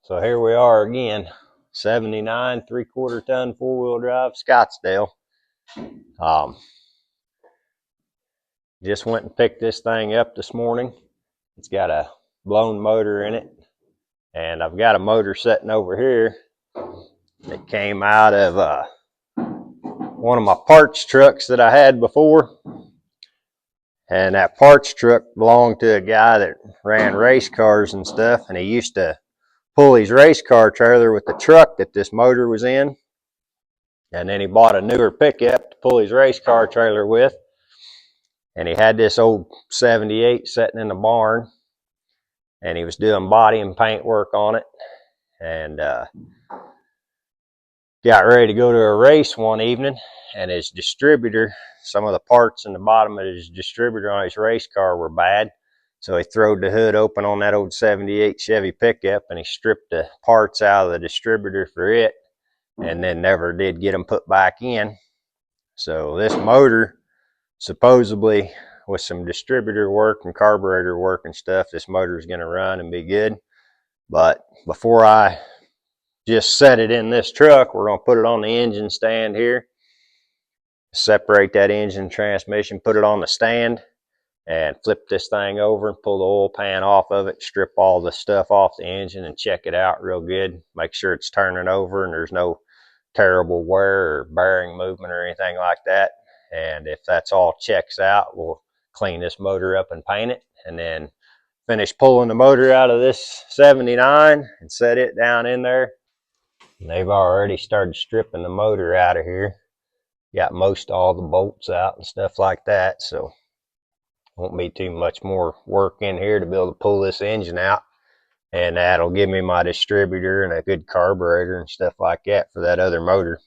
So here we are again, 79 3/4 ton 4-wheel drive Scottsdale. Just went and picked this thing up this morning. It's got a blown motor in it, and I've got a motor sitting over here that came out of one of my parts trucks that I had before. And that parts truck belonged to a guy that ran race cars and stuff, and he used to pull his race car trailer with the truck that this motor was in. And then he bought a newer pickup to pull his race car trailer with. And he had this old 78 sitting in the barn, and he was doing body and paint work on it. And got ready to go to a race one evening, and his distributor, some of the parts in the bottom of his distributor on his race car were bad. So he throwed the hood open on that old 78 Chevy pickup, and he stripped the parts out of the distributor for it, and then never did get them put back in. So this motor, supposedly with some distributor work and carburetor work and stuff, this motor is going to run and be good. But before I just set it in this truck, we're going to put it on the engine stand here, separate that engine transmission, put it on the stand, and flip this thing over and pull the oil pan off of it, strip all the stuff off the engine and check it out real good. Make sure it's turning over and there's no terrible wear or bearing movement or anything like that. And if that's all checks out, we'll clean this motor up and paint it, and then finish pulling the motor out of this 79 and set it down in there. And they've already started stripping the motor out of here. Got most all the bolts out and stuff like that, so won't be too much more work in here to be able to pull this engine out. And that'll give me my distributor and a good carburetor and stuff like that for that other motor.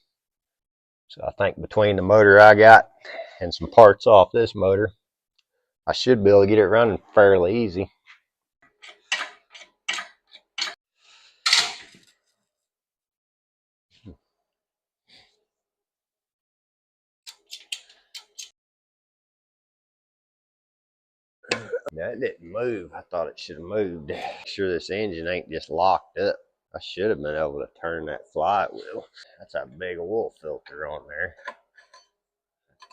So I think between the motor I got and some parts off this motor, I should be able to get it running fairly easy. That didn't move. I thought it should have moved. Make sure this engine ain't just locked up. I should have been able to turn that flywheel. That's a big oil filter on there.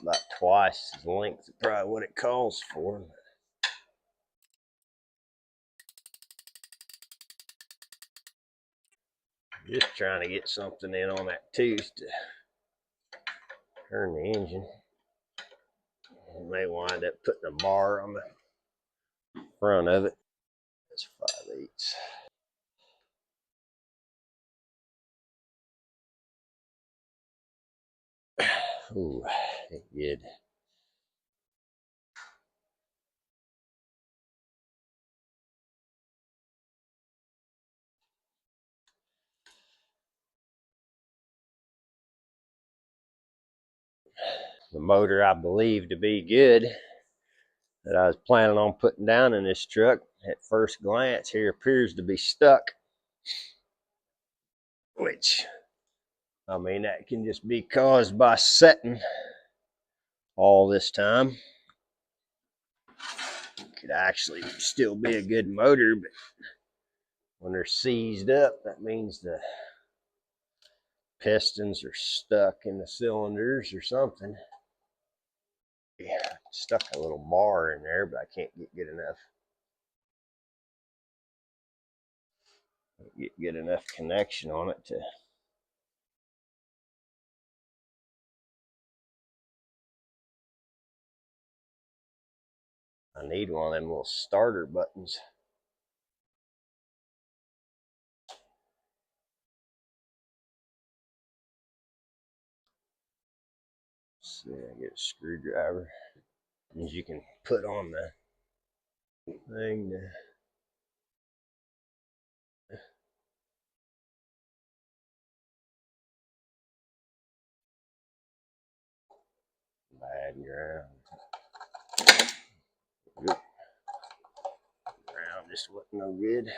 About twice the length of probably what it calls for. Just trying to get something in on that tooth to turn the engine. I may wind up putting a bar on the front of it. That's 5/8. Ooh, ain't good. The motor I believe to be good that I was planning on putting down in this truck at first glance here appears to be stuck, which, I mean, that can just be caused by setting all this time. Could actually still be a good motor, but when they're seized up, that means the pistons are stuck in the cylinders or something. Yeah, stuck a little bar in there, but I can't get good enough connection on it to. I need one of them little starter buttons. Let's see, I get a screwdriver, and you can put on the thing to. Bad ground. Ground just wasn't no good.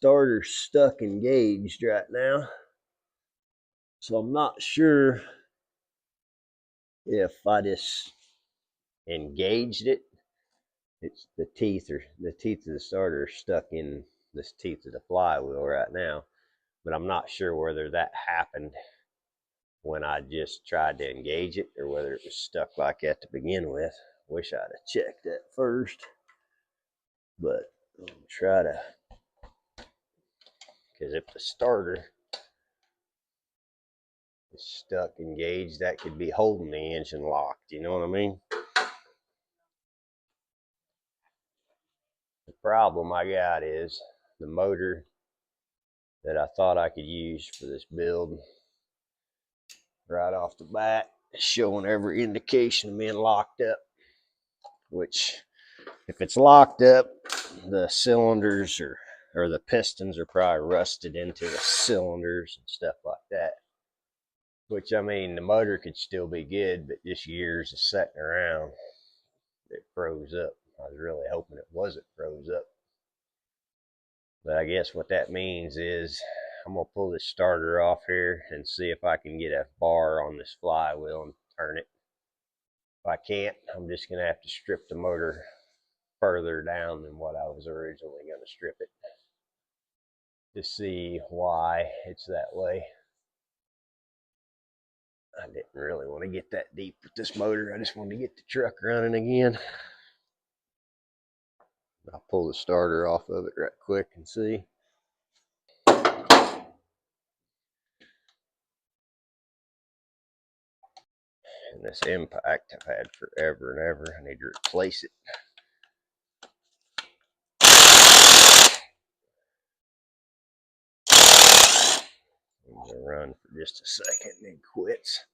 starter's stuck engaged right now. So I'm not sure if I just engaged it. It's the teeth of the starter are stuck in the teeth of the flywheel right now. But I'm not sure whether that happened when I just tried to engage it or whether it was stuck like that to begin with. Wish I'd have checked that first. But I'm gonna try to, because if the starter is stuck engaged, that could be holding the engine locked, you know what I mean? The problem I got is the motor that I thought I could use for this build right off the bat is showing every indication of being locked up, which if it's locked up, the cylinders or the pistons are probably rusted into the cylinders and stuff like that. Which, I mean, the motor could still be good, but just years of sitting around, it froze up. I was really hoping it wasn't froze up. But I guess what that means is I'm going to pull this starter off here and see if I can get a bar on this flywheel and turn it. If I can't, I'm just going to have to strip the motor further down than what I was originally going to strip it to see why it's that way. I didn't really want to get that deep with this motor. I just wanted to get the truck running again. I'll pull the starter off of it right quick and see. And this impact I've had forever and ever. I need to replace it. I'm going to run for just a second and it quits.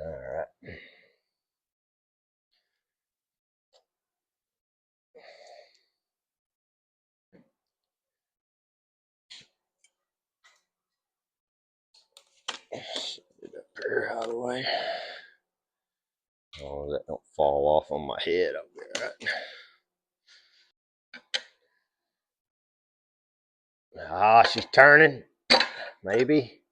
Alright. Set it up here out of the way. Oh, that don't fall off on my head. I'll be alright. Ah, she's turning. Maybe.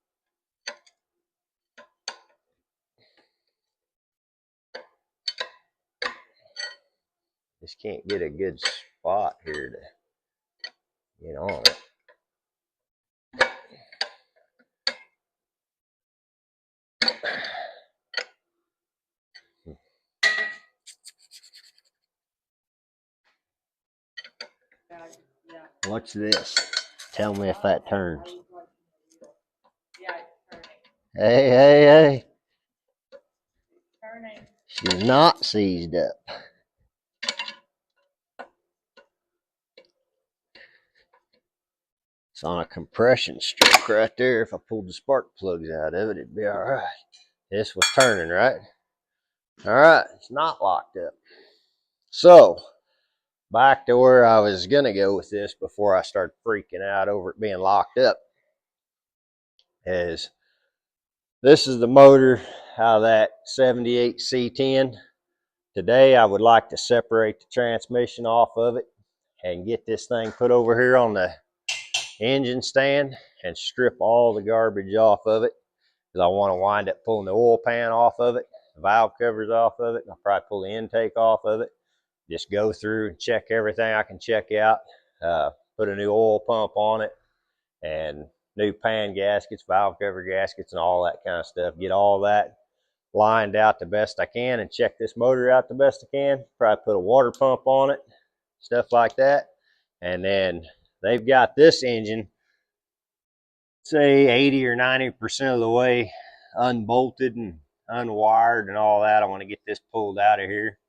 Just can't get a good spot here to get on it. Watch this. Tell me if that turns. Hey, hey, hey. She's not seized up. It's on a compression stroke right there. If I pulled the spark plugs out of it, it'd be all right. This was turning, right? All right, it's not locked up. So, back to where I was going to go with this before I started freaking out over it being locked up. Is this is the motor out of that 78 C10. Today, I would like to separate the transmission off of it and get this thing put over here on the engine stand and strip all the garbage off of it, because I want to wind up pulling the oil pan off of it, the valve covers off of it, and I'll probably pull the intake off of it. Just go through and check everything I can check out, put a new oil pump on it, and new pan gaskets, valve cover gaskets, and all that kind of stuff. Get all that lined out the best I can and check this motor out the best I can. Probably put a water pump on it, stuff like that. And then they've got this engine, say 80 or 90% of the way unbolted and unwired and all that. I want to get this pulled out of here.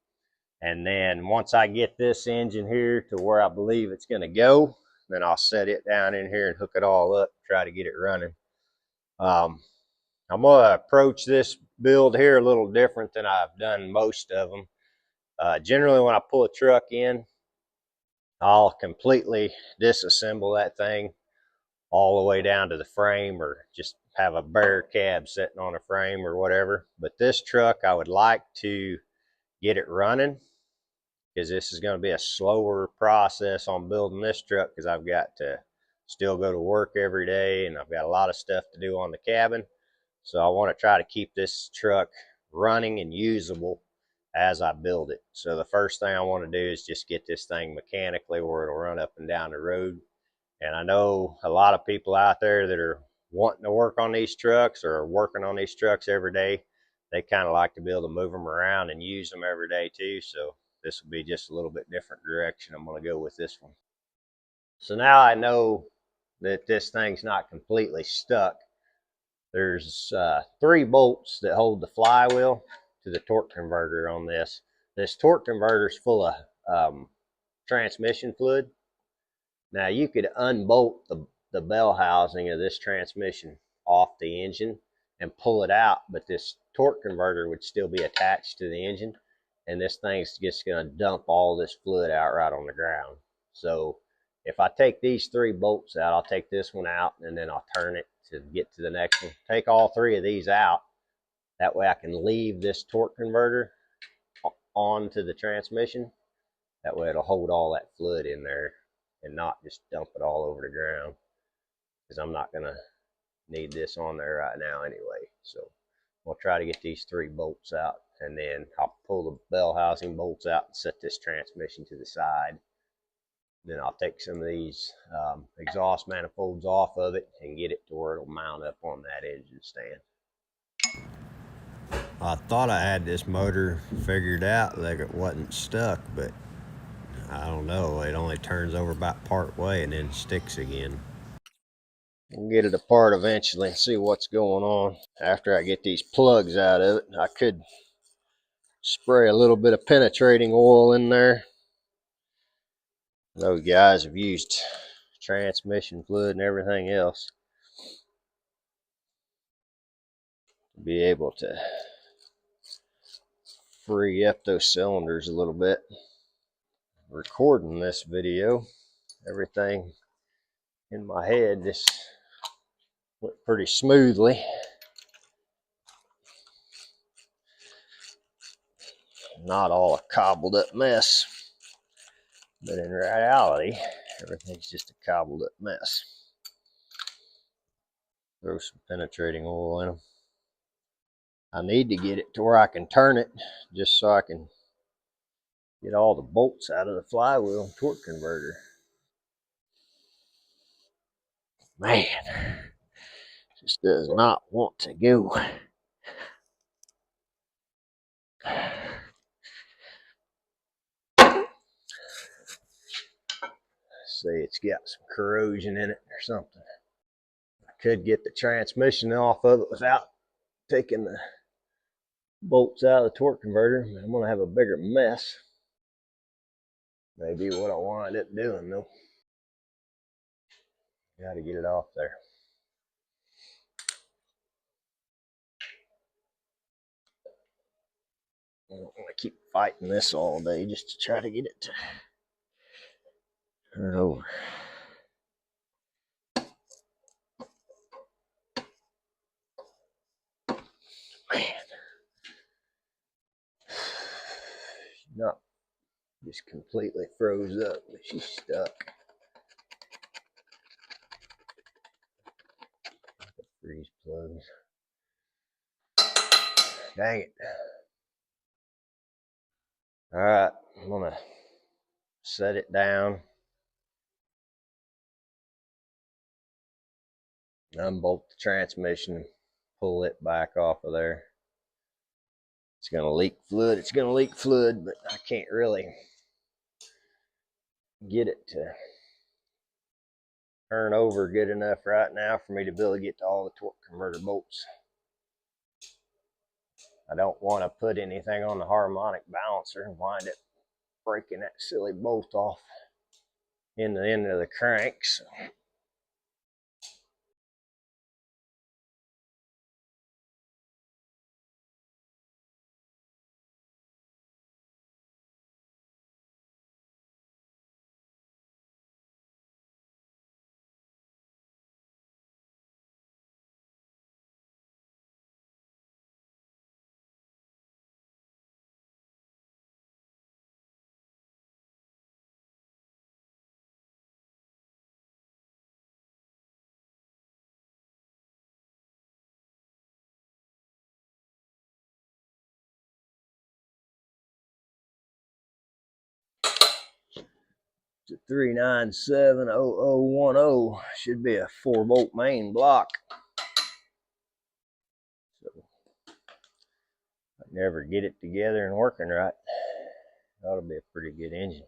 And then once I get this engine here to where I believe it's going to go, then I'll set it down in here and hook it all up, try to get it running. I'm going to approach this build here a little different than I've done most of them. Generally, when I pull a truck in, I'll completely disassemble that thing all the way down to the frame, or just have a bare cab sitting on a frame or whatever. But this truck, I would like to get it running, because this is going to be a slower process on building this truck, because I've got to still go to work every day and I've got a lot of stuff to do on the cabin. So I want to try to keep this truck running and usable as I build it. So the first thing I want to do is just get this thing mechanically where it'll run up and down the road. And I know a lot of people out there that are wanting to work on these trucks or are working on these trucks every day. They kind of like to be able to move them around and use them every day too. So this will be just a little bit different direction I'm going to go with this one. So now I know that this thing's not completely stuck. There's 3 bolts that hold the flywheel to the torque converter on this. This torque converter is full of transmission fluid. Now you could unbolt the bell housing of this transmission off the engine and pull it out, but this torque converter would still be attached to the engine, and this thing's just going to dump all this fluid out right on the ground. So if I take these 3 bolts out, I'll take this one out and then I'll turn it to get to the next one. Take all 3 of these out. That way I can leave this torque converter onto the transmission. That way it'll hold all that fluid in there and not just dump it all over the ground, because I'm not going to need this on there right now anyway. So we'll try to get these 3 bolts out, and then I'll pull the bell housing bolts out and set this transmission to the side. Then I'll take some of these exhaust manifolds off of it and get it to where it'll mount up on that engine stand. I thought I had this motor figured out, like it wasn't stuck, but I don't know. It only turns over about part way and then sticks again. We'll get it apart eventually and see what's going on. After I get these plugs out of it, I could spray a little bit of penetrating oil in there. Those guys have used transmission fluid and everything else to be able to free up those cylinders a little bit. Recording this video, everything in my head just went pretty smoothly. Not all a cobbled up mess, but in reality, everything's just a cobbled up mess. Throw some penetrating oil in them. I need to get it to where I can turn it, just so I can get all the bolts out of the flywheel and torque converter. Man, just does not want to go. Say it's got some corrosion in it or something. I could get the transmission off of it without taking the bolts out of the torque converter. I'm going to have a bigger mess. Maybe what I wind up doing though. Got to get it off there. I don't want to keep fighting this all day just to try to get it to turn over. Man, not just completely froze up, but she's stuck. Freeze plugs. Dang it. All right, I'm gonna set it down, unbolt the transmission, pull it back off of there. It's gonna leak fluid. It's gonna leak fluid, but I can't really get it to turn over good enough right now for me to be able to get to all the torque converter bolts. I don't want to put anything on the harmonic balancer and wind up breaking that silly bolt off in the end of the crank. So to 3970010. Should be a 4-bolt main block. So I never get it together and working right. That'll be a pretty good engine.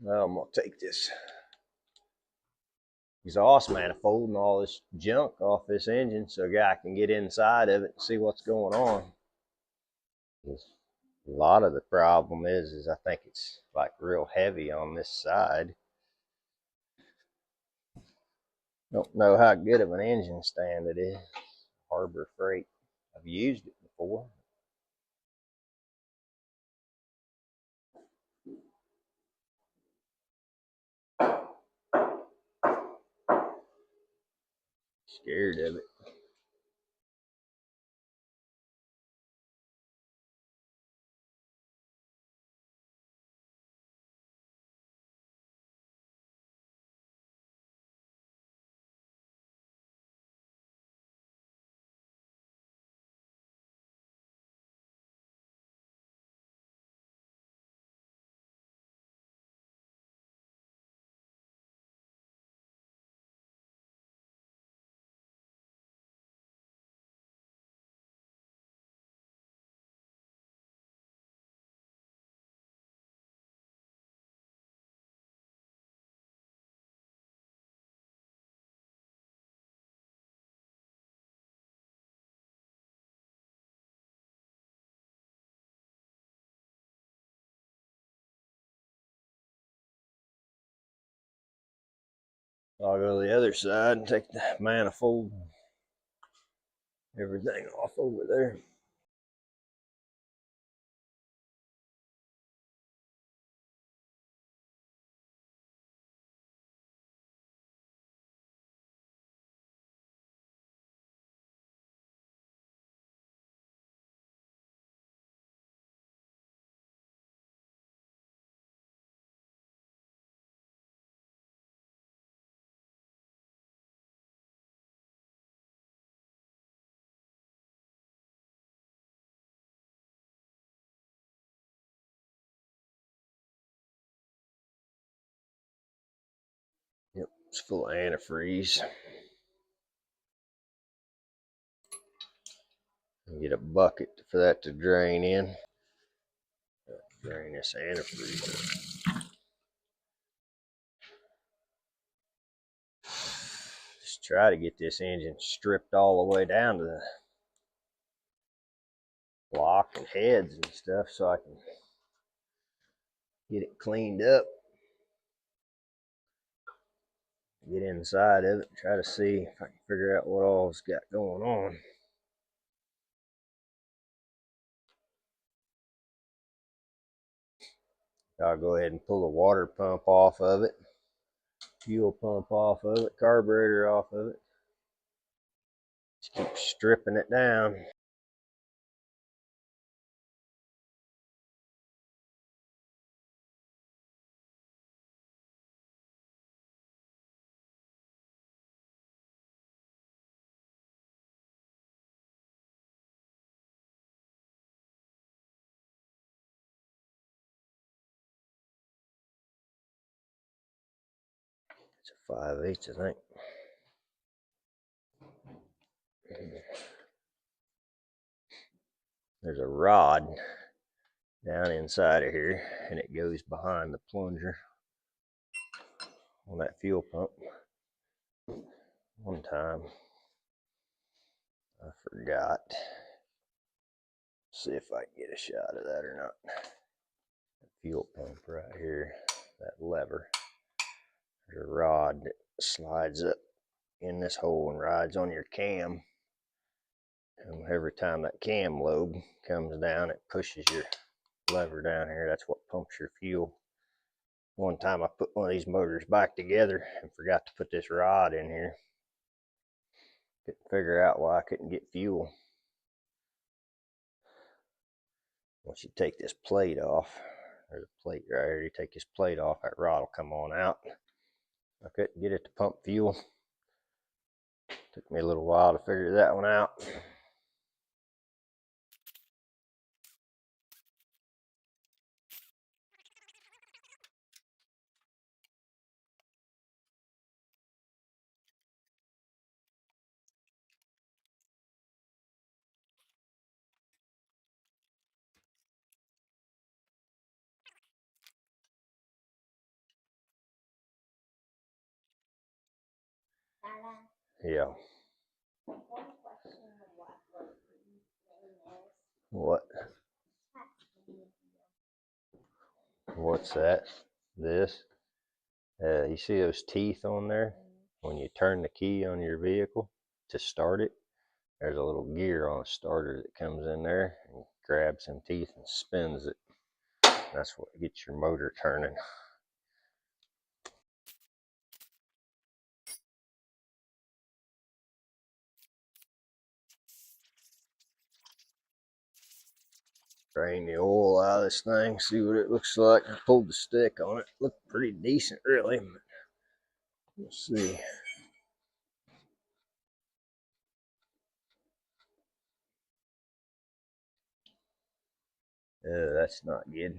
Now I'm gonna take this exhaust manifold and all this junk off this engine so a guy can get inside of it and see what's going on. A lot of the problem is I think it's like real heavy on this side. Don't know how good of an engine stand it is. Harbor Freight. I've used it before. Scared of it. I'll go to the other side and take the manifold, everything off over there. Yep, it's full of antifreeze. Get a bucket for that to drain in. Drain this antifreeze. Just try to get this engine stripped all the way down to the block and heads and stuff so I can get it cleaned up. Get inside of it and try to see if I can figure out what all's got going on. I'll go ahead and pull the water pump off of it, fuel pump off of it, carburetor off of it. Just keep stripping it down. It's a 5/8, I think. There's a rod down inside of here, and it goes behind the plunger on that fuel pump. One time, I forgot. See if I can get a shot of that or not. The fuel pump right here, that lever. There's a rod that slides up in this hole and rides on your cam. And every time that cam lobe comes down, it pushes your lever down here. That's what pumps your fuel. One time I put one of these motors back together and forgot to put this rod in here. Couldn't figure out why I couldn't get fuel. Once you take this plate off, there's a plate right here, you take this plate off, that rod will come on out. I couldn't get it to pump fuel. Took me a little while to figure that one out. Yeah. What? What's that? This? You see those teeth on there? When you turn the key on your vehicle to start it, there's a little gear on a starter that comes in there and grabs some teeth and spins it. That's what gets your motor turning. Drain the oil out of this thing, see what it looks like. I pulled the stick on it. Looked pretty decent, really. Let's see. That's not good.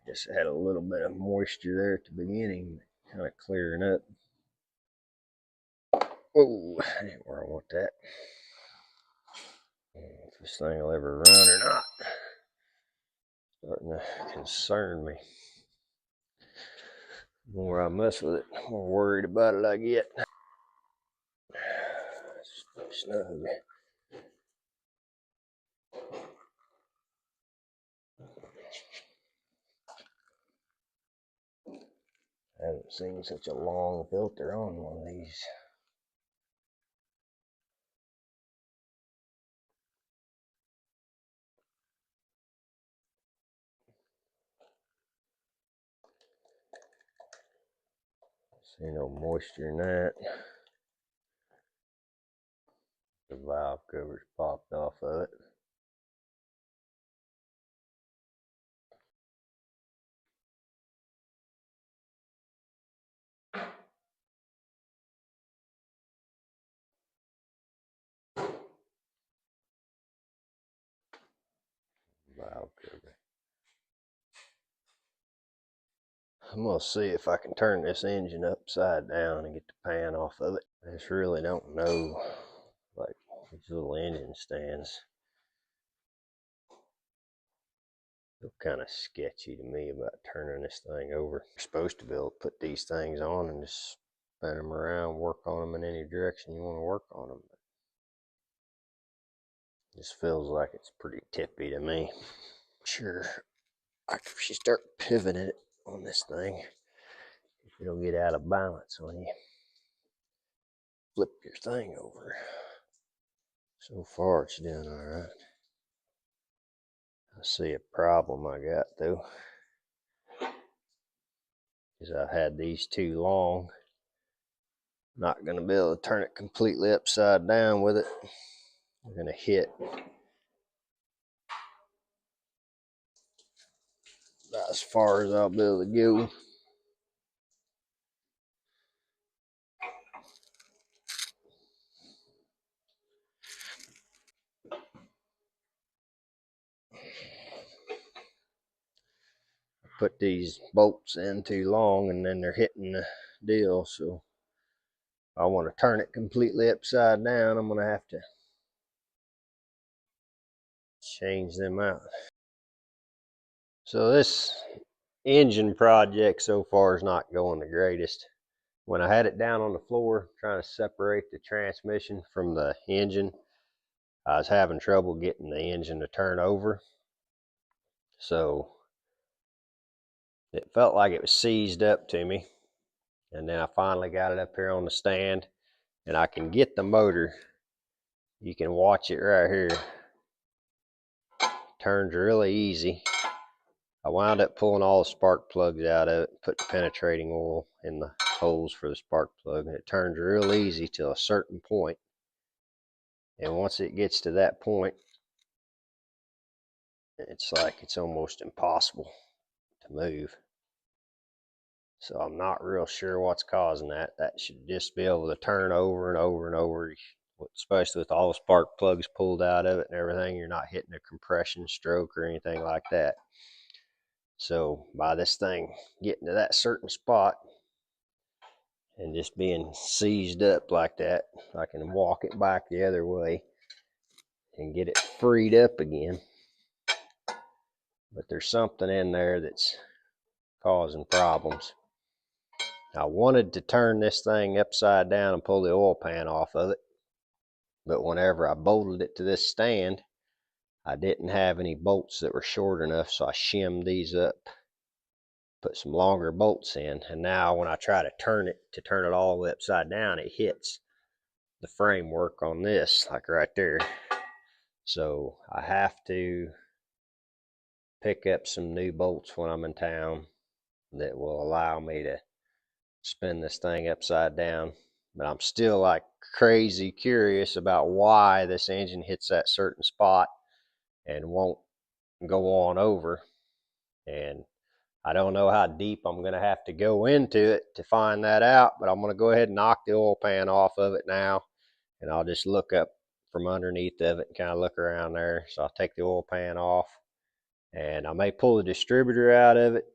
Just had a little bit of moisture there at the beginning, kind of clearing up. Oh, I didn't where I want that. If this thing will ever run or not. Starting to concern me. The more I mess with it, the more worried about it I get. Snug. I haven't seen such a long filter on one of these. See no moisture in that. The valve cover's popped off of it. Valve cover. I'm gonna see if I can turn this engine upside down and get the pan off of it. I just really don't know, like these little engine stands feel kind of sketchy to me about turning this thing over. You're supposed to be able to put these things on and just spin them around, work on them in any direction you want to work on them. It just feels like it's pretty tippy to me. Sure, if you start pivoting it on this thing, it'll get out of balance when you flip your thing over. So far it's doing all right. I see a problem I got though, is I've had these too long. Not going to be able to turn it completely upside down with it. I'm going to hit about as far as I'll be able to go. Put these bolts in too long and then they're hitting the deal, so I want to turn it completely upside down. I'm going to have to change them out. So this engine project so far is not going the greatest. When I had it down on the floor trying to separate the transmission from the engine, I was having trouble getting the engine to turn over. So it felt like it was seized up to me. And then I finally got it up here on the stand and I can get the motor. You can watch it right here. Turns really easy. I wound up pulling all the spark plugs out of it, put the penetrating oil in the holes for the spark plug, and it turns real easy till a certain point. And once it gets to that point, it's like it's almost impossible to move. So I'm not real sure what's causing that. That should just be able to turn over and over and over, especially with all the spark plugs pulled out of it and everything. You're not hitting a compression stroke or anything like that. So by this thing getting to that certain spot and just being seized up like that, I can walk it back the other way and get it freed up again. But there's something in there that's causing problems. I wanted to turn this thing upside down and pull the oil pan off of it, but whenever I bolted it to this stand, I didn't have any bolts that were short enough, so I shimmed these up, put some longer bolts in, and now when I try to turn it all the way upside down, it hits the framework on this, like right there. So I have to pick up some new bolts when I'm in town that will allow me to spin this thing upside down. But I'm still like crazy curious about why this engine hits that certain spot and won't go on over. And I don't know how deep I'm going to have to go into it to find that out, but I'm going to go ahead and knock the oil pan off of it now, and I'll just look up from underneath of it and kind of look around there. So I'll take the oil pan off, and I may pull the distributor out of it.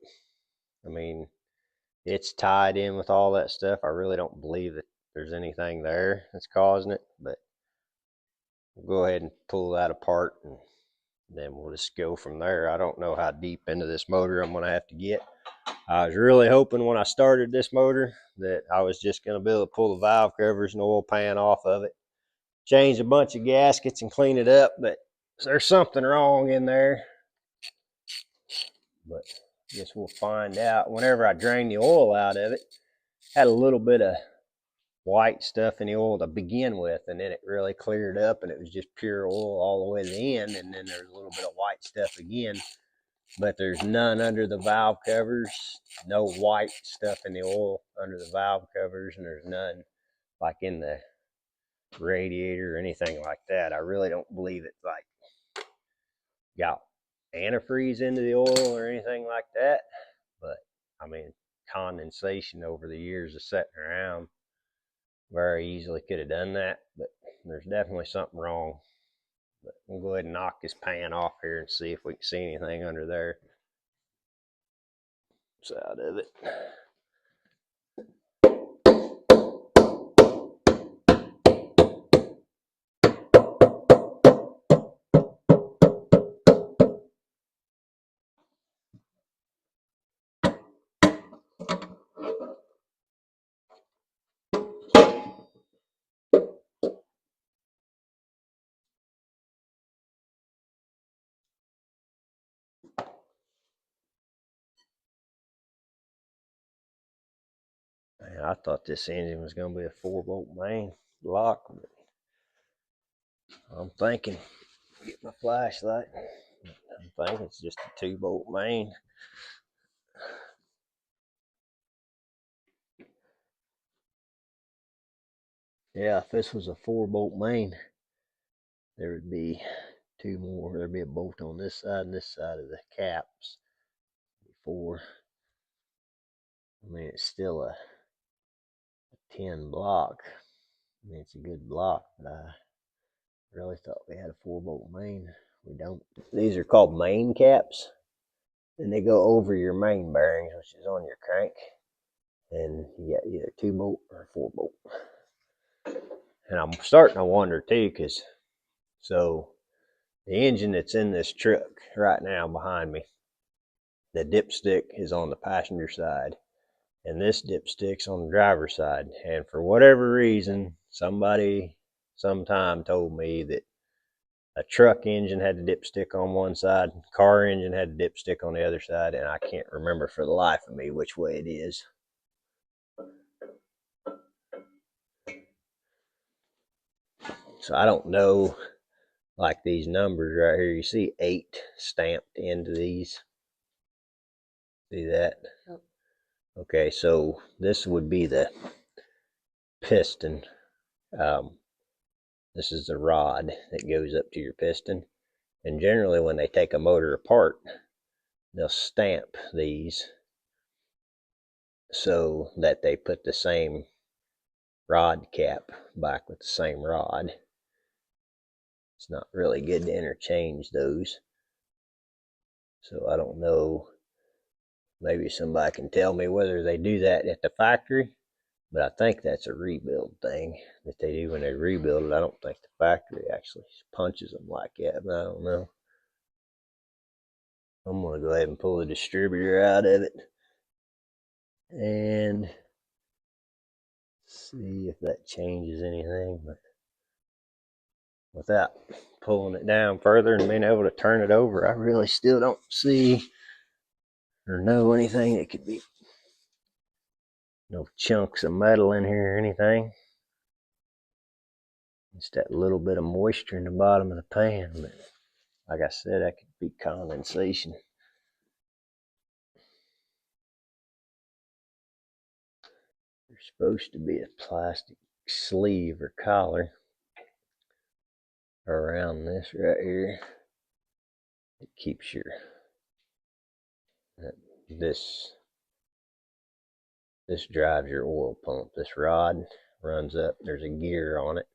I mean, it's tied in with all that stuff. I really don't believe that there's anything there that's causing it, but we'll go ahead and pull that apart, and then we'll just go from there. I don't know how deep into this motor I'm going to have to get. I was really hoping when I started this motor that I was just going to be able to pull the valve covers and the oil pan off of it, change a bunch of gaskets and clean it up, but there's something wrong in there. But I guess we'll find out. Whenever I drained the oil out of it, had a little bit of white stuff in the oil to begin with, and then it really cleared up and it was just pure oil all the way to the end, and then there's a little bit of white stuff again, but there's none under the valve covers, no white stuff in the oil under the valve covers, and there's none like in the radiator or anything like that. I really don't believe it's like got antifreeze into the oil or anything like that, but I mean, condensation over the years of sitting around very easily could have done that, but there's definitely something wrong. But we'll go ahead and knock this pan off here and see if we can see anything under there side of it. Man, I thought this engine was going to be a 4-bolt main block, but I'm thinking, get my flashlight, I'm thinking it's just a 2-bolt main. Yeah, if this was a 4-bolt main, there would be 2 more. There'd be a bolt on this side and this side of the caps. 4. I mean, it's still a 10 block. I mean, it's a good block, but I really thought we had a 4-bolt main. We don't. These are called main caps, and they go over your main bearings, which is on your crank. And you got either 2-bolt or 4-bolt. And I'm starting to wonder too, because so the engine that's in this truck right now behind me, the dipstick is on the passenger side, and this dipstick's on the driver's side. And for whatever reason, somebody sometime told me that a truck engine had the dipstick on one side, car engine had the dipstick on the other side, and I can't remember for the life of me which way it is. So I don't know, like these numbers right here, you see 8 stamped into these. See that? Yep. Okay, so this would be the piston. This is the rod that goes up to your piston. And generally when they take a motor apart, they'll stamp these so that they put the same rod cap back with the same rod. It's not really good to interchange those. So I don't know, maybe somebody can tell me whether they do that at the factory, but I think that's a rebuild thing that they do when they rebuild it. I don't think the factory actually punches them like that, but I don't know. I'm going to go ahead and pull the distributor out of it and see if that changes anything. But without pulling it down further and being able to turn it over, I really still don't see or know anything that could be, no chunks of metal in here or anything. Just that little bit of moisture in the bottom of the pan. But like I said, that could be condensation. There's supposed to be a plastic sleeve or collar around this right here. It keeps your this drives your oil pump. This rod runs up. There's a gear on it.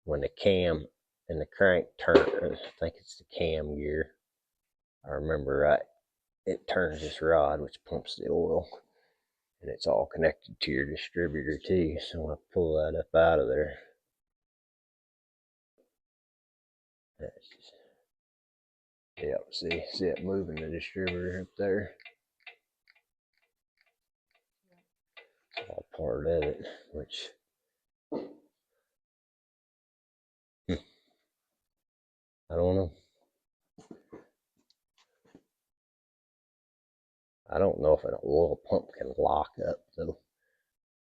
When the cam and the crank turn, I think it's the cam gear, I remember right, it turns this rod which pumps the oil, and it's all connected to your distributor too. So I'm going to pull that up out of there. That's just, yeah, see it moving the distributor up there. It's all part of it, which I don't know. I don't know if an oil pump can lock up though.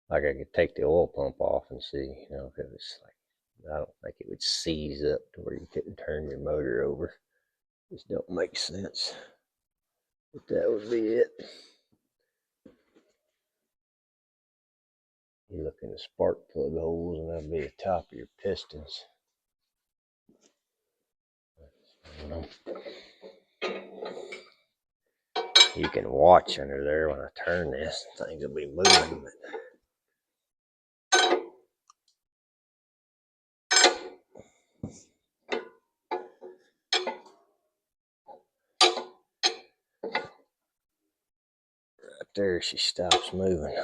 Like I could take the oil pump off and see, you know, because it's like, I don't think it would seize up to where you couldn't turn your motor over. Just don't make sense. But that would be it. You look in the spark plug holes and that'll be the top of your pistons. You can watch under there when I turn this. Things will be moving. Right there, she stops moving.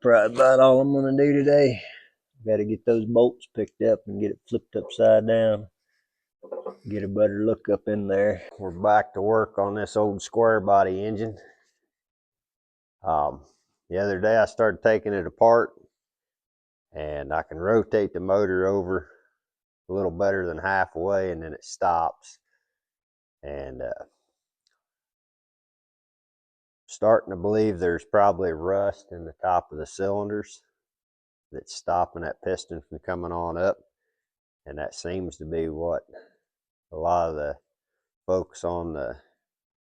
Probably about all I'm going to do today. Got to get those bolts picked up and get it flipped upside down. Get a better look up in there. We're back to work on this old square body engine. The other day I started taking it apart, and I can rotate the motor over a little better than halfway, and then it stops. And starting to believe there's probably rust in the top of the cylinders that's stopping that piston from coming on up. And that seems to be what a lot of the folks on the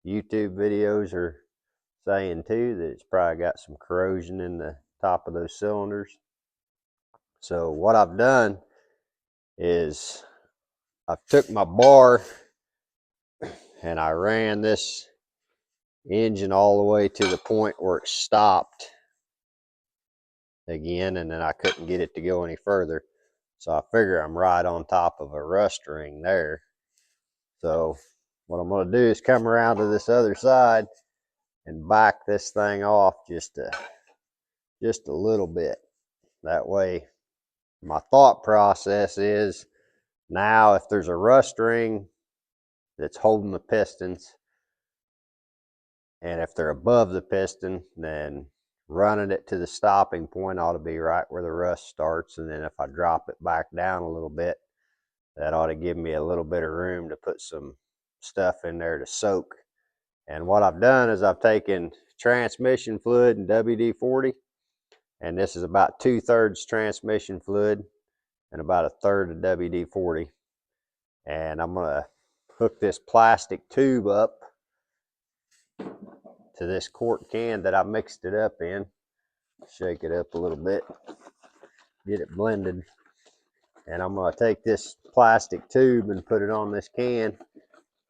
YouTube videos are saying too, that it's probably got some corrosion in the top of those cylinders. So what I've done is I've took my bar and I ran this engine all the way to the point where it stopped again, and then I couldn't get it to go any further. So I figure I'm right on top of a rust ring there. So what I'm going to do is come around to this other side and back this thing off just a little bit. That way, my thought process is, now if there's a rust ring that's holding the pistons, and if they're above the piston, then running it to the stopping point ought to be right where the rust starts. And then if I drop it back down a little bit, that ought to give me a little bit of room to put some stuff in there to soak. And what I've done is I've taken transmission fluid and WD-40, and this is about 2/3 transmission fluid and about 1/3 of WD-40. And I'm gonna hook this plastic tube up to this quart can that I mixed it up in. Shake it up a little bit, get it blended. And I'm going to take this plastic tube and put it on this can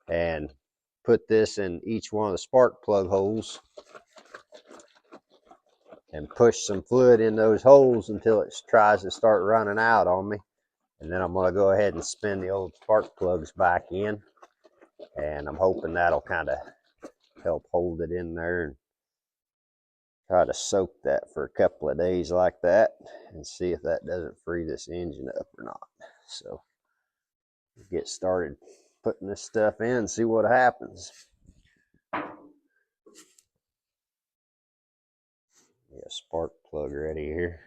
and put this in each one of the spark plug holes and push some fluid in those holes until it tries to start running out on me. And then I'm going to go ahead and spin the old spark plugs back in, and I'm hoping that'll kind of help hold it in there and try to soak that for a couple of days like that and see if that doesn't free this engine up or not. So get started putting this stuff in and see what happens. Got a spark plug ready here.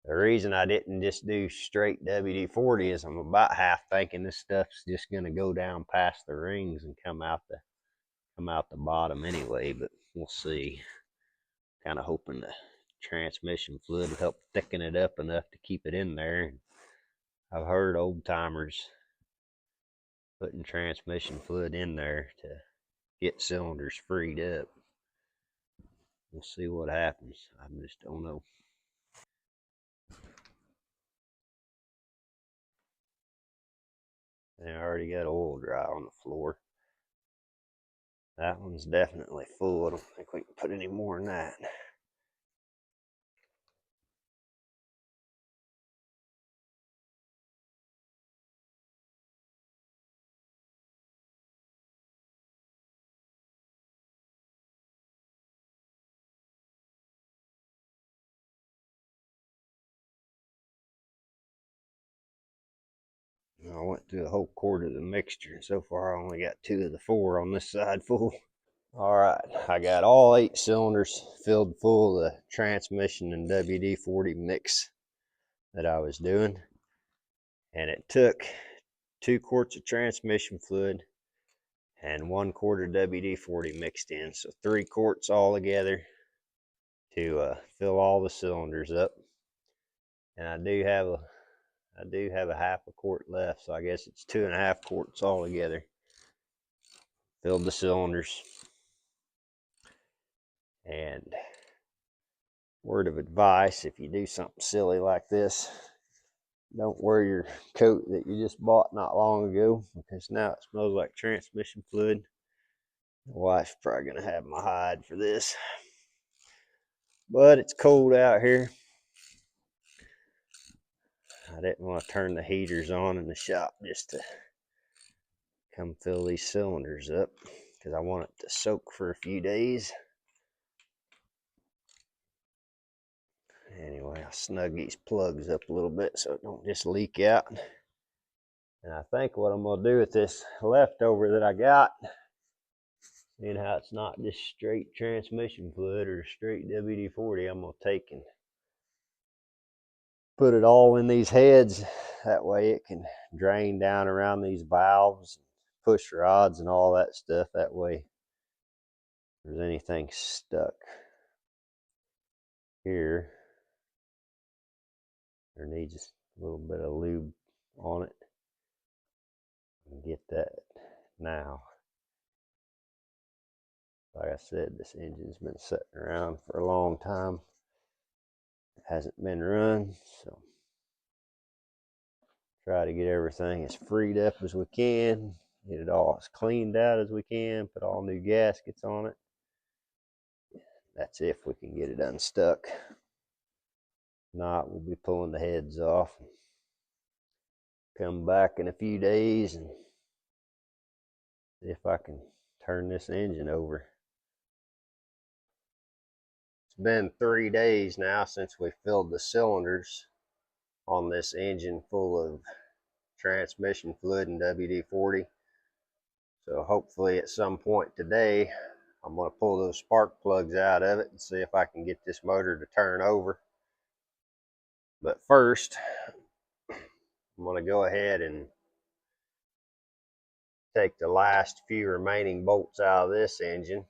The reason I didn't just do straight WD-40 is I'm about half thinking this stuff's just going to go down past the rings and come out the bottom anyway, but we'll see. Kind of hoping the transmission fluid will help thicken it up enough to keep it in there. I've heard old timers putting transmission fluid in there to get cylinders freed up. We'll see what happens. I just don't know. And I already got oil dry on the floor. That one's definitely full. I don't think we can put any more in that. I went through the whole quart of the mixture, and so far I only got 2 of the 4 on this side full. Alright, I got all 8 cylinders filled full of the transmission and WD-40 mix that I was doing. And it took 2 quarts of transmission fluid and 1 quart of WD-40 mixed in. So 3 quarts all together to fill all the cylinders up. And I do have a half a quart left, so I guess it's 2.5 quarts all together. Filled the cylinders. And word of advice, if you do something silly like this, don't wear your coat that you just bought not long ago, because now it smells like transmission fluid. My wife's probably going to have my hide for this. But it's cold out here. I didn't want to turn the heaters on in the shop just to come fill these cylinders up, because I want it to soak for a few days. Anyway, I'll snug these plugs up a little bit so it don't just leak out. And I think what I'm going to do with this leftover that I got, seeing how it's not just straight transmission fluid or straight WD-40, I'm going to take and put it all in these heads. That way it can drain down around these valves, push rods and all that stuff. That way if there's anything stuck here, there needs a little bit of lube on it. Get that now. Like I said, this engine's been sitting around for a long time. It hasn't been run, so try to get everything as freed up as we can, get it all as cleaned out as we can, put all new gaskets on it. That's if we can get it unstuck. If not, we'll be pulling the heads off. Come back in a few days and see if I can turn this engine over. It's been 3 days now since we filled the cylinders on this engine full of transmission fluid and WD-40. So hopefully at some point today, I'm going to pull those spark plugs out of it and see if I can get this motor to turn over. But first, I'm going to go ahead and take the last few remaining bolts out of this engine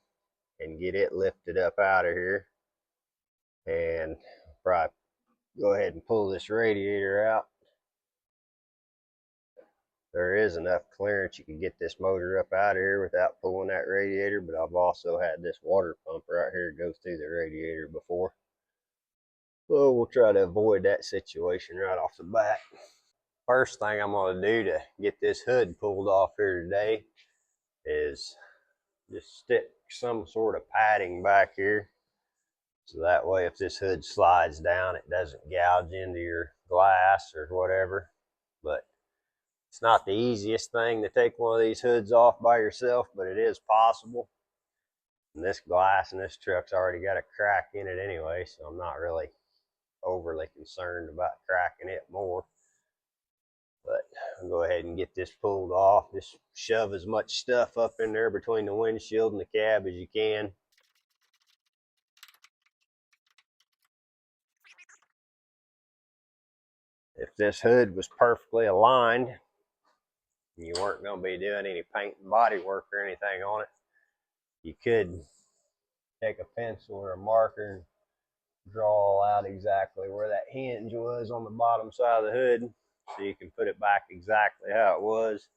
and get it lifted up out of here, and probably go ahead and pull this radiator out there is enough clearance you can get this motor up out of here without pulling that radiator, but I've also had this water pump right here go through the radiator before. So we'll try to avoid that situation right off the bat. First thing I'm going to do to get this hood pulled off here today is just stick some sort of padding back here. So that way if this hood slides down, it doesn't gouge into your glass or whatever. But it's not the easiest thing to take one of these hoods off by yourself, but it is possible. And this glass in this truck's already got a crack in it anyway, so I'm not really overly concerned about cracking it more. But I'll go ahead and get this pulled off. Just shove as much stuff up in there between the windshield and the cab as you can. If this hood was perfectly aligned, and you weren't going to be doing any paint and body work or anything on it, you could take a pencil or a marker and draw out exactly where that hinge was on the bottom side of the hood, so you can put it back exactly how it was.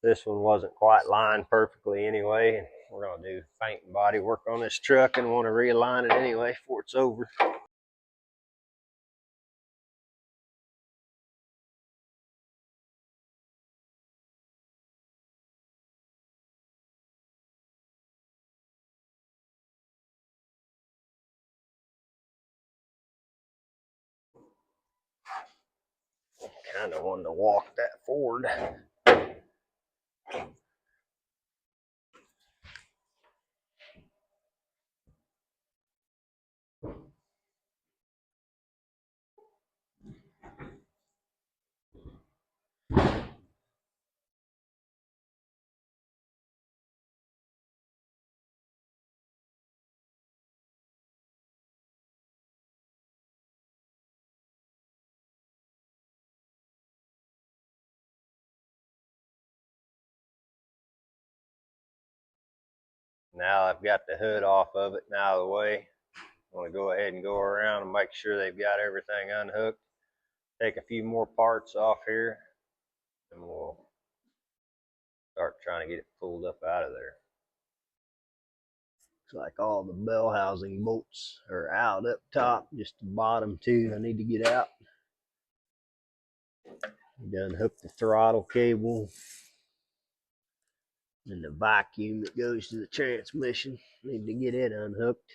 This one wasn't quite lined perfectly anyway, and we're going to do paint and body work on this truck and want to realign it anyway before it's over. Kind of wanted to walk that forward. Now I've got the hood off of it and out of the way. I want to go ahead and go around and make sure they've got everything unhooked. Take a few more parts off here, and we'll start trying to get it pulled up out of there. Looks like all the bell housing bolts are out up top, just the bottom two I need to get out. Done hooked the throttle cable and the vacuum that goes to the transmission. Need to get it unhooked.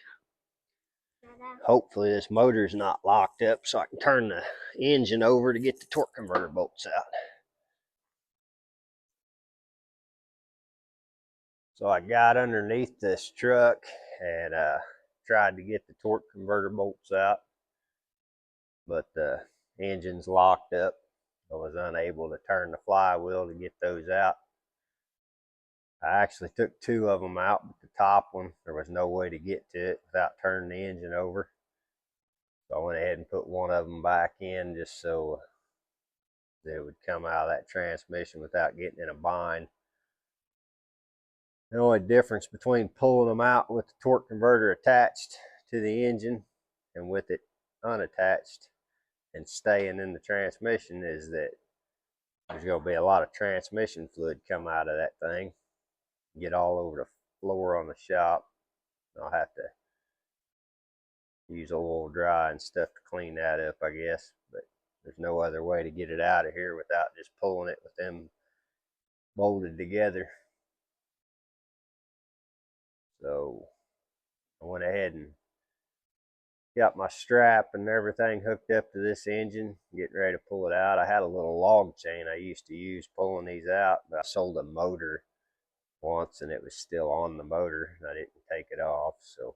Hopefully this motor's not locked up so I can turn the engine over to get the torque converter bolts out. So I got underneath this truck and tried to get the torque converter bolts out, but the engine's locked up. I was unable to turn the flywheel to get those out. I actually took two of them out, but the top one, there was no way to get to it without turning the engine over. So I went ahead and put one of them back in just so it would come out of that transmission without getting in a bind. The only difference between pulling them out with the torque converter attached to the engine and with it unattached and staying in the transmission is that there's going to be a lot of transmission fluid come out of that thing, get all over the floor on the shop. I'll have to use oil dry and stuff to clean that up, I guess, but there's no other way to get it out of here without just pulling it with them bolted together. So I went ahead and got my strap and everything hooked up to this engine, getting ready to pull it out. I had a little log chain I used to use pulling these out, but I sold a motor once and it was still on the motor and I didn't take it off. So,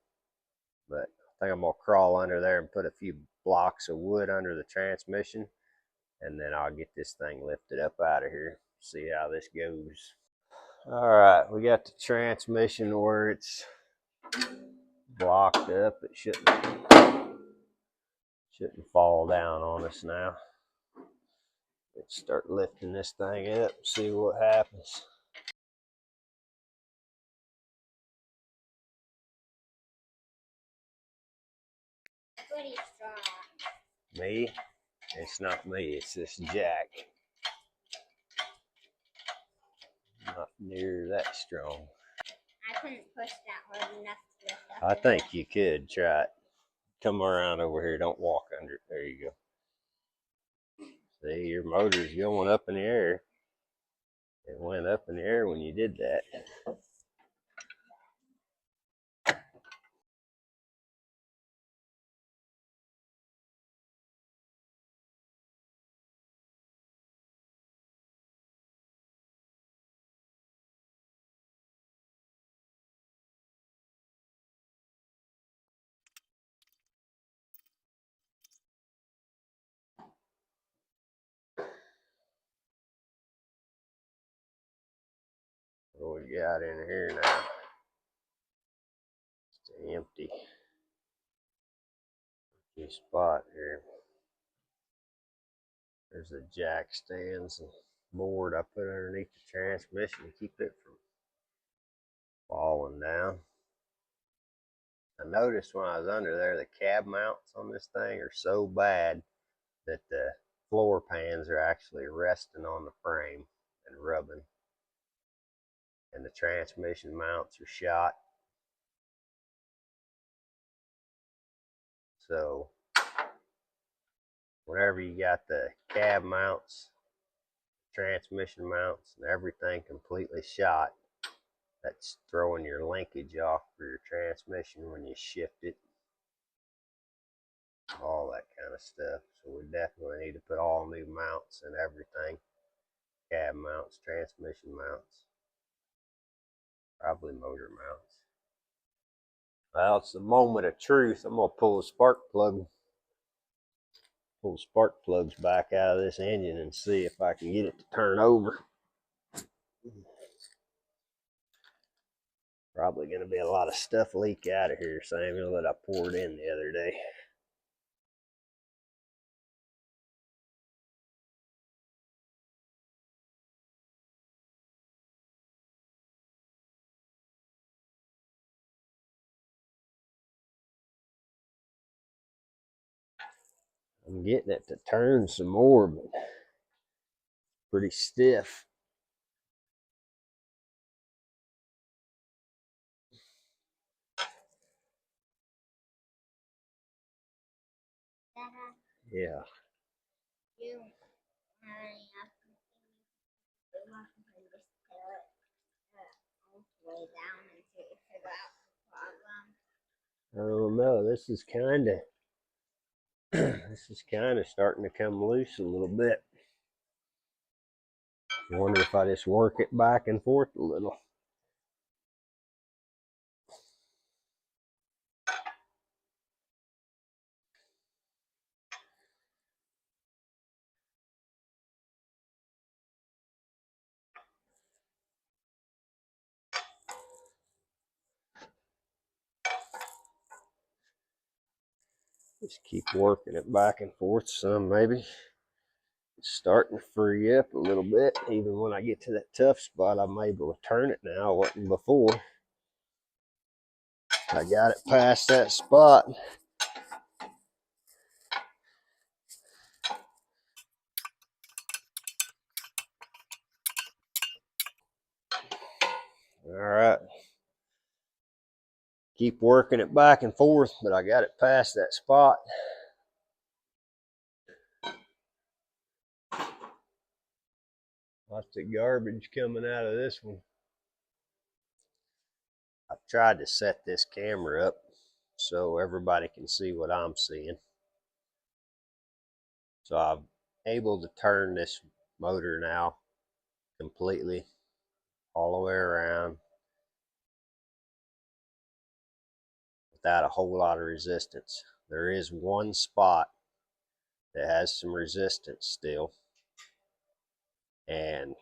but I think I'm gonna crawl under there and put a few blocks of wood under the transmission, and then I'll get this thing lifted up out of here, see how this goes. All right, we got the transmission where it's blocked up. It shouldn't fall down on us now. Let's start lifting this thing up, see what happens. Me? It's not me, it's this jack. near that strong. I couldn't push that hard enough to lift up. I think you could try it. Come around over here. Don't walk under it. There you go. See, your motor's going up in the air. It went up in the air when you did that. What we got in here now? It's an empty spot here. There's the jack stands and board I put underneath the transmission to keep it from falling down. I noticed when I was under there, the cab mounts on this thing are so bad that the floor pans are actually resting on the frame and rubbing. And the transmission mounts are shot. So whenever you got the cab mounts, transmission mounts, and everything completely shot, that's throwing your linkage off for your transmission when you shift it. All that kind of stuff. So we definitely need to put all new mounts and everything. Cab mounts, transmission mounts, probably motor mounts. Well, it's the moment of truth. I'm gonna pull the spark plugs back out of this engine and see if I can get it to turn over. Probably gonna be a lot of stuff leak out of here, Samuel, that I poured in the other day. I'm getting it to turn some more, but pretty stiff. Yeah. I don't know. This is kind of starting to come loose a little bit. I wonder if I just work it back and forth a little. Just keep working it back and forth some, maybe. It's starting to free up a little bit. Even when I get to that tough spot, I'm able to turn it now. I wasn't before. I got it past that spot. All right. Keep working it back and forth, but I got it past that spot. Lots of garbage coming out of this one. I've tried to set this camera up so everybody can see what I'm seeing. So I'm able to turn this motor now completely all the way around without a whole lot of resistance. There is one spot that has some resistance still, and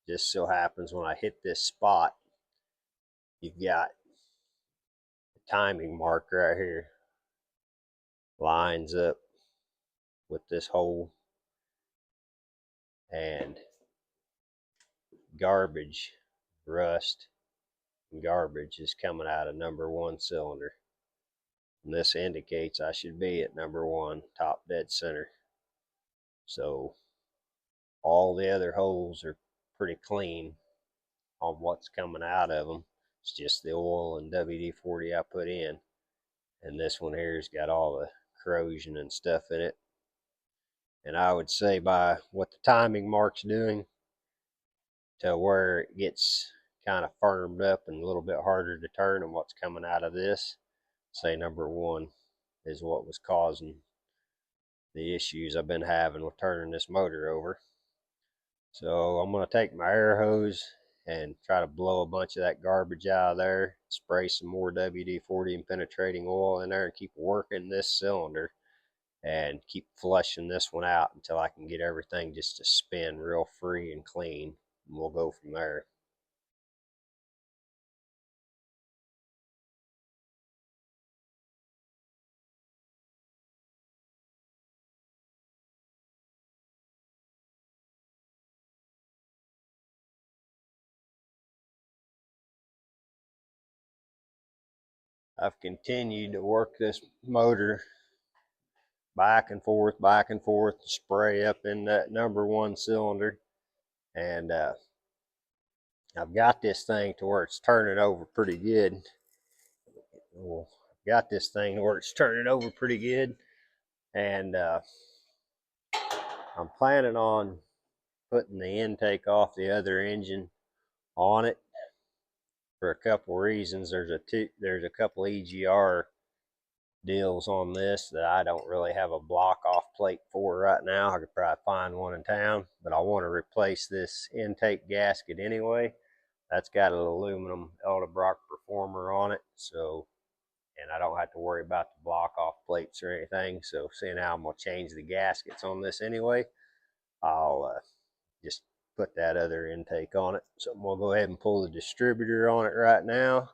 just so happens when I hit this spot, you've got the timing mark right here lines up with this hole, and garbage, rust, and garbage is coming out of number one cylinder. And this indicates I should be at number one, top dead center. So all the other holes are pretty clean. on what's coming out of them. It's just the oil and WD-40 I put in. And this one here has got all the corrosion and stuff in it. And I would say by what the timing mark's doing to where it gets kind of firmed up and a little bit harder to turn, and what's coming out of this, say number one is what was causing the issues I've been having with turning this motor over. So I'm going to take my air hose and try to blow a bunch of that garbage out of there, spray some more WD-40 and penetrating oil in there, and keep working this cylinder and keep flushing this one out until I can get everything just to spin real free and clean, and we'll go from there. I've continued to work this motor back and forth, spray up in that number one cylinder. And I've got this thing to where it's turning over pretty good. Well, I've got this thing to where it's turning over pretty good. And I'm planning on putting the intake off the other engine on it for a couple reasons. There's a couple EGR deals on this that I don't really have a block off plate for right now. I could probably find one in town, but I want to replace this intake gasket anyway. That's got an aluminum Edelbrock Performer on it, so, and I don't have to worry about the block off plates or anything. So seeing how I'm going to change the gaskets on this anyway, I'll just put that other intake on it. So I'm going to go ahead and pull the distributor on it right now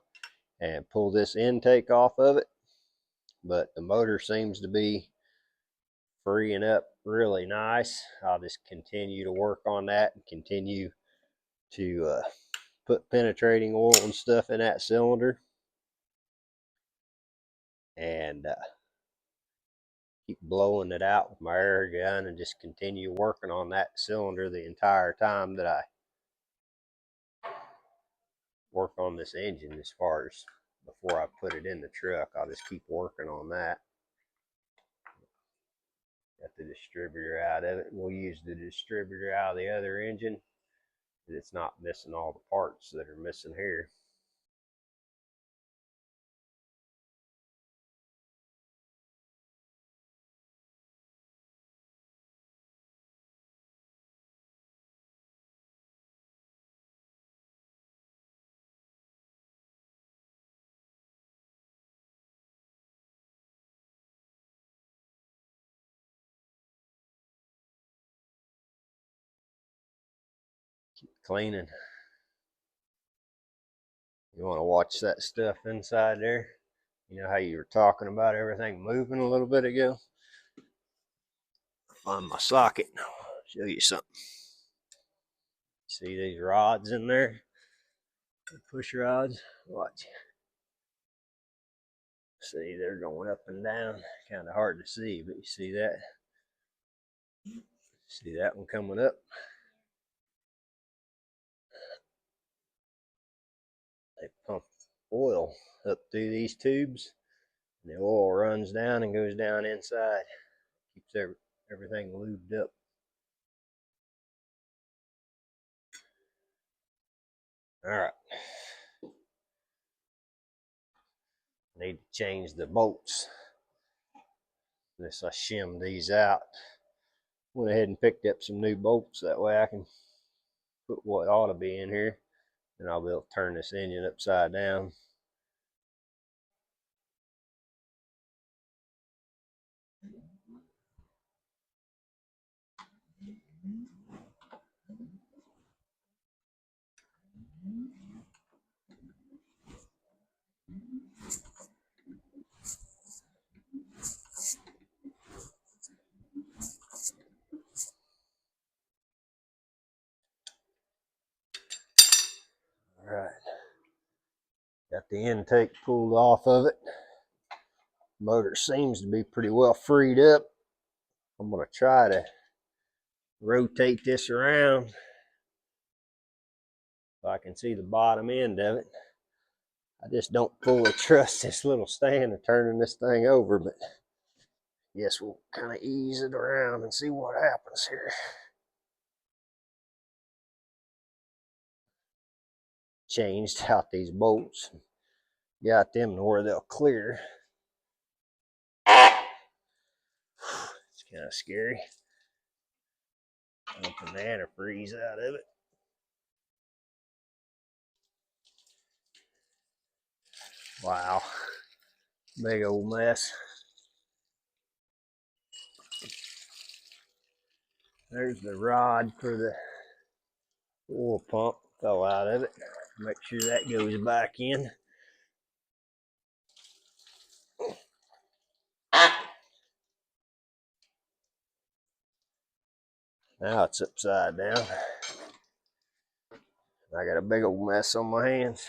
and pull this intake off of it. But the motor seems to be freeing up really nice. I'll just continue to work on that and continue to put penetrating oil and stuff in that cylinder, and keep blowing it out with my air gun, and just continue working on that cylinder the entire time that I work on this engine. As far as before I put it in the truck, I'll just keep working on that. Got the distributor out of it, and we'll use the distributor out of the other engine. It's not missing all the parts that are missing here. Keep cleaning. You want to watch that stuff inside there. You know how you were talking about everything moving a little bit ago? Find my socket. I'll show you something. See these rods in there? Push rods. Watch. See, they're going up and down. Kind of hard to see, but you see that? See that one coming up? They pump oil up through these tubes, and the oil runs down and goes down inside. Keeps everything lubed up. All right. Need to change the bolts. This, I shimmed these out. Went ahead and picked up some new bolts. That way I can put what ought to be in here, and I'll be able to turn this engine upside down. All right, got the intake pulled off of it. Motor seems to be pretty well freed up. I'm going to try to rotate this around so I can see the bottom end of it. I just don't fully trust this little stand of turning this thing over, but guess we'll kind of ease it around and see what happens here. Changed out these bolts, got them to where they'll clear. It's kind of scary. Pumping the antifreeze out of it. Wow, big old mess. There's the rod for the oil pump, fell out of it. Make sure that goes back in. Now it's upside down. I got a big old mess on my hands.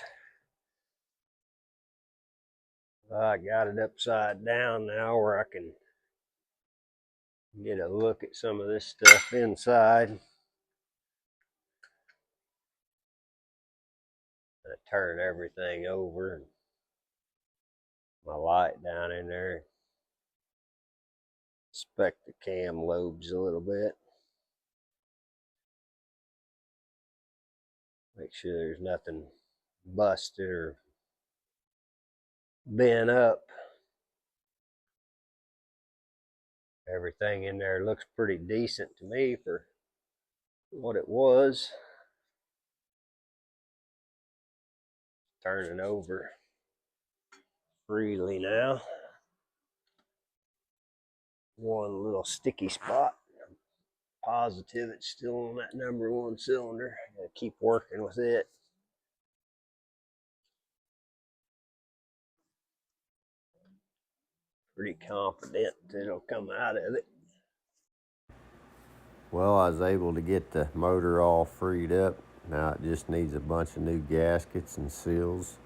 I got it upside down now where I can get a look at some of this stuff inside. I turn everything over and my light down in there. Inspect the cam lobes a little bit. Make sure there's nothing busted or bent up. Everything in there looks pretty decent to me for what it was. Turning over freely now. One little sticky spot. I'm positive it's still on that number 1 cylinder. Gotta keep working with it. Pretty confident it'll come out of it. Well, I was able to get the motor all freed up. Now it just needs a bunch of new gaskets and seals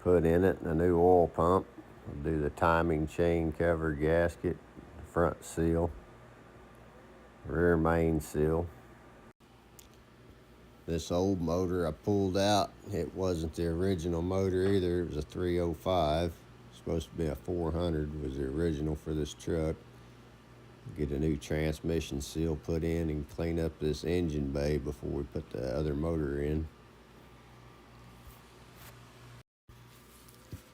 put in it and a new oil pump. I'll do the timing chain cover gasket, front seal, rear main seal. This old motor I pulled out, it wasn't the original motor either. It was a 305. Supposed to be a 400 was the original for this truck. Get a new transmission seal put in and clean up this engine bay before we put the other motor in.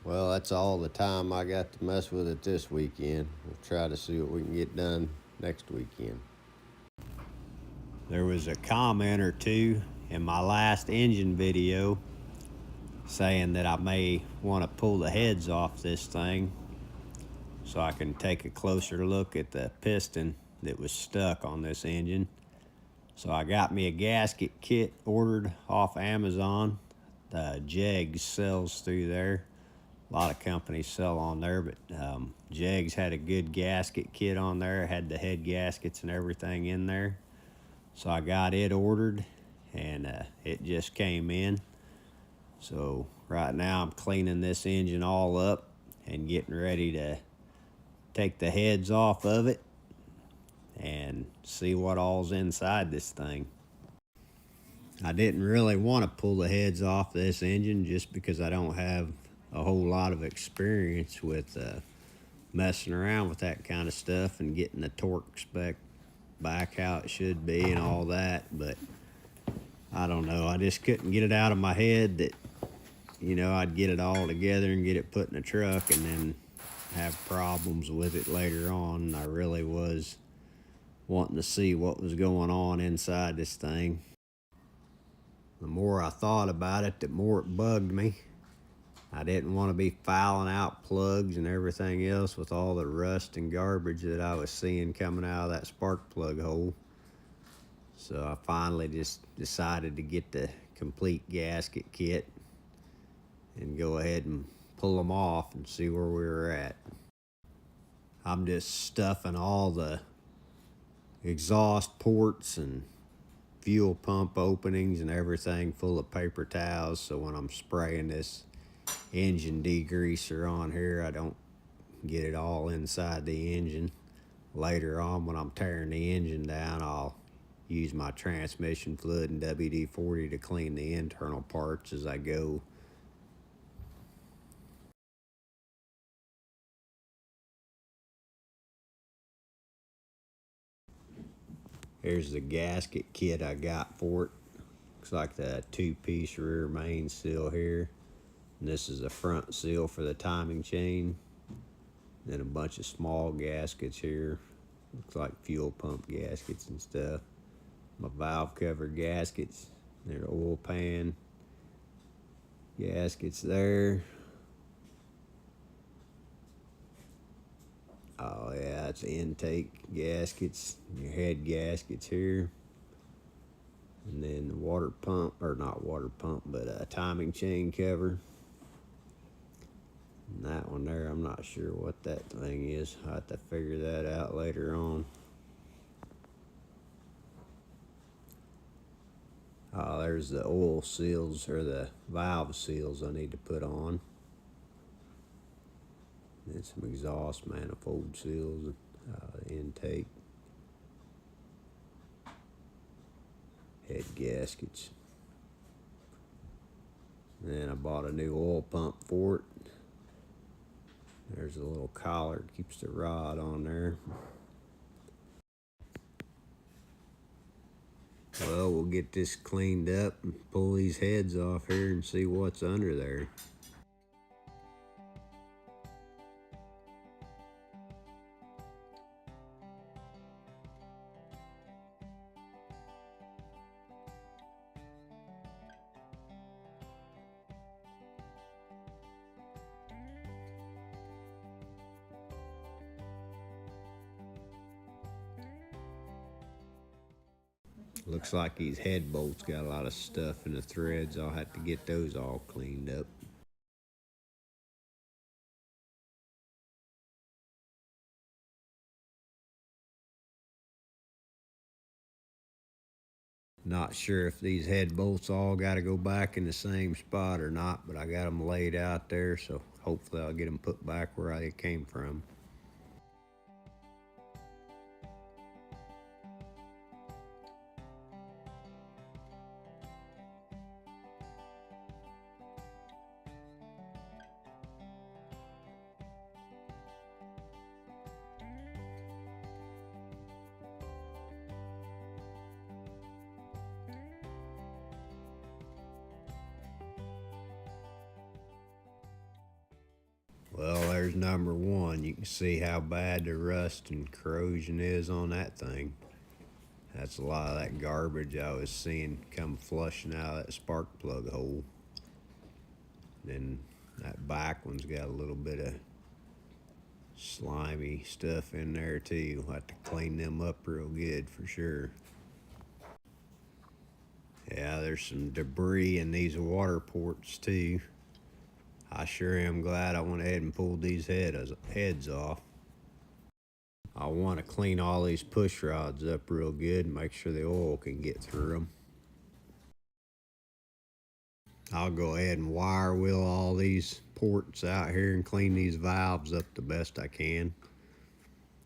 Well, that's all the time I got to mess with it this weekend. We'll try to see what we can get done next weekend. There was a comment or two in my last engine video saying that I may want to pull the heads off this thing so I can take a closer look at the piston that was stuck on this engine. So I got me a gasket kit ordered off Amazon. The Jegs sells through there. A lot of companies sell on there, but Jegs had a good gasket kit on there. It had the head gaskets and everything in there. So I got it ordered, and it just came in. So right now I'm cleaning this engine all up and getting ready to take the heads off of it and see what all's inside this thing. I didn't really want to pull the heads off this engine just because I don't have a whole lot of experience with messing around with that kind of stuff and getting the torque spec back how it should be and all that. But I don't know, I just couldn't get it out of my head that, you know, I'd get it all together and get it put in a truck and then have problems with it later on. I really was wanting to see what was going on inside this thing. The more I thought about it, the more it bugged me. I didn't want to be fouling out plugs and everything else with all the rust and garbage that I was seeing coming out of that spark plug hole. So I finally just decided to get the complete gasket kit and go ahead and pull them off and see where we were at. I'm just stuffing all the exhaust ports and fuel pump openings and everything full of paper towels, so when I'm spraying this engine degreaser on here, I don't get it all inside the engine. Later on, when I'm tearing the engine down, I'll use my transmission fluid and WD-40 to clean the internal parts as I go. Here's the gasket kit I got for it. Looks like the 2-piece rear main seal here. And this is the front seal for the timing chain. Then a bunch of small gaskets here. Looks like fuel pump gaskets and stuff. My valve cover gaskets. There's the oil pan gaskets there. Oh yeah, it's intake gaskets. Your head gaskets here. And then the water pump, or not water pump, but a timing chain cover. And that one there, I'm not sure what that thing is. I'll have to figure that out later on. Oh, there's the oil seals, or the valve seals I need to put on. And some exhaust manifold seals, intake, head gaskets. And then I bought a new oil pump for it. There's a little collar that keeps the rod on there. Well, we'll get this cleaned up and pull these heads off here and see what's under there. Looks like these head bolts got a lot of stuff in the threads. I'll have to get those all cleaned up. Not sure if these head bolts all got to go back in the same spot or not, but I got them laid out there, so hopefully I'll get them put back where they came from. Well, there's number one. You can see how bad the rust and corrosion is on that thing. That's a lot of that garbage I was seeing come flushing out of that spark plug hole. Then that back one's got a little bit of slimy stuff in there too. We'll have to clean them up real good for sure. Yeah, there's some debris in these water ports too. I sure am glad I went ahead and pulled these heads off. I want to clean all these push rods up real good and make sure the oil can get through them. I'll go ahead and wire wheel all these ports out here and clean these valves up the best I can.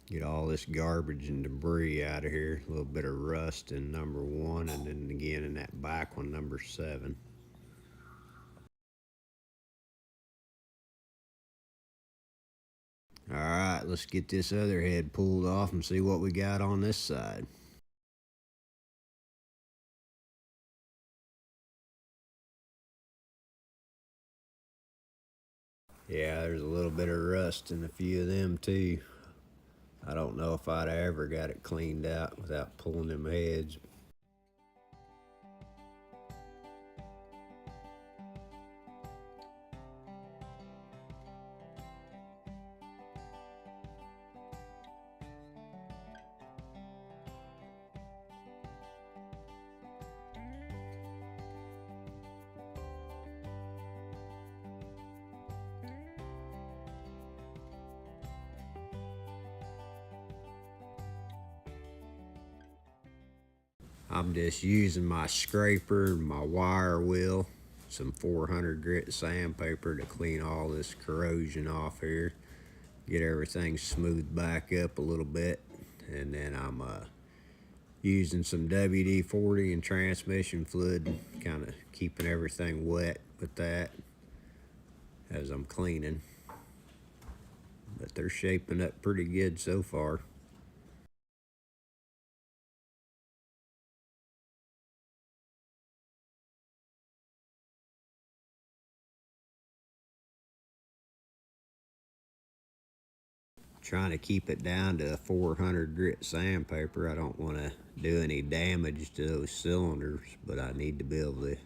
Get all this garbage and debris out of here. A little bit of rust in number one, and then again in that back one, number 7. All right, let's get this other head pulled off and see what we got on this side. Yeah, there's a little bit of rust in a few of them too. I don't know if I'd ever got it cleaned out without pulling them heads. I'm just using my scraper and my wire wheel, some 400 grit sandpaper to clean all this corrosion off here, get everything smoothed back up a little bit, and then I'm Using some WD-40 and transmission fluid, kind of keeping everything wet with that as I'm cleaning. But they're shaping up pretty good so far. Trying to keep it down to a 400 grit sandpaper. I don't want to do any damage to those cylinders, but I need to be able to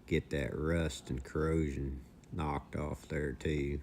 get that rust and corrosion knocked off there too.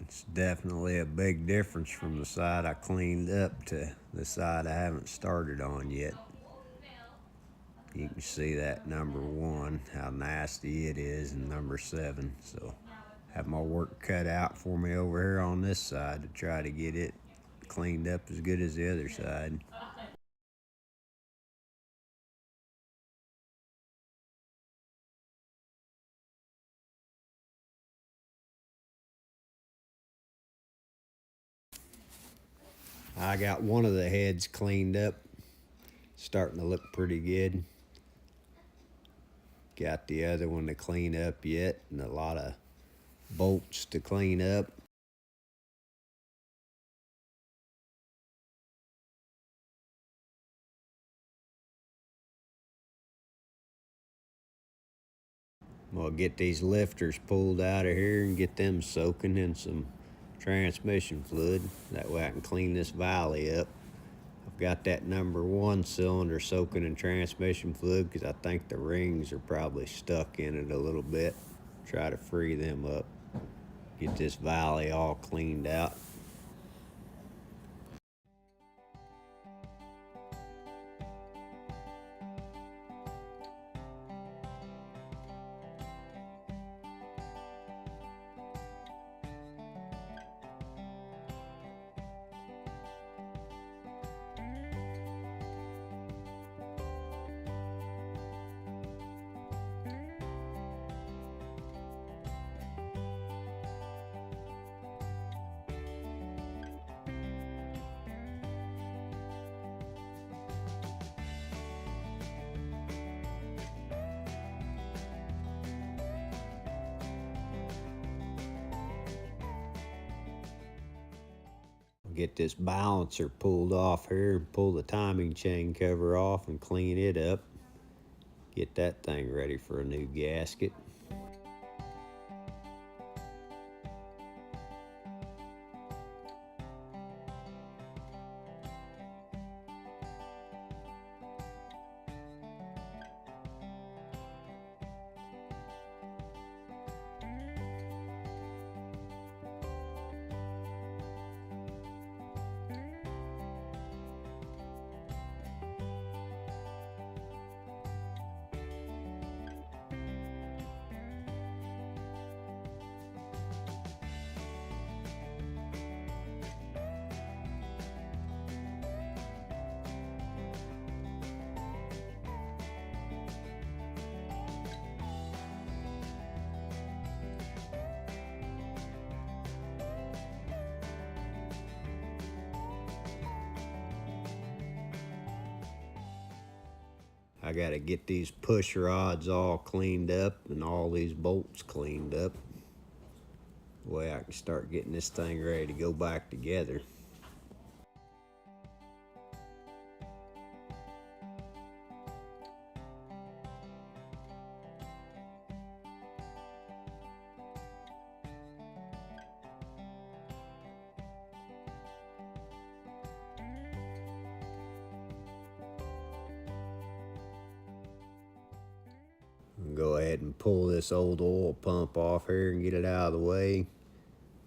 It's definitely a big difference from the side I cleaned up to the side I haven't started on yet. You can see that number 1, how nasty it is, and number 7. So have my work cut out for me over here on this side to try to get it cleaned up as good as the other side. I got one of the heads cleaned up, starting to look pretty good. Got the other one to clean up yet, and a lot of bolts to clean up. We'll get these lifters pulled out of here and get them soaking in some transmission fluid. That way I can clean this valley up. I've got that number 1 cylinder soaking in transmission fluid because I think the rings are probably stuck in it a little bit. Try to free them up. Get this valley all cleaned out. Get this balancer pulled off here and pull the timing chain cover off and clean it up. Get that thing ready for a new gasket. I gotta get these push rods all cleaned up and all these bolts cleaned up. Way I can start getting this thing ready to go back together. Go ahead and pull this old oil pump off here and get it out of the way.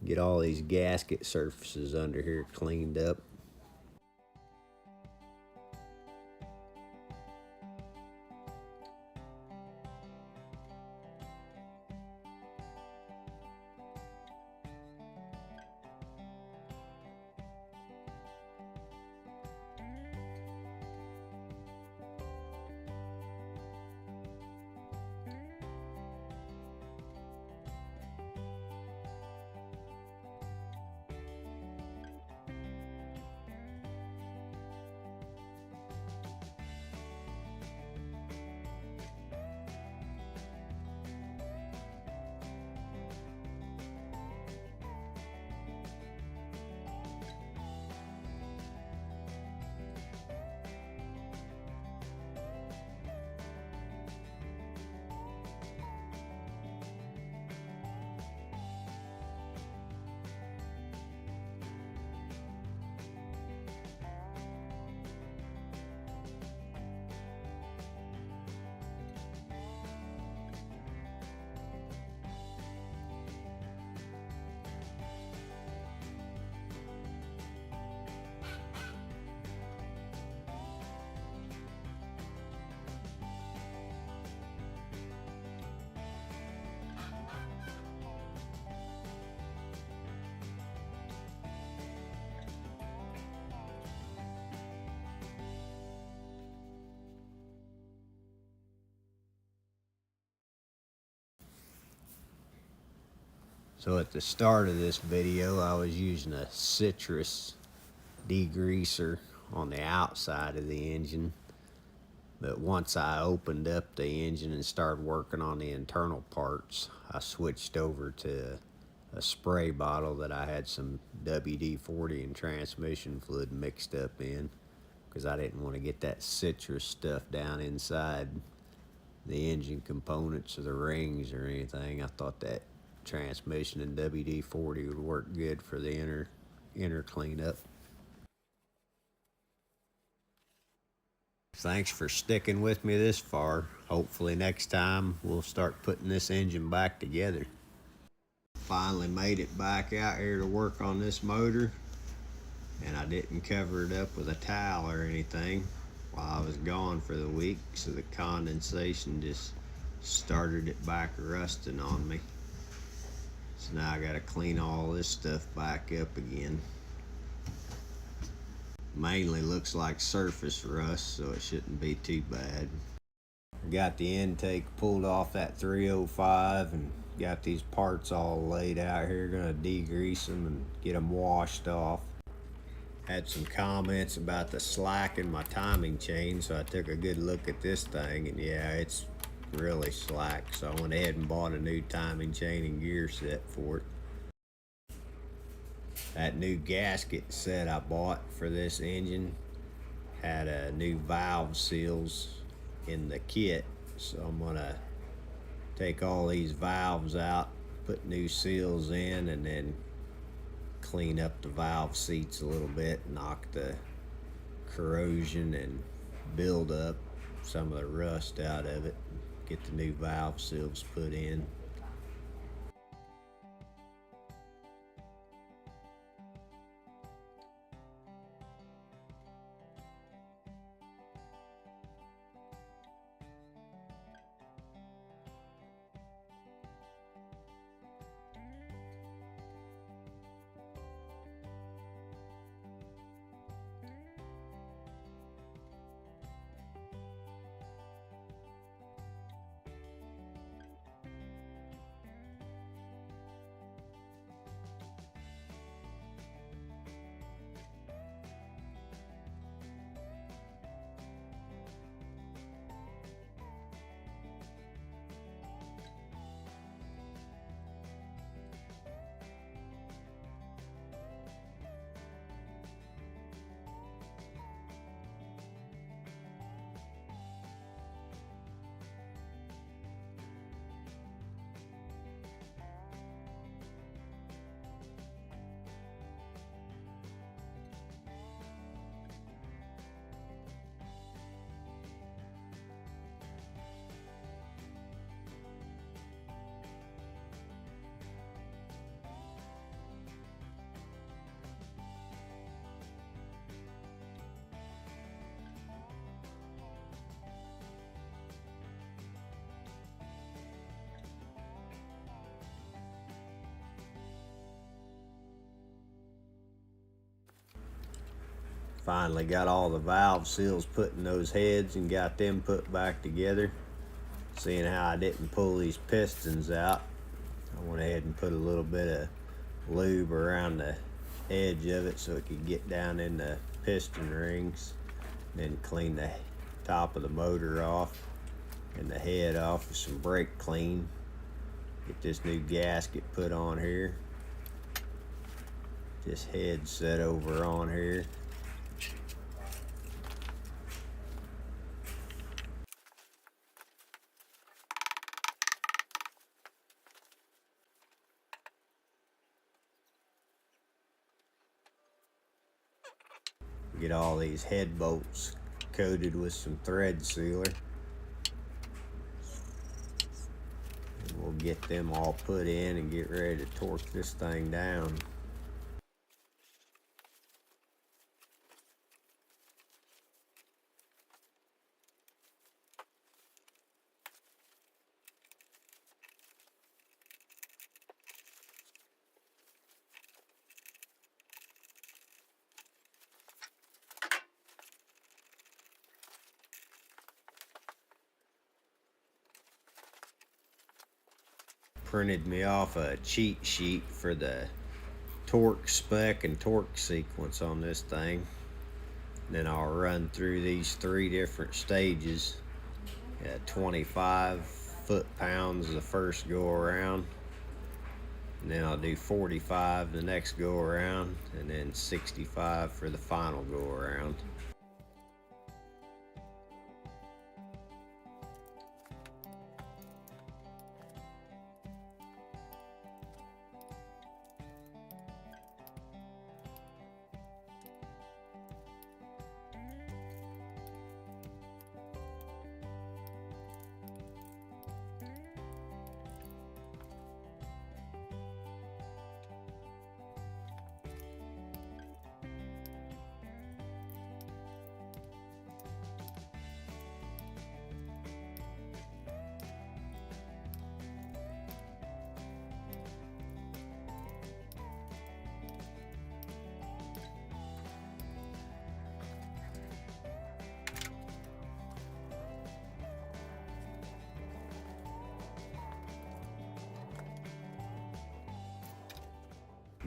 Get all these gasket surfaces under here cleaned up. So at the start of this video, I was using a citrus degreaser on the outside of the engine. But once I opened up the engine and started working on the internal parts, I switched over to a spray bottle that I had some WD-40 and transmission fluid mixed up in, because I didn't want to get that citrus stuff down inside the engine components or the rings or anything. I thought that transmission and WD-40 would work good for the inner cleanup. Thanks for sticking with me this far. Hopefully next time we'll start putting this engine back together. Finally made it back out here to work on this motor, and I didn't cover it up with a towel or anything while I was gone for the week, so the condensation just started it back rusting on me. So now I gotta clean all this stuff back up again. Mainly looks like surface rust, so it shouldn't be too bad. Got the intake pulled off that 305 and got these parts all laid out here. Gonna degrease them and get them washed off. Had some comments about the slack in my timing chain, so I took a good look at this thing, and yeah, it's really slack, so I went ahead and bought a new timing chain and gear set for it. That new gasket set I bought for this engine had a new valve seals in the kit, so I'm gonna take all these valves out, put new seals in, and then clean up the valve seats a little bit, knock the corrosion and build up some of the rust out of it, get the new valve seals put in. Finally got all the valve seals put in those heads and got them put back together. Seeing how I didn't pull these pistons out, I went ahead and put a little bit of lube around the edge of it so it could get down in the piston rings. Then clean the top of the motor off and the head off with some brake clean. Get this new gasket put on here. This head set over on here. Get all these head bolts coated with some thread sealer. And we'll get them all put in and get ready to torque this thing down. Printed me off a cheat sheet for the torque spec and torque sequence on this thing. Then I'll run through these 3 different stages at 25 foot-pounds the first go around, and then I'll do 45 the next go around, and then 65 for the final go around.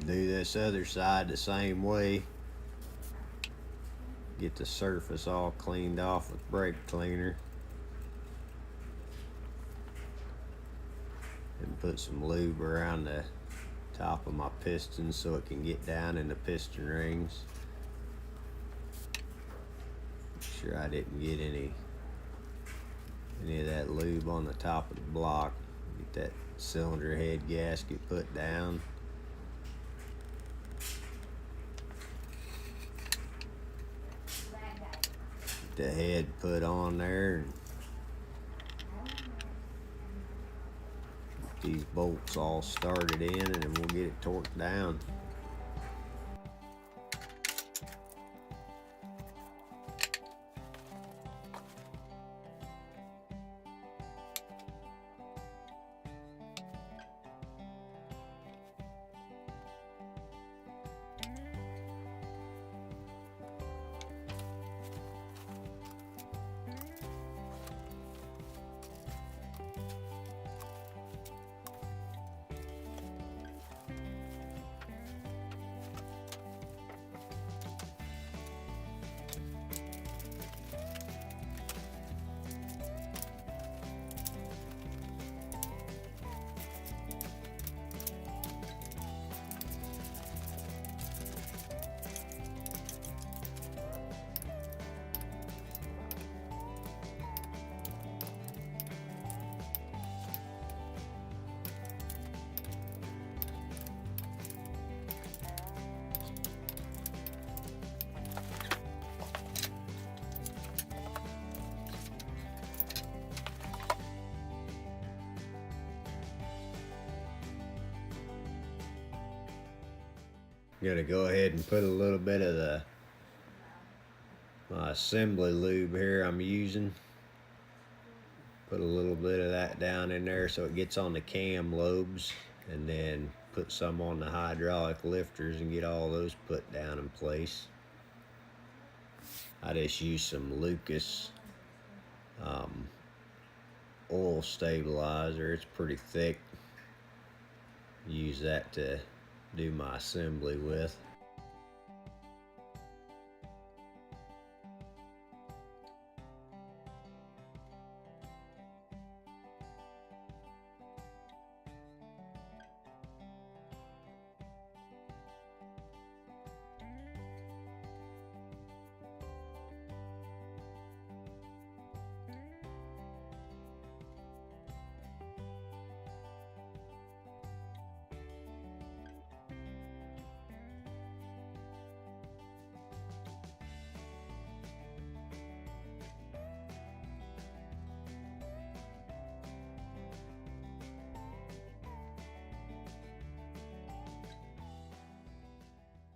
Do this other side the same way. Get the surface all cleaned off with brake cleaner. And put some lube around the top of my piston so it can get down in the piston rings. Make sure I didn't get any of that lube on the top of the block. Get that cylinder head gasket put down. The head put on there. These bolts all started in, and then we'll get it torqued down. Gonna go ahead and put a little bit of my assembly lube here I'm using. Put a little bit of that down in there so it gets on the cam lobes, and then put some on the hydraulic lifters and get all those put down in place. I just use some Lucas oil stabilizer. It's pretty thick. Use that to do my assembly with.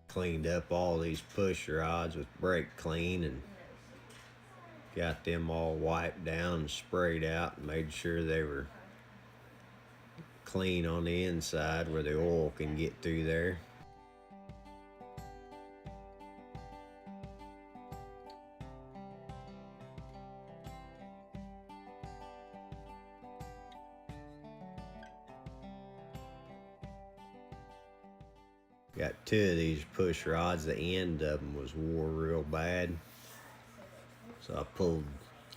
Cleaned up all these push rods with brake clean and got them all wiped down and sprayed out and made sure they were clean on the inside where the oil can get through there. Got two of these push rods, the end of them was wore real bad. So I pulled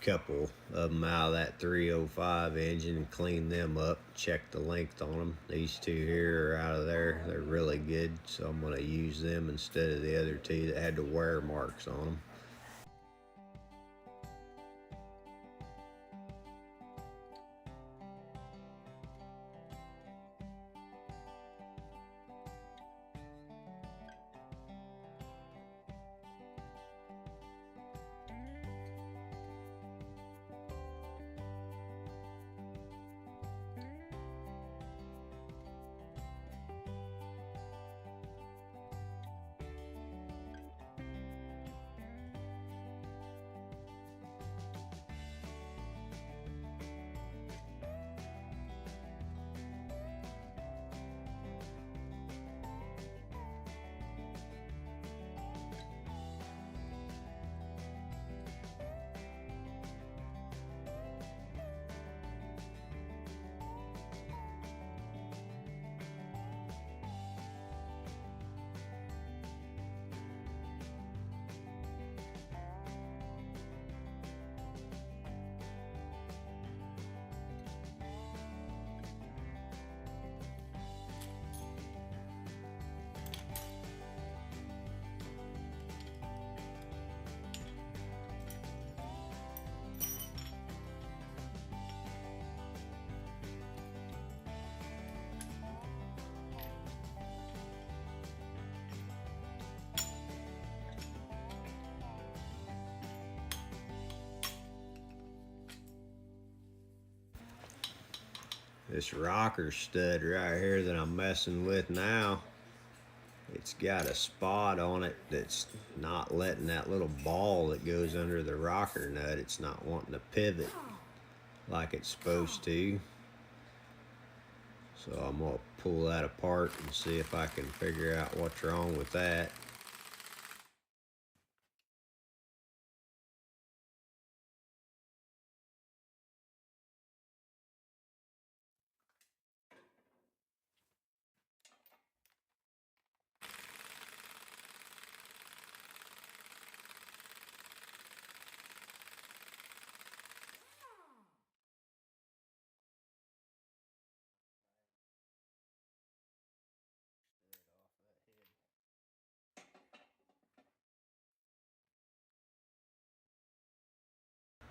a couple of them out of that 305 engine and cleaned them up, checked the length on them. These two here are out of there. They're really good, so I'm gonna use them instead of the other two that had the wear marks on them. This rocker stud right here that I'm messing with now, it's got a spot on it that's not letting that little ball that goes under the rocker nut, it's not wanting to pivot like it's supposed to. So I'm gonna pull that apart and see if I can figure out what's wrong with that.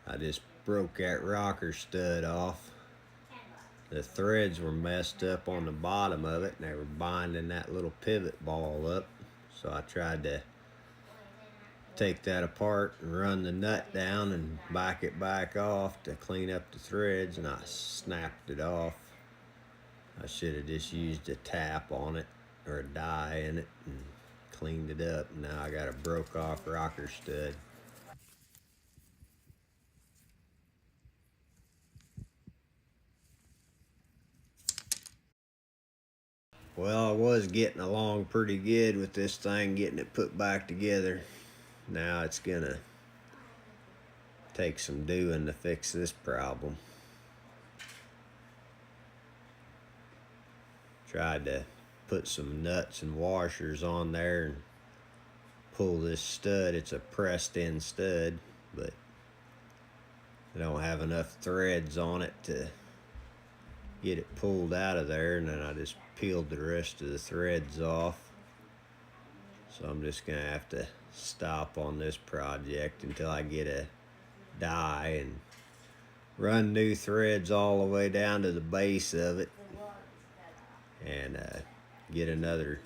I just broke that rocker stud off. The threads were messed up on the bottom of it and they were binding that little pivot ball up. So I tried to take that apart and run the nut down and back it back off to clean up the threads, and I snapped it off. I should have just used a tap on it or a die in it and cleaned it up. Now I got a broke off rocker stud. Well, I was getting along pretty good with this thing, getting it put back together. Now it's gonna take some doing to fix this problem. Tried to put some nuts and washers on there and pull this stud. It's a pressed in stud, but I don't have enough threads on it to get it pulled out of there, and then I just peeled the rest of the threads off. So I'm just gonna have to stop on this project until I get a die and run new threads all the way down to the base of it, and get another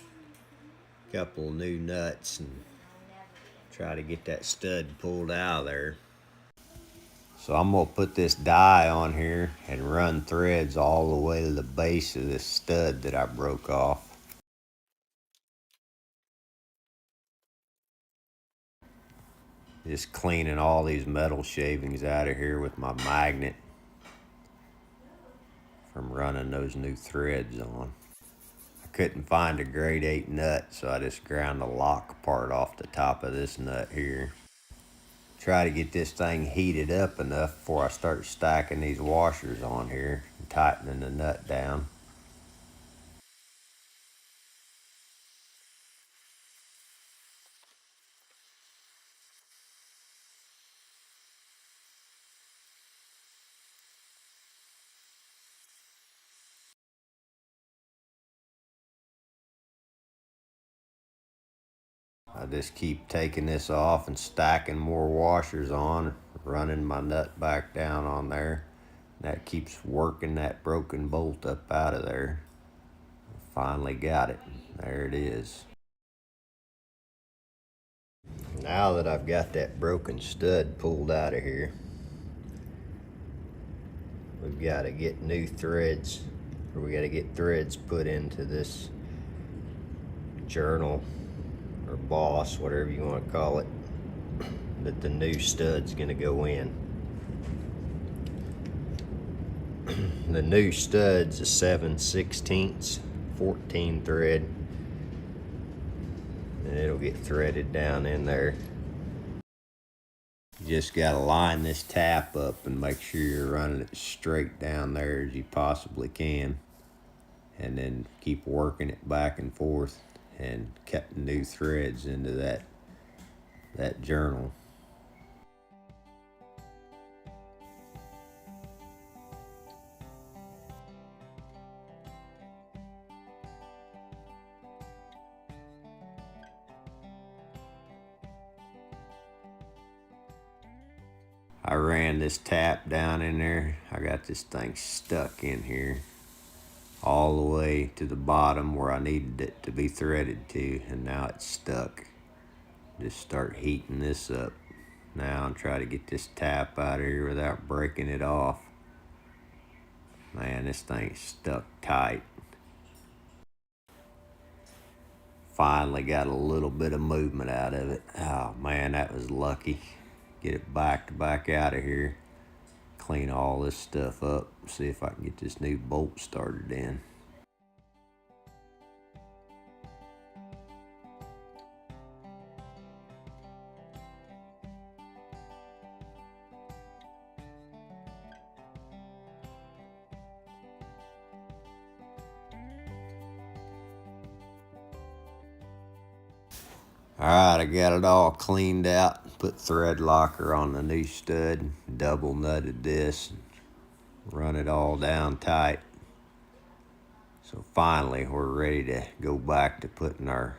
couple new nuts and try to get that stud pulled out of there. So I'm gonna put this die on here and run threads all the way to the base of this stud that I broke off. Just cleaning all these metal shavings out of here with my magnet from running those new threads on. I couldn't find a grade 8 nut, so I just ground the lock part off the top of this nut here. Try to get this thing heated up enough before I start stacking these washers on here and tightening the nut down. I just keep taking this off and stacking more washers on, running my nut back down on there. That keeps working that broken bolt up out of there. Finally got it. There it is. Now that I've got that broken stud pulled out of here, we've got to get new threads, or we got to get threads put into this journal or boss, whatever you want to call it, that the new stud's going to go in. The new stud's a 7/16 14 thread, and it'll get threaded down in there. You just got to line this tap up and make sure you're running it straight down there as you possibly can, and then keep working it back and forth and cutting new threads into that journal. I ran this tap down in there. I got this thing stuck in here all the way to the bottom where I needed it to be threaded to, and now it's stuck. Just start heating this up now and try to get this tap out of here without breaking it off. Man, this thing's stuck tight. Finally got a little bit of movement out of it. Oh man, that was lucky. Get it back out of here. Clean all this stuff up. See if I can get this new bolt started in. Alright, I got it all cleaned out. Put thread locker on the new stud. Double nutted this. Run it all down tight. So finally we're ready to go back to putting our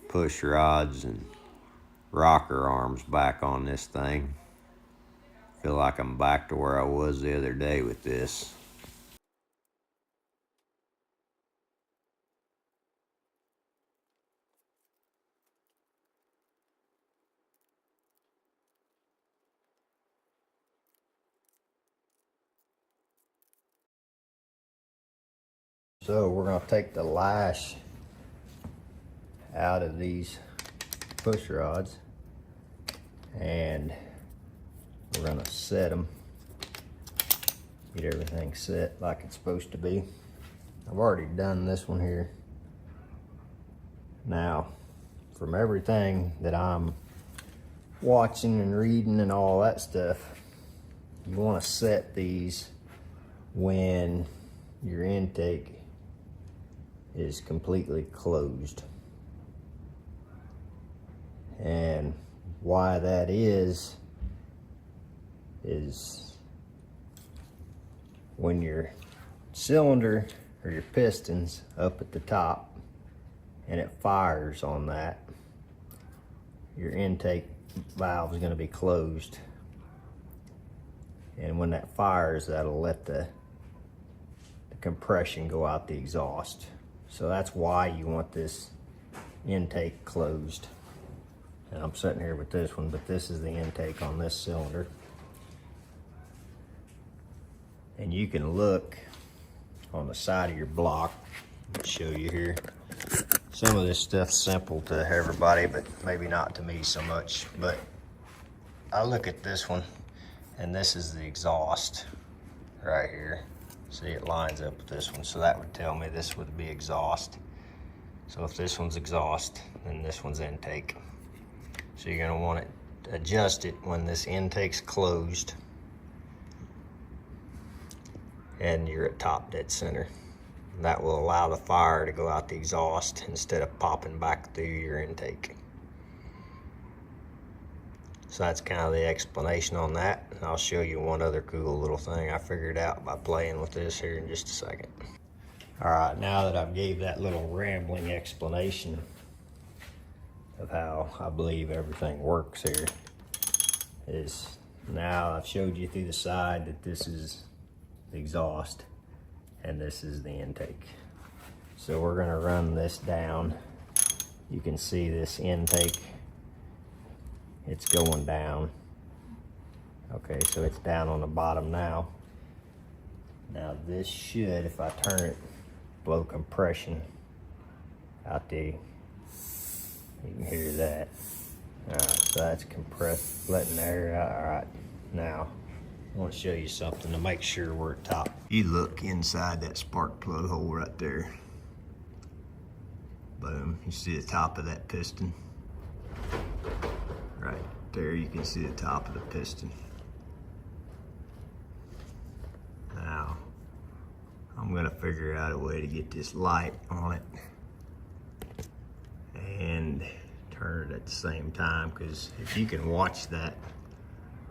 push rods and rocker arms back on this thing. Feel like I'm back to where I was the other day with this. So we're going to take the lash out of these push rods, and we're going to set them, get everything set like it's supposed to be. I've already done this one here. Now, from everything that I'm watching and reading and all that stuff, you want to set these when your intake is completely closed. And why that is when your cylinder or your piston's up at the top and it fires on that, your intake valve is going to be closed, and when that fires, that'll let the compression go out the exhaust. So that's why you want this intake closed. And I'm sitting here with this one, but this is the intake on this cylinder. And you can look on the side of your block. I'll show you here. Some of this stuff's simple to everybody, but maybe not to me so much. But I look at this one, and this is the exhaust right here. See, it lines up with this one, so that would tell me this would be exhaust. So if this one's exhaust, then this one's intake. So you're gonna want to adjust it when this intake's closed and you're at top dead center. That will allow the fire to go out the exhaust instead of popping back through your intake. So that's kind of the explanation on that. And I'll show you one other cool little thing I figured out by playing with this here in just a second. All right, now that I've gave that little rambling explanation of how I believe everything works here, is now I've showed you through the side that this is the exhaust and this is the intake. So we're gonna run this down. You can see this intake, it's going down. Okay, so it's down on the bottom now. Now this should, if I turn it, blow compression out the, you can hear that. All right, so that's compressed, letting the air out. All right, now I want to show you something to make sure we're at top. You look inside that spark plug hole right there. Boom, you see the top of that piston? Right there, you can see the top of the piston. Now, I'm gonna figure out a way to get this light on it and turn it at the same time, because if you can watch that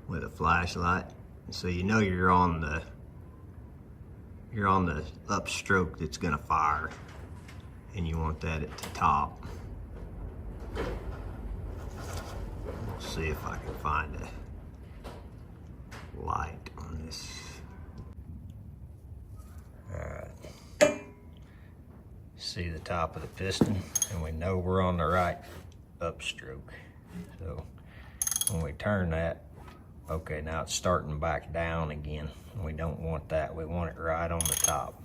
with a flashlight, so you know you're on the upstroke that's gonna fire, and you want that at the top. We'll see if I can find a light on this. Alright. See the top of the piston, and we know we're on the right upstroke. So when we turn that, okay, now it's starting back down again. We don't want that. We want it right on the top.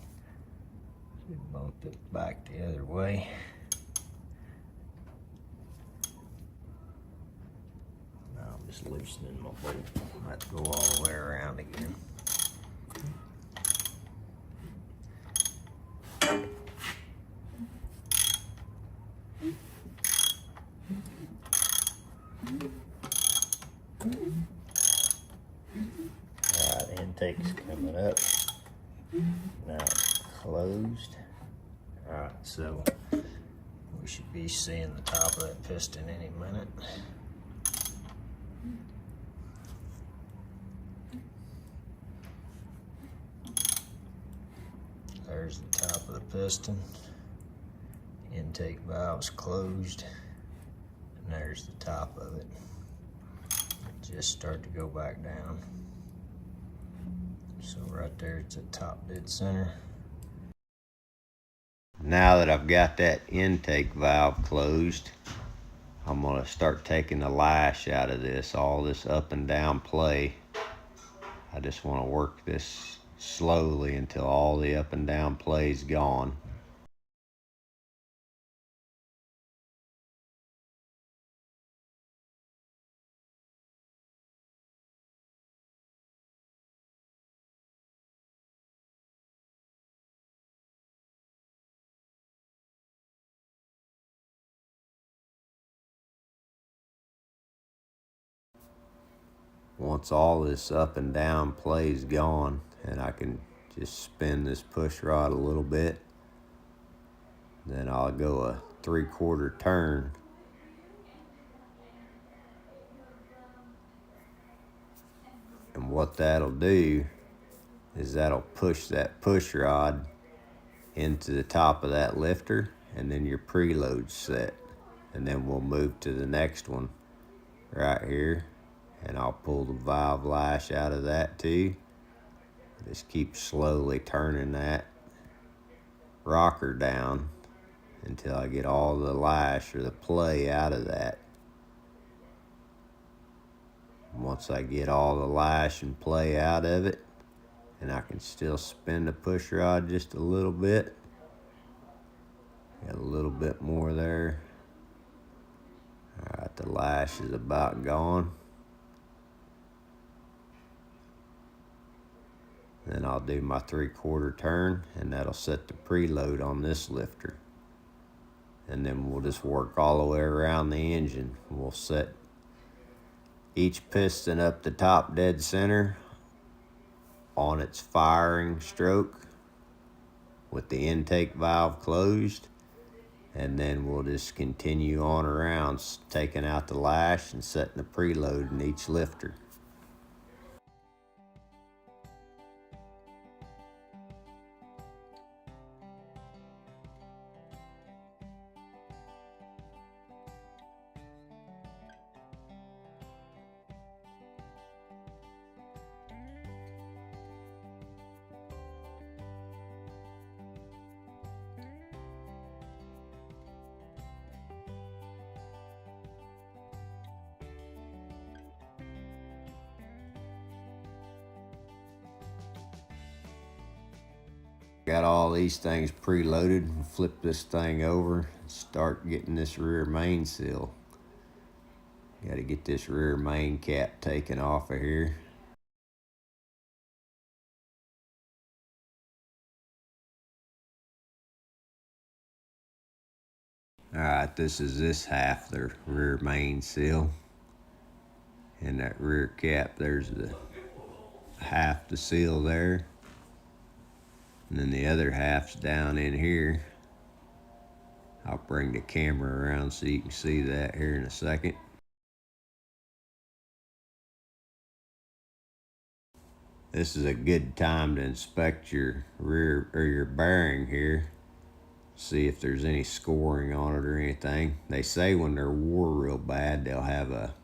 So bump it back the other way. Now I'm just loosening my bolt. Let's go all the way around again. Alright, intake's coming up. Now it's closed. Alright, so we should be seeing the top of that piston any minute. There's the top of the piston. Intake valve's closed. And there's the top of it. Just start to go back down. So right there, it's at top dead center. Now that I've got that intake valve closed, I'm gonna start taking the lash out of this, all this up and down play. I just wanna work this slowly until all the up and down play is gone. Once all this up and down play is gone and I can just spin this push rod a little bit, then I'll go a 3/4 turn. And what that'll do is that'll push that push rod into the top of that lifter, and then your preload's set. And then we'll move to the next one right here, and I'll pull the valve lash out of that too. Just keep slowly turning that rocker down until I get all the lash or the play out of that. Once I get all the lash and play out of it, and I can still spin the push rod just a little bit. Got a little bit more there. All right, the lash is about gone. Then I'll do my 3/4 turn, and that'll set the preload on this lifter. And then we'll just work all the way around the engine. We'll set each piston up the top dead center on its firing stroke with the intake valve closed, and then we'll just continue on around, taking out the lash and setting the preload in each lifter. Got all these things preloaded. Flip this thing over and start getting this rear main seal. Got to get this rear main cap taken off of here. Alright, this is this half, the rear main seal. And that rear cap, there's the half the seal there. And then the other half's down in here. I'll bring the camera around so you can see that here in a second. This is a good time to inspect your rear or your bearing here. See if there's any scoring on it or anything. They say when they're wore real bad, they'll have a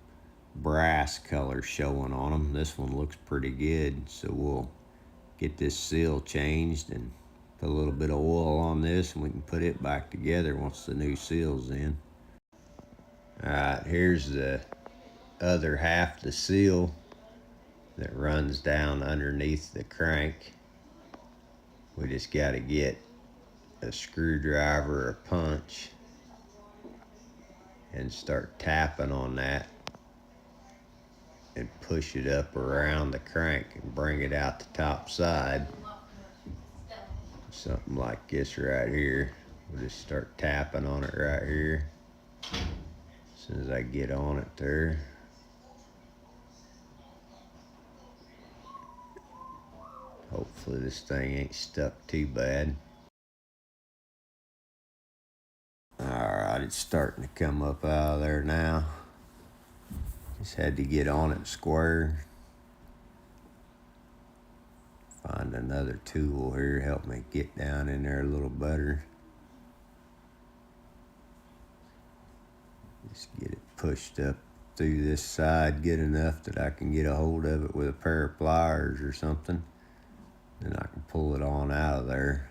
brass color showing on them. This one looks pretty good, so we'll get this seal changed and put a little bit of oil on this, and we can put it back together once the new seal's in. Alright, here's the other half the seal that runs down underneath the crank. We just got to get a screwdriver or a punch and start tapping on that and push it up around the crank and bring it out the top side. Something like this right here. We'll just start tapping on it right here. As soon as I get on it there. Hopefully this thing ain't stuck too bad. Alright, it's starting to come up out of there now. Just had to get on it square. Find another tool here, help me get down in there a little better. Just get it pushed up through this side good enough that I can get a hold of it with a pair of pliers or something. Then I can pull it on out of there.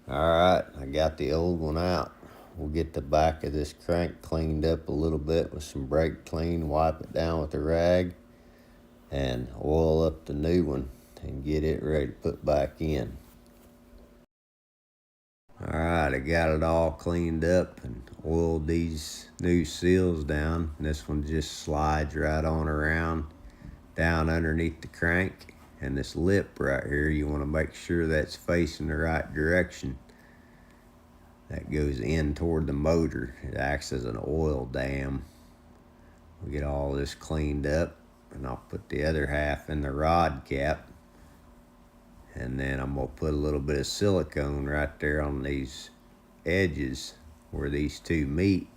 Alright, I got the old one out. We'll get the back of this crank cleaned up a little bit with some brake clean, wipe it down with a rag, and oil up the new one. and get it ready to put back in. Alright, I got it all cleaned up and oiled these new seals down. This one just slides right on around down underneath the crank. And this lip right here, you want to make sure that's facing the right direction. That goes in toward the motor. It acts as an oil dam. We get all this cleaned up, and I'll put the other half in the rod cap. And then I'm going to put a little bit of silicone right there on these edges where these two meet.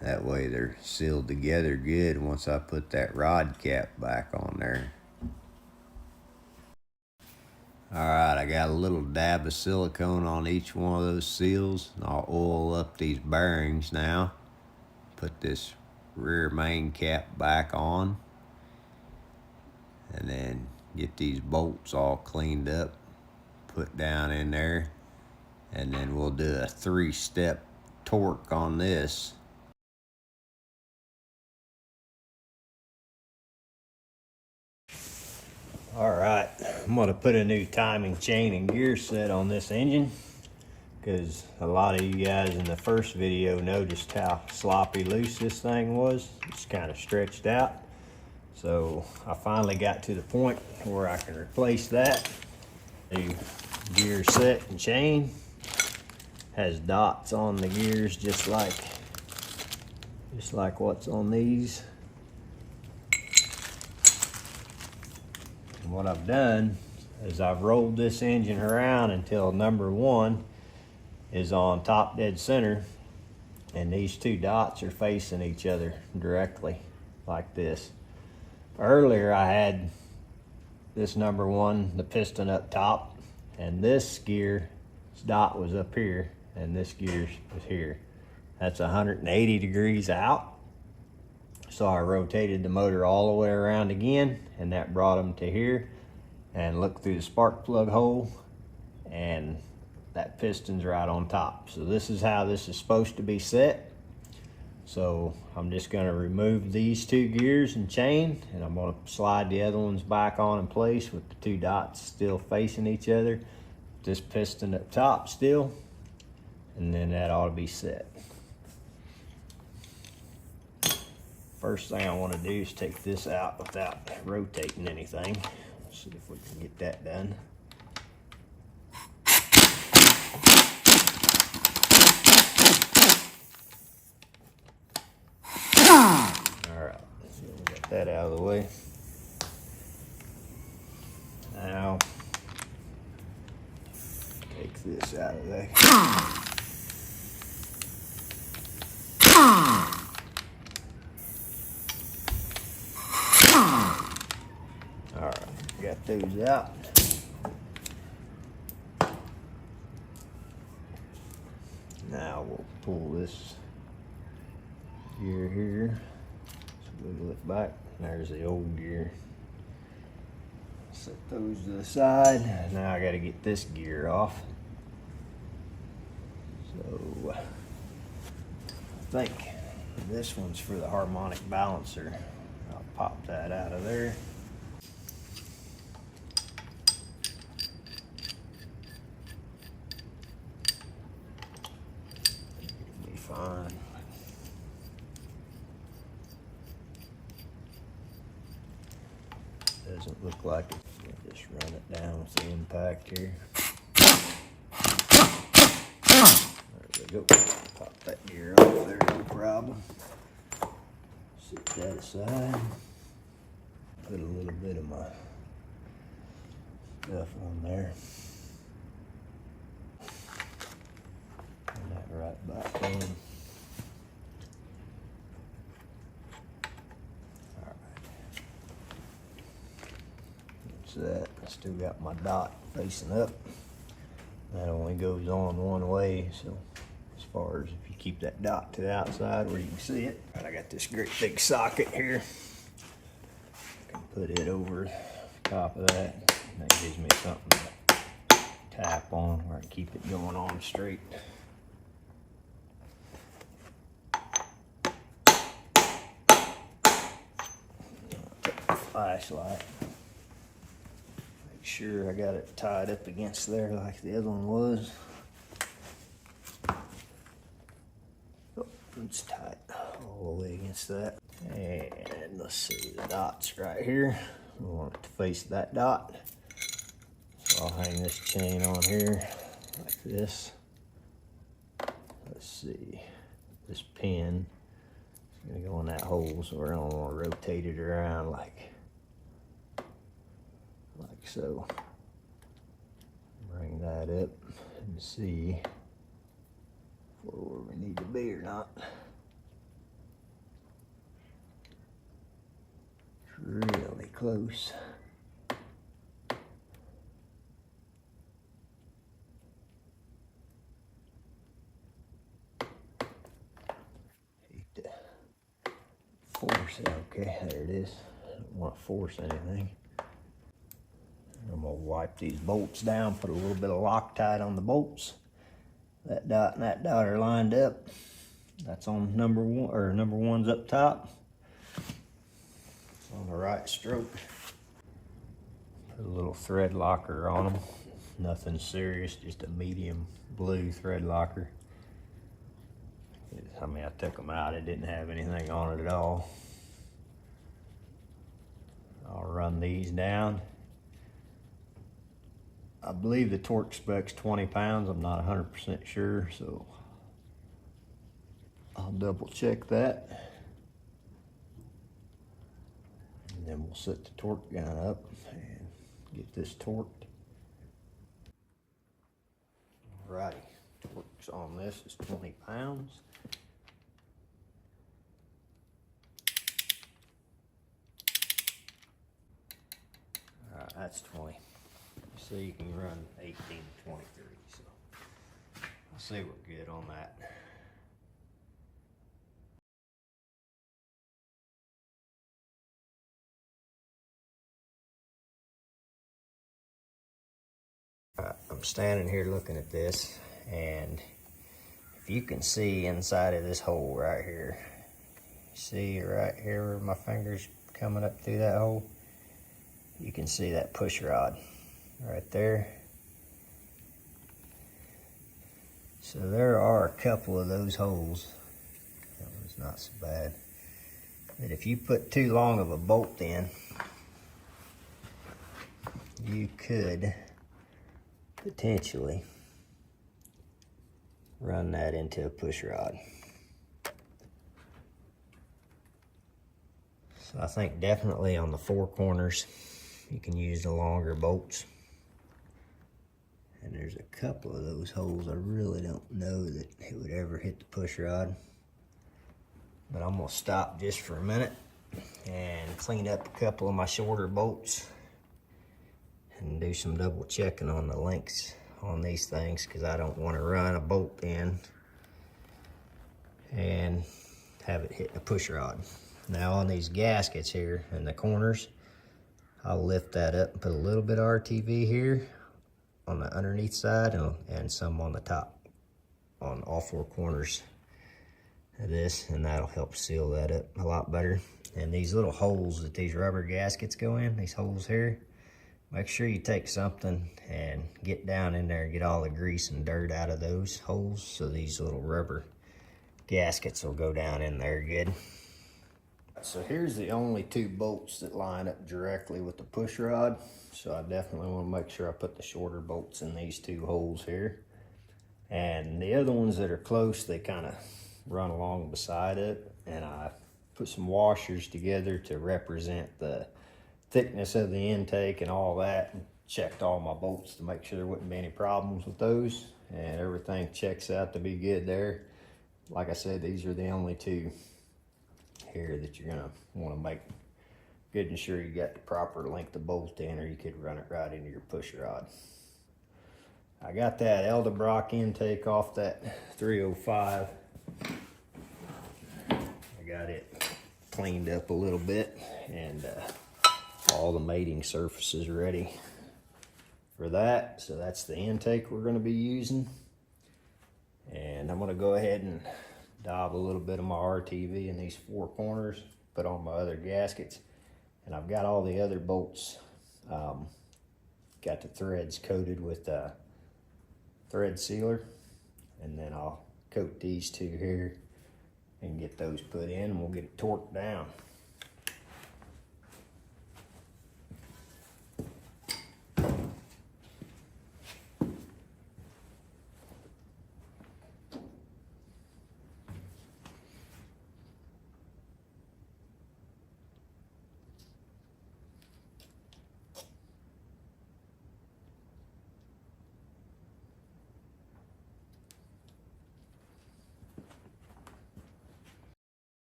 That way they're sealed together good once I put that rod cap back on there. Alright, I got a little dab of silicone on each one of those seals. And I'll oil up these bearings now. Put this rear main cap back on. And then get these bolts all cleaned up, put down in there. And then we'll do a 3-step torque on this. Alright, I'm going to put a new timing chain and gear set on this engine, because a lot of you guys in the first video noticed how sloppy loose this thing was. It's kind of stretched out. So I finally got to the point where I can replace that. New gear set and chain has dots on the gears just like what's on these. And what I've done is I've rolled this engine around until number 1 is on top dead center, and these two dots are facing each other directly like this. Earlier I had this number 1, the piston up top, and this gear's dot was up here, and this gear was here. That's 180 degrees out. So I rotated the motor all the way around again, and that brought them to here. And look through the spark plug hole, and that piston's right on top. So this is how this is supposed to be set. So I'm just going to remove these two gears and chain, and I'm going to slide the other ones back on in place with the two dots still facing each other. This piston up top still, and then that ought to be set. First thing I want to do is take this out without rotating anything. Let's see if we can get that done. Alright, so we got that out of the way. Now, take this out of there. Alright, got those out. Now we'll pull this gear here. So wiggle it back. There's the old gear. Set those to the side. Now I got to get this gear off. So I think this one's for the harmonic balancer. I'll pop that out of there. Be fine. Doesn't look like it. I'll just run it down with the impact here. There we go. Pop that gear off there, no problem. Set that aside. Put a little bit of my stuff on there. And that right back in. That. I still got my dot facing up. That only goes on one way, so as far as if you keep that dot to the outside where you can see it. I got this great big socket here. I can put it over top of that. That gives me something to tap on where I can keep it going on straight. flashlight. Make sure I got it tied up against there like the other one was. Oh, it's tight all the way against that. And let's see, the dot's right here. We want it to face that dot. So I'll hang this chain on here like this. Let's see, this pin is gonna go in that hole, so we're gonna want to rotate it around like so. Bring that up and see if we're where we need to be or not. It's really close. Hate to force it. Okay, there it is. I don't want to force anything. I'm gonna wipe these bolts down, put a little bit of Loctite on the bolts. That dot and that dot are lined up. That's on number one, or number one's up top. It's on the right stroke. Put a little thread locker on them. Nothing serious, just a medium blue thread locker. I mean, I took them out, it didn't have anything on it at all. I'll run these down. I believe the torque spec's 20 pounds. I'm not 100% sure, so I'll double check that. And then we'll set the torque gun up and get this torqued. Alrighty, torque's on this is 20 pounds. Alright, that's 20. So you can run 18 to 23, so I'll say we're good on that. I'm standing here looking at this, and if you can see inside of this hole right here, see right here where my finger's coming up through that hole, you can see that push rod right there. So there are a couple of those holes. That one's not so bad. But if you put too long of a bolt in, you could potentially run that into a push rod. So I think definitely on the four corners, you can use the longer bolts. And there's a couple of those holes I really don't know that it would ever hit the push rod. But I'm gonna stop just for a minute and clean up a couple of my shorter bolts and do some double checking on the lengths on these things, because I don't want to run a bolt in and have it hit a push rod. Now on these gaskets here in the corners, I'll lift that up and put a little bit of RTV here on the underneath side and some on the top on all four corners of this, and that'll help seal that up a lot better. And these little holes that these rubber gaskets go in, these holes here, make sure you take something and get down in there and get all the grease and dirt out of those holes, so these little rubber gaskets will go down in there good. So here's the only two bolts that line up directly with the push rod. So I definitely want to make sure I put the shorter bolts in these two holes here. And the other ones that are close, they kind of run along beside it. And I put some washers together to represent the thickness of the intake and all that. And checked all my bolts to make sure there wouldn't be any problems with those. And everything checks out to be good there. Like I said, these are the only two here that you're gonna want to make good and sure you got the proper length of bolt in, or you could run it right into your push rod. I got that Eldebrock intake off that 305. I got it cleaned up a little bit, and all the mating surfaces ready for that. So that's the intake we're going to be using, and I'm going to go ahead and daub a little bit of my RTV in these four corners, put on my other gaskets, And I've got all the other bolts, got the threads coated with thread sealer, and then I'll coat these two here and get those put in, and we'll get it torqued down.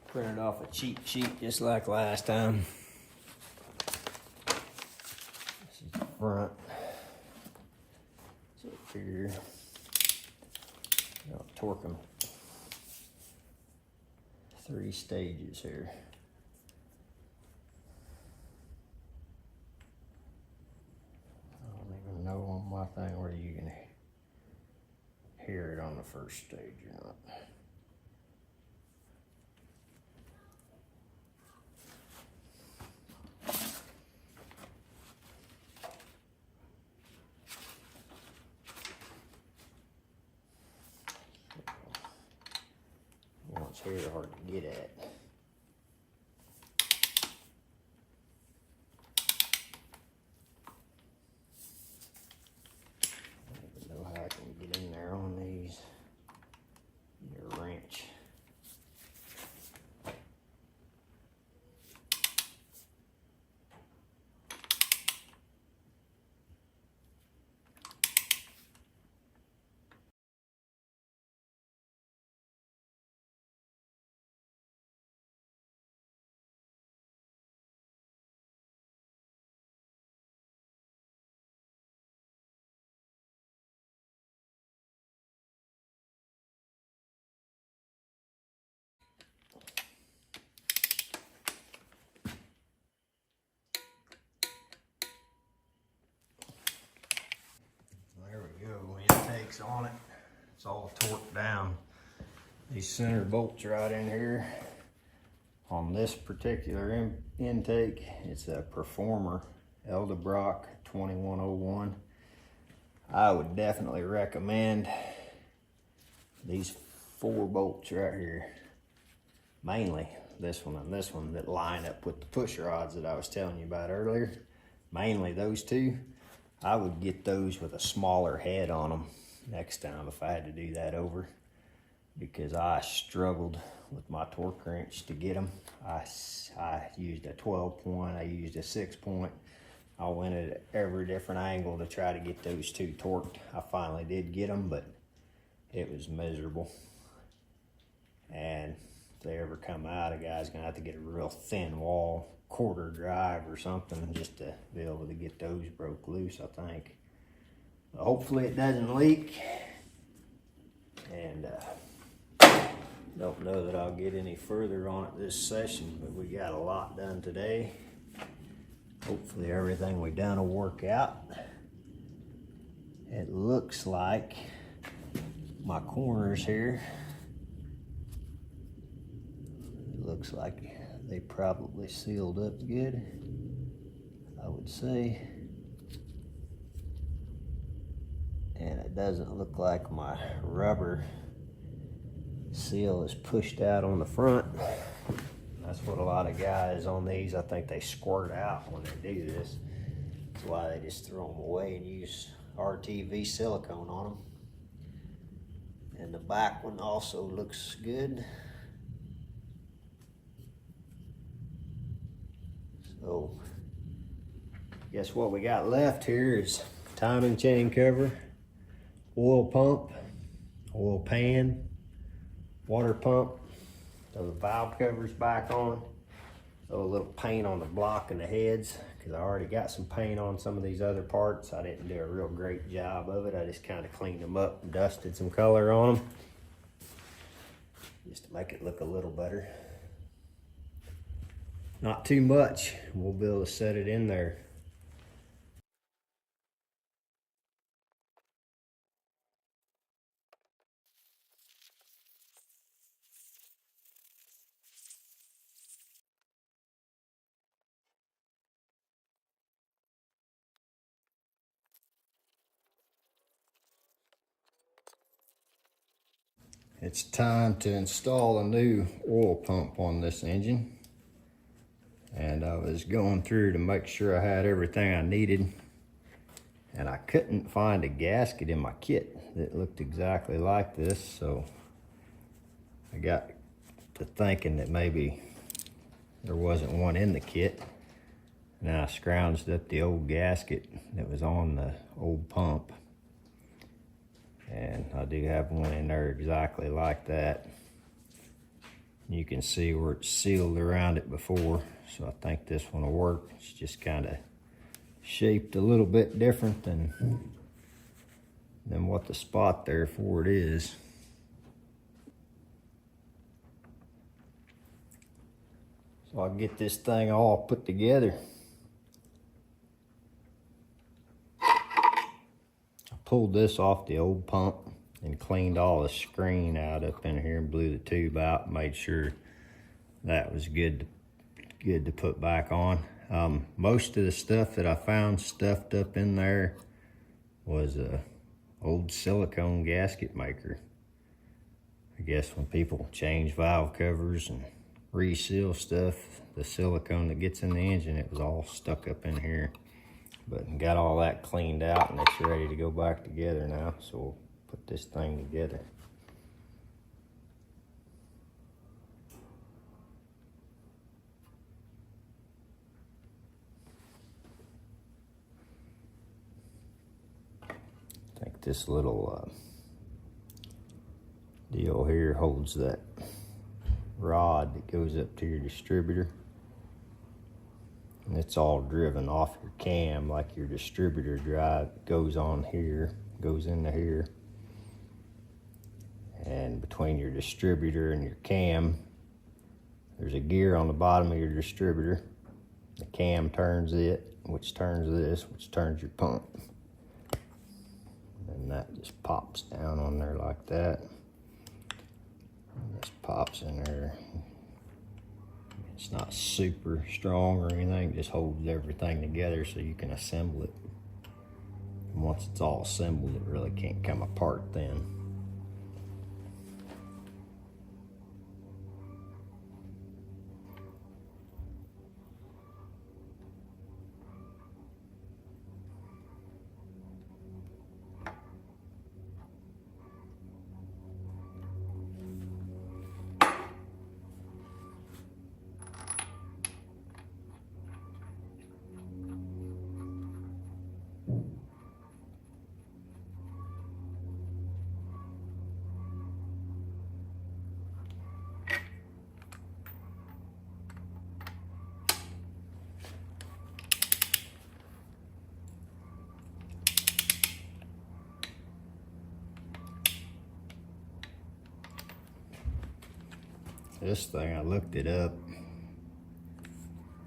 Printed off a cheat sheet just like last time. This is the front. So here, I'll torque them 3 stages here. I don't even know on my thing whether you can hear it on the first stage or not. It's very hard to get at. I don't even know how I can get in there on these. Need a wrench. There we go, intake's on it. It's all torqued down. These center bolts right in here. On this particular intake, it's a Performer Eldebrock 2101. I would definitely recommend these 4 bolts right here. Mainly this one and this one that line up with the push rods that I was telling you about earlier. Mainly those 2. I would get those with a smaller head on them next time if I had to do that over, because I struggled with my torque wrench to get them. I used a 12 point, I used a 6 point. I went at every different angle to try to get those 2 torqued. I finally did get them, but it was miserable. And if they ever come out, a guy's gonna have to get a real thin wall, quarter drive or something, just to be able to get those broke loose, I think. But hopefully it doesn't leak. And don't know that I'll get any further on it this session, but we got a lot done today. Hopefully everything we done will work out. It looks like my corners here, it looks like they probably sealed up good, I would say. And it doesn't look like my rubber seal is pushed out on the front. That's what a lot of guys on these, I think they squirt out when they do this. That's why they just throw them away and use RTV silicone on them. And the back one also looks good. So, guess what we got left here is timing chain cover, oil pump, oil pan, water pump, throw the valve covers back on, throw a little paint on the block and the heads, because I already got some paint on some of these other parts. I didn't do a real great job of it. I just kind of cleaned them up and dusted some color on them, just to make it look a little better. Not too much. We'll be able to set it in there. It's time to install a new oil pump on this engine. And I was going through to make sure I had everything I needed. And I couldn't find a gasket in my kit that looked exactly like this. So I got to thinking that maybe there wasn't one in the kit. And I scrounged up the old gasket that was on the old pump. And I do have one in there exactly like that. You can see where it's sealed around it before, so I think this one will work. It's just kind of shaped a little bit different than what the spot there for it is. So I'll get this thing all put together. Pulled this off the old pump and cleaned all the screen out up in here and blew the tube out and made sure that was good to put back on. Most of the stuff that I found stuffed up in there was a old silicone gasket maker. I guess when people change valve covers and reseal stuff, the silicone that gets in the engine, it was all stuck up in here. But got all that cleaned out and it's ready to go back together now. So we'll put this thing together. I think this little deal here holds that rod that goes up to your distributor. And it's all driven off your cam, like your distributor drive goes on here, goes into here. And between your distributor and your cam, there's a gear on the bottom of your distributor. The cam turns it, which turns this, which turns your pump. And that just pops down on there like that. And this pops in there. It's not super strong or anything, it just holds everything together so you can assemble it. And once it's all assembled, it really can't come apart then. This thing, I looked it up.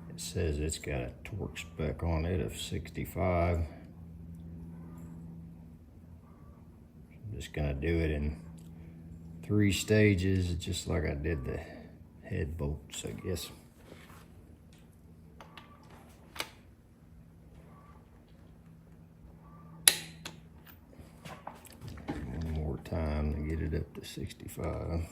It says it's got a torque spec on it of 65. I'm just gonna do it in 3 stages, just like I did the head bolts, I guess. One more time to get it up to 65.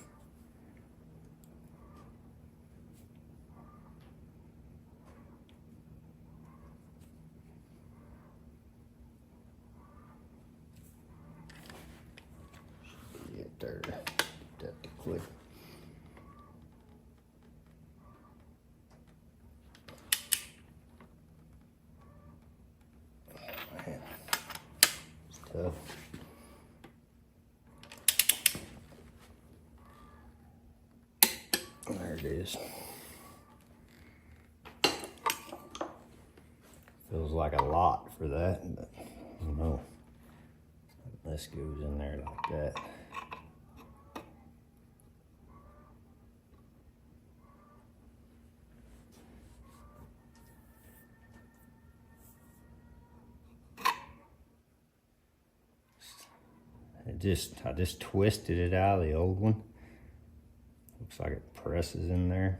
there to get that to click. Man, it's tough. There it is. Feels like a lot for that, but I don't know. This goes in there like that. I just twisted it out of the old one. Looks like it presses in there.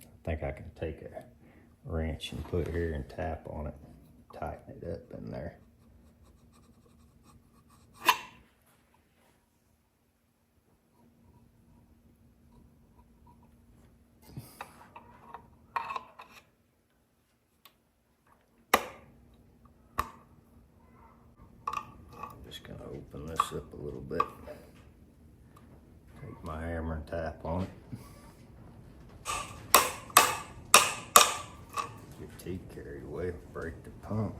I think I can take a wrench and put it here and tap on it, tighten it up in there. I'm just gonna open this up a little bit. Take my hammer and tap on it. Get teeth carried away, break the pump.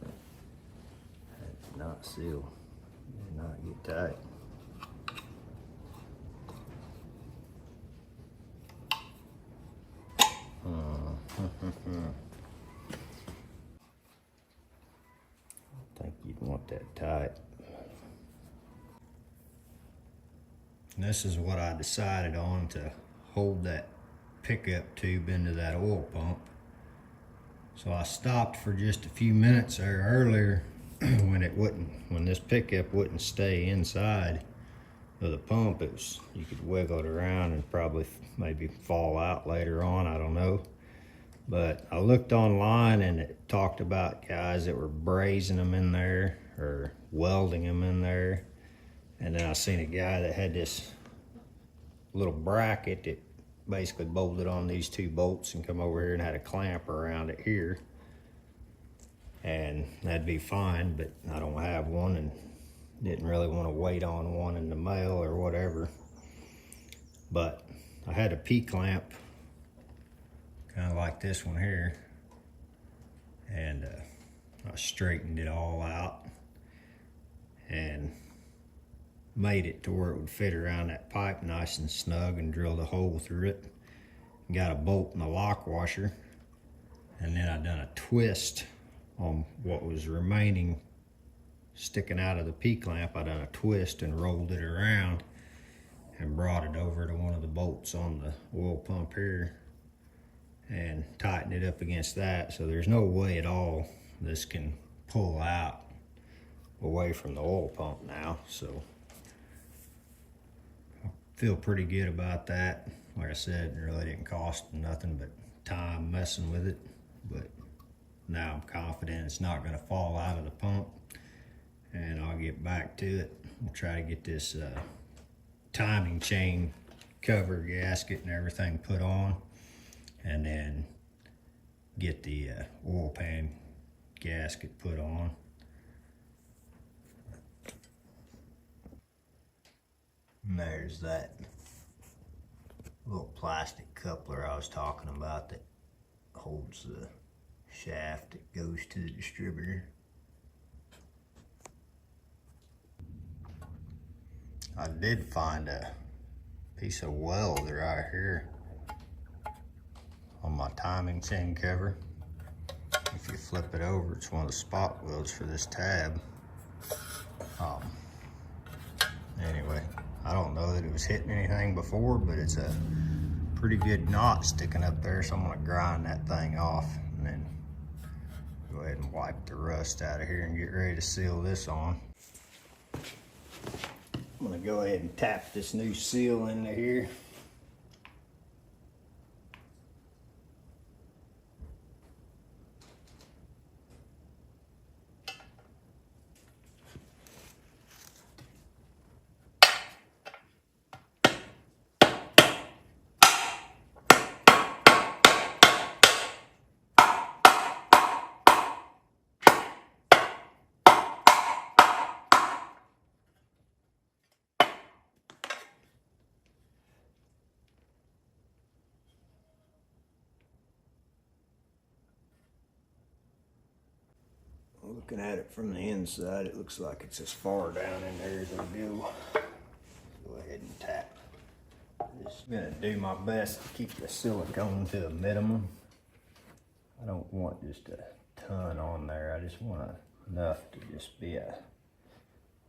That did not seal, did not get tight. I think you'd want that tight. And this is what I decided on to hold that pickup tube into that oil pump. So I stopped for just a few minutes there earlier when this pickup wouldn't stay inside of the pump. You could wiggle it around and probably maybe fall out later on, I don't know. But I looked online and it talked about guys that were brazing them in there or welding them in there. And then I seen a guy that had this little bracket that basically bolted on these two bolts and come over here and had a clamp around it here. And that'd be fine, but I don't have one and didn't really want to wait on one in the mail or whatever. But I had a P-clamp, kind of like this one here, and I straightened it all out and made it to where it would fit around that pipe nice and snug, and drilled a hole through it. Got a bolt and a lock washer, and then I done a twist on what was remaining sticking out of the P-clamp. I done a twist and rolled it around and brought it over to one of the bolts on the oil pump here and tightened it up against that. So there's no way at all this can pull out away from the oil pump now. So I feel pretty good about that. Like I said, it really didn't cost nothing but time messing with it, but now I'm confident it's not going to fall out of the pump, and I'll get back to it. We'll try to get this timing chain cover gasket and everything put on, and then get the oil pan gasket put on. And there's that little plastic coupler I was talking about that holds the shaft that goes to the distributor. I did find a piece of weld right here on my timing chain cover. If you flip it over, it's one of the spot welds for this tab. Anyway, I don't know that it was hitting anything before, but it's a pretty good knot sticking up there, so I'm gonna grind that thing off and then go ahead and wipe the rust out of here and get ready to seal this on. I'm gonna go ahead and tap this new seal into here. Looking at it from the inside, it looks like it's as far down in there as it'll go. Go ahead and tap. Just gonna do my best to keep the silicone to a minimum. I don't want just a ton on there. I just want enough to just be a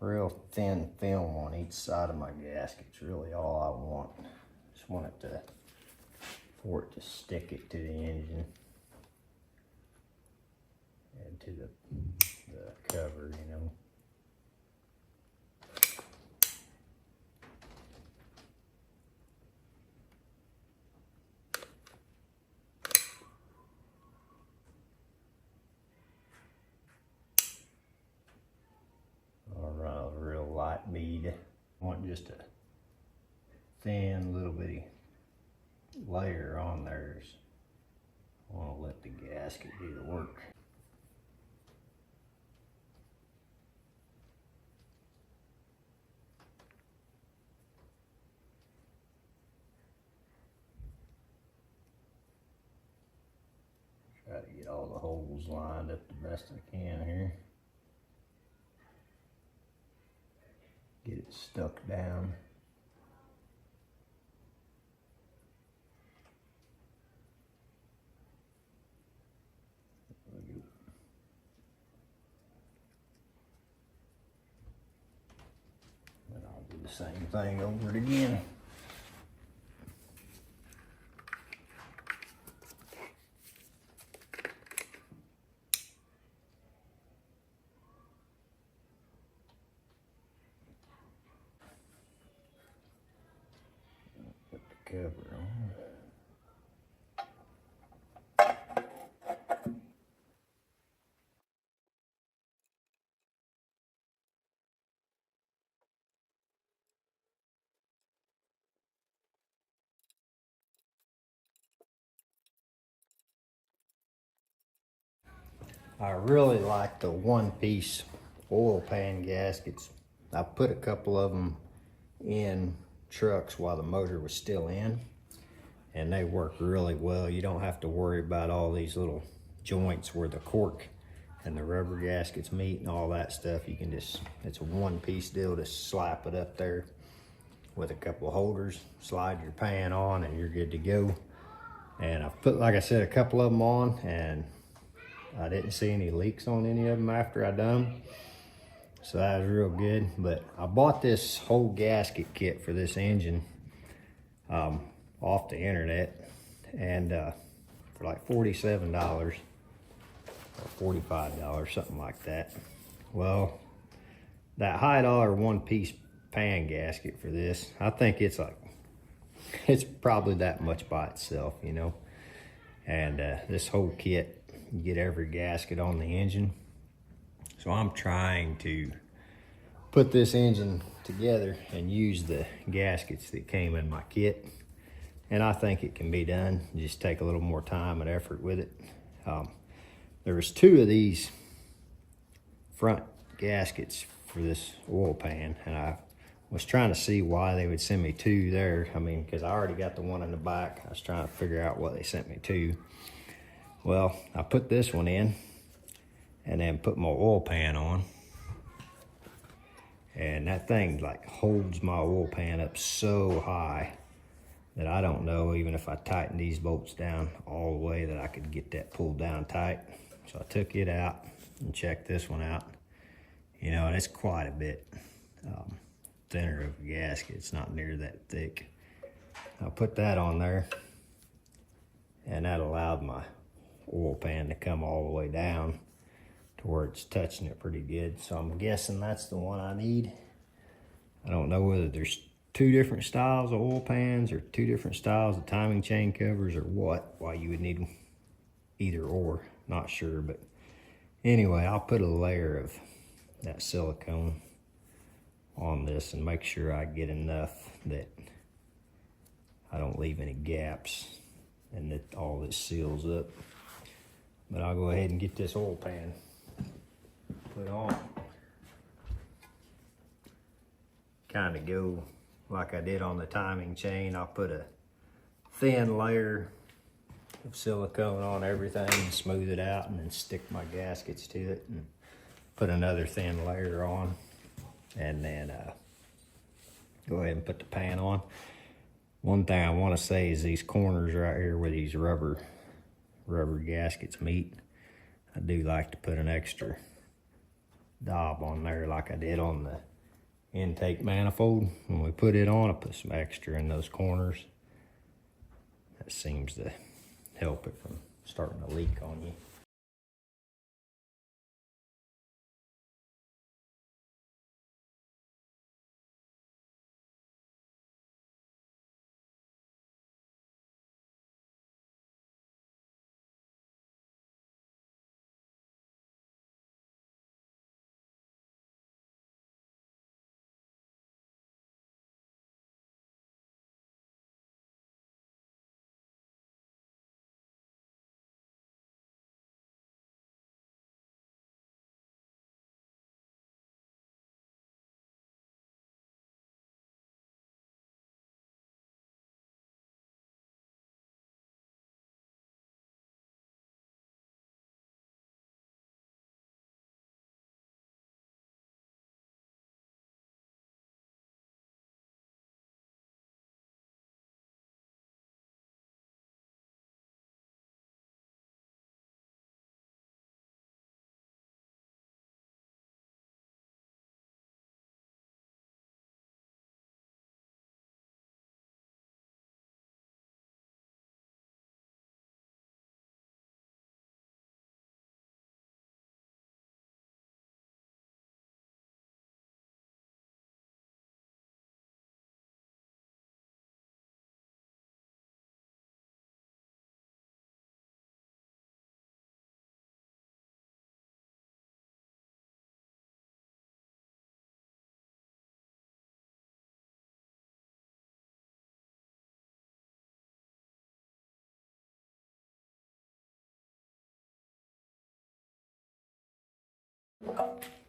real thin film on each side of my gasket. It's really all I want. Just want it to, for it to stick it to the engine and to the cover, you know. I'll run a real light bead. I want just a thin little bitty layer on there. I want to let the gasket do the work. Try to get all the holes lined up the best I can here. Get it stuck down. And I'll do the same thing over it again. Put the cover on. I really like the one-piece oil pan gaskets. I put a couple of them in trucks while the motor was still in, and they work really well. You don't have to worry about all these little joints where the cork and the rubber gaskets meet and all that stuff. You can just, it's a one-piece deal, just slap it up there with a couple of holders, slide your pan on, and you're good to go. And I've put, like I said, a couple of them on, and I didn't see any leaks on any of them after I done them. So that was real good. But I bought this whole gasket kit for this engine off the internet, and for like $47 or $45, something like that. Well, that high dollar one-piece pan gasket for this, I think it's like, it's probably that much by itself, you know. And this whole kit, you get every gasket on the engine. So I'm trying to put this engine together and use the gaskets that came in my kit. And I think it can be done. Just take a little more time and effort with it. There was 2 of these front gaskets for this oil pan, and I was trying to see why they would send me 2 there. I mean, because I already got the one in the back. I was trying to figure out what they sent me 2. Well, I put this one in and then put my oil pan on. And that thing like holds my oil pan up so high that I don't know, even if I tighten these bolts down all the way, that I could get that pulled down tight. So I took it out and checked this one out. You know, and it's quite a bit thinner of a gasket. It's not near that thick. I put that on there, and that allowed my oil pan to come all the way down to where it's touching it pretty good. So I'm guessing that's the one I need. I don't know whether there's 2 different styles of oil pans or 2 different styles of timing chain covers or what, why you would need either or, not sure. But anyway, I'll put a layer of that silicone on this and make sure I get enough that I don't leave any gaps and that all this seals up. But I'll go ahead and get this oil pan put on. Kind of go like I did on the timing chain. I'll put a thin layer of silicone on everything and smooth it out, and then stick my gaskets to it. And put another thin layer on, and then go ahead and put the pan on. One thing I want to say is these corners right here where these rubber gaskets meet, I do like to put an extra daub on there like I did on the intake manifold. When we put it on, I put some extra in those corners. That seems to help it from starting to leak on you.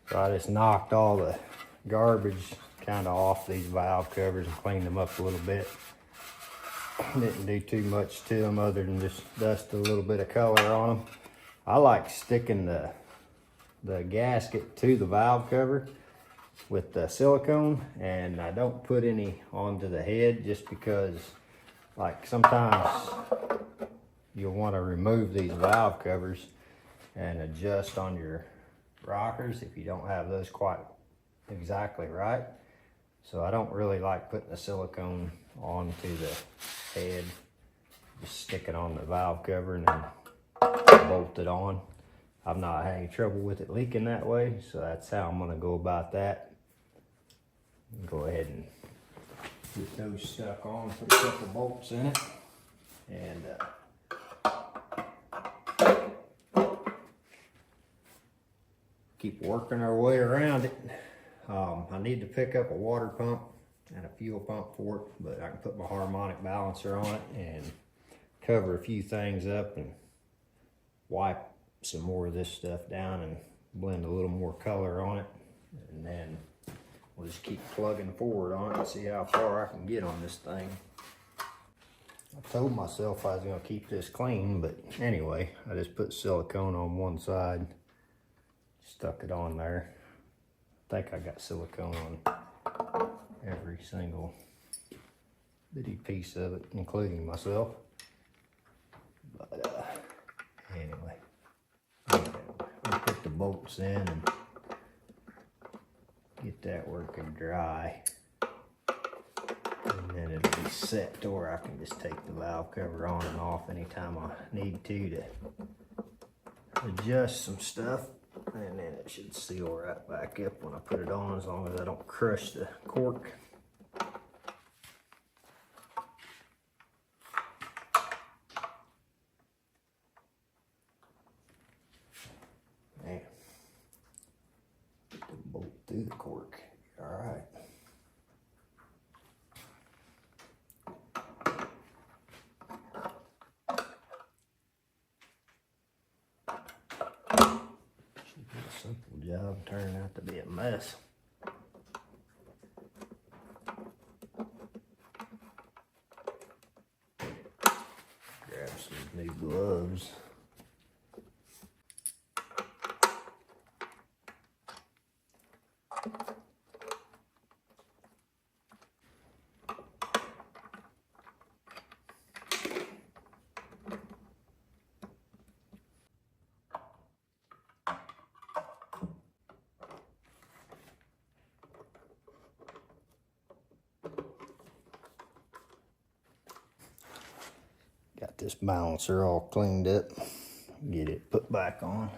So I just knocked all the garbage kind of off these valve covers and cleaned them up a little bit. Didn't do too much to them other than just dust a little bit of color on them. I like sticking the gasket to the valve cover with the silicone, and I don't put any onto the head just because, like, sometimes you'll want to remove these valve covers and adjust on your rockers if you don't have those quite exactly right. So I don't really like putting the silicone onto the head. Just stick it on the valve cover and then bolt it on. I've not had any trouble with it leaking that way, so that's how I'm gonna go about that. Go ahead and get those stuck on, put a couple bolts in it, and keep working our way around it. I need to pick up a water pump and a fuel pump for it, but I can put my harmonic balancer on it and cover a few things up and wipe some more of this stuff down and blend a little more color on it, and then we'll just keep plugging forward on it and see how far I can get on this thing. I told myself I was going to keep this clean, but anyway, I just put silicone on one side, stuck it on there. I think I got silicone on every single bitty piece of it, including myself. But anyway, I'll put the bolts in and get that working dry, and then it'll be set to where I can just take the valve cover on and off anytime I need to adjust some stuff, and then it should seal right back up when I put it on, as long as I don't crush the cork. Man, put the bolt through the cork. All right. Should be a simple job, turned out to be a mess. Grab some new gloves. this balancer all cleaned up, get it put back on.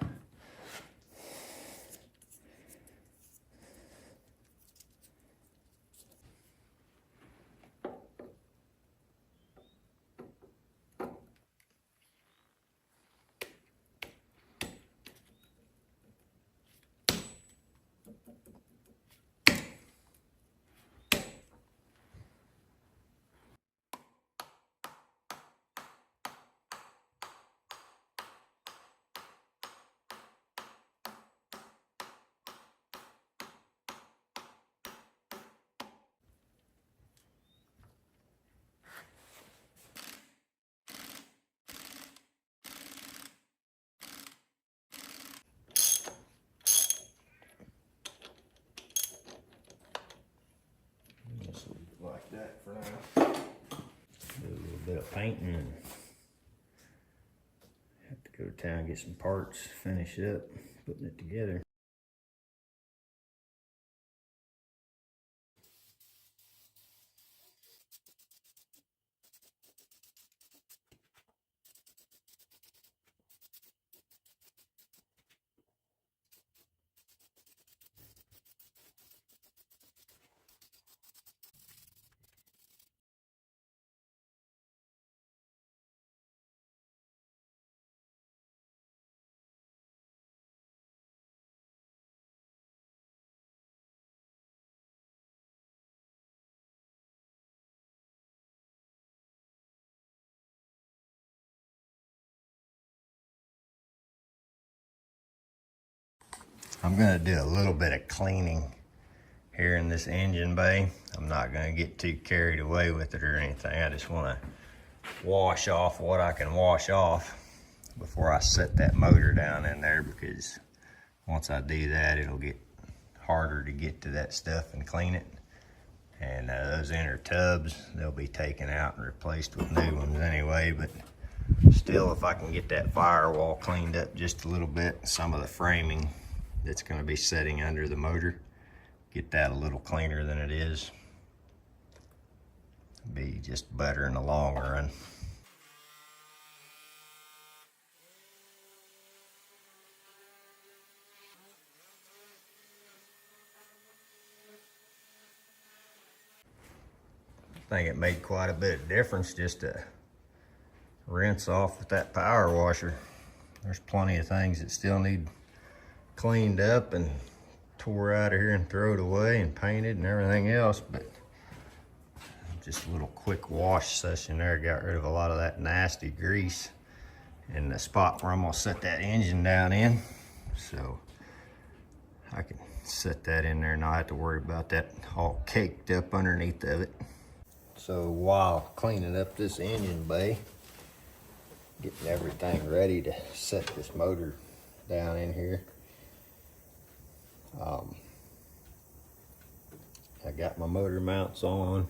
Like that for now. Do a little bit of painting and have to go to town, get some parts, finish up putting it together. I'm gonna do a little bit of cleaning here in this engine bay. I'm not gonna get too carried away with it or anything. I just wanna wash off what I can wash off before I set that motor down in there, because once I do that, it'll get harder to get to that stuff and clean it. And those inner tubs, they'll be taken out and replaced with new ones anyway, but still, if I can get that firewall cleaned up just a little bit, some of the framing that's going to be setting under the motor, get that a little cleaner than it is, be just better in the long run. I think it made quite a bit of difference just to rinse off with that power washer. There's plenty of things that still need cleaned up and tore out of here and thrown away and painted and everything else, but just a little quick wash session there got rid of a lot of that nasty grease in the spot where I'm gonna set that engine down in. So I can set that in there and not have to worry about that all caked up underneath of it. So while cleaning up this engine bay, getting everything ready to set this motor down in here, I got my motor mounts on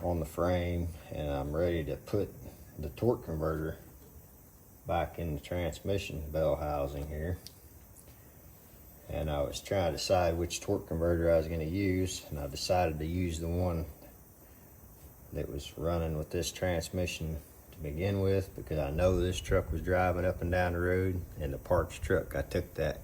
the frame, and I'm ready to put the torque converter back in the transmission bell housing here. And I was trying to decide which torque converter I was going to use, and I decided to use the one that was running with this transmission to begin with, because I know this truck was driving up and down the road, and the parts truck I took that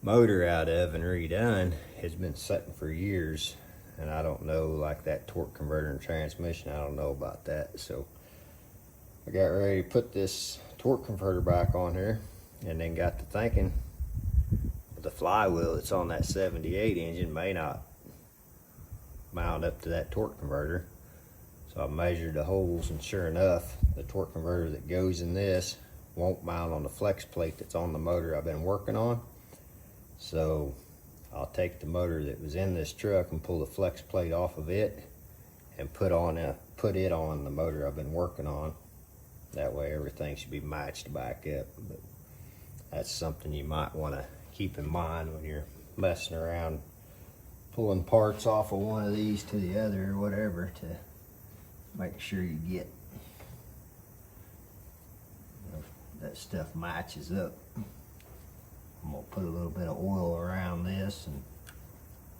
motor out of and redone has been sitting for years, and I don't know, like that torque converter and transmission, I don't know about that. So I got ready to put this torque converter back on here, and then got to thinking the flywheel that's on that 78 engine may not mount up to that torque converter. So I measured the holes, and sure enough, the torque converter that goes in this won't mount on the flex plate that's on the motor I've been working on. So I'll take the motor that was in this truck and pull the flex plate off of it and put it on the motor I've been working on. That way everything should be matched back up. But that's something you might want to keep in mind when you're messing around pulling parts off of one of these to the other or whatever, to make sure you get that stuff matches up. I'm gonna put a little bit of oil around this, and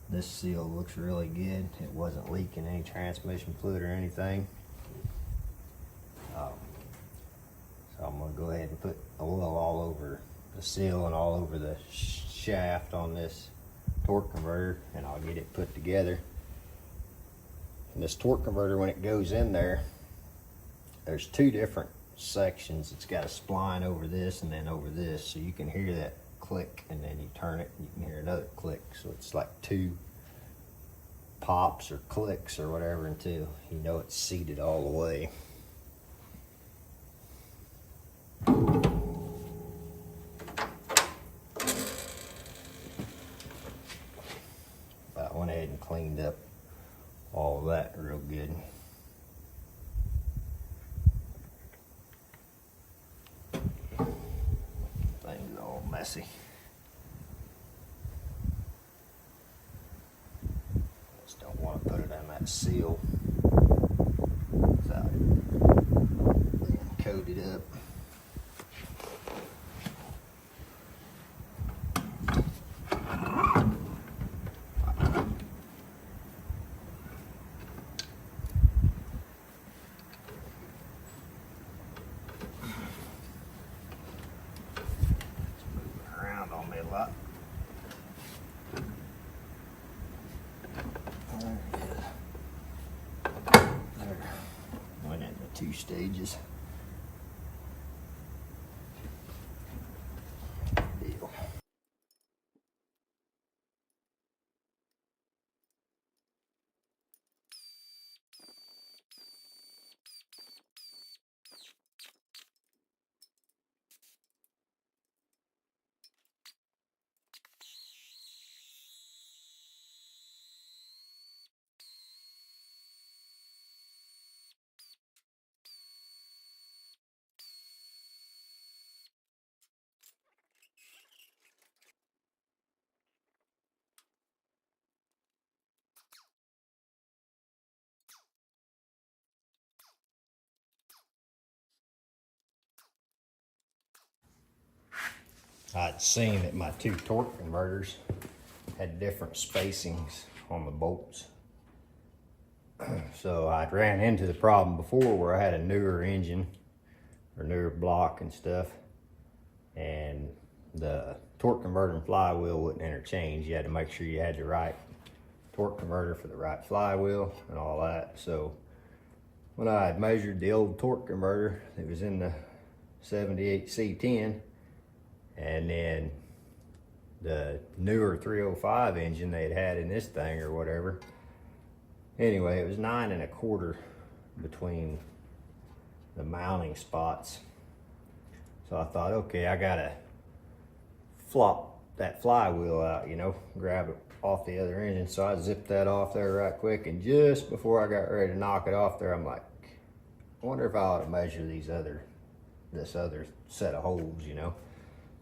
this seal looks really good. It wasn't leaking any transmission fluid or anything. go ahead and put oil all over the seal and all over the shaft on this torque converter, and I'll get it put together. And this torque converter, when it goes in there, there's two different sections. It's got a spline over this and then over this, so you can hear that click, and then you turn it and you can hear another click. So it's like two pops or clicks or whatever until you know it's seated all the way. I went ahead and cleaned up all of that real good. Thing's all messy. Just don't want to put it on that seal without it being coated up. Went into 2 stages. Deal. I'd seen that my 2 torque converters had different spacings on the bolts. So I'd ran into the problem before where I had a newer engine or newer block and stuff, and the torque converter and flywheel wouldn't interchange. You had to make sure you had the right torque converter for the right flywheel and all that. So when I had measured the old torque converter, it was in the 78C10, and then the newer 305 engine they'd had in this thing or whatever. Anyway, it was 9 1/4 between the mounting spots. So I thought, okay, I gotta flop that flywheel out, you know, grab it off the other engine. So I zipped that off there right quick, and just before I got ready to knock it off there, I'm like, I wonder if I ought to measure this other set of holes, you know.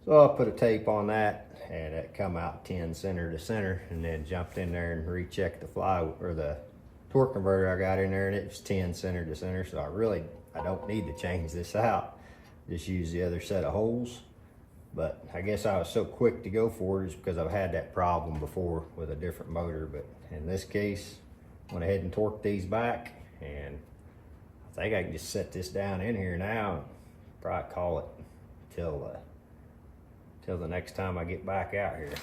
So I put a tape on that, and it come out 10 center to center, and then jumped in there and rechecked the the torque converter I got in there, and it was 10 center to center. So I don't need to change this out. Just use the other set of holes. But I guess I was so quick to go for it is because I've had that problem before with a different motor. But in this case, went ahead and torqued these back, and I think I can just set this down in here now and probably call it till the next time I get back out here.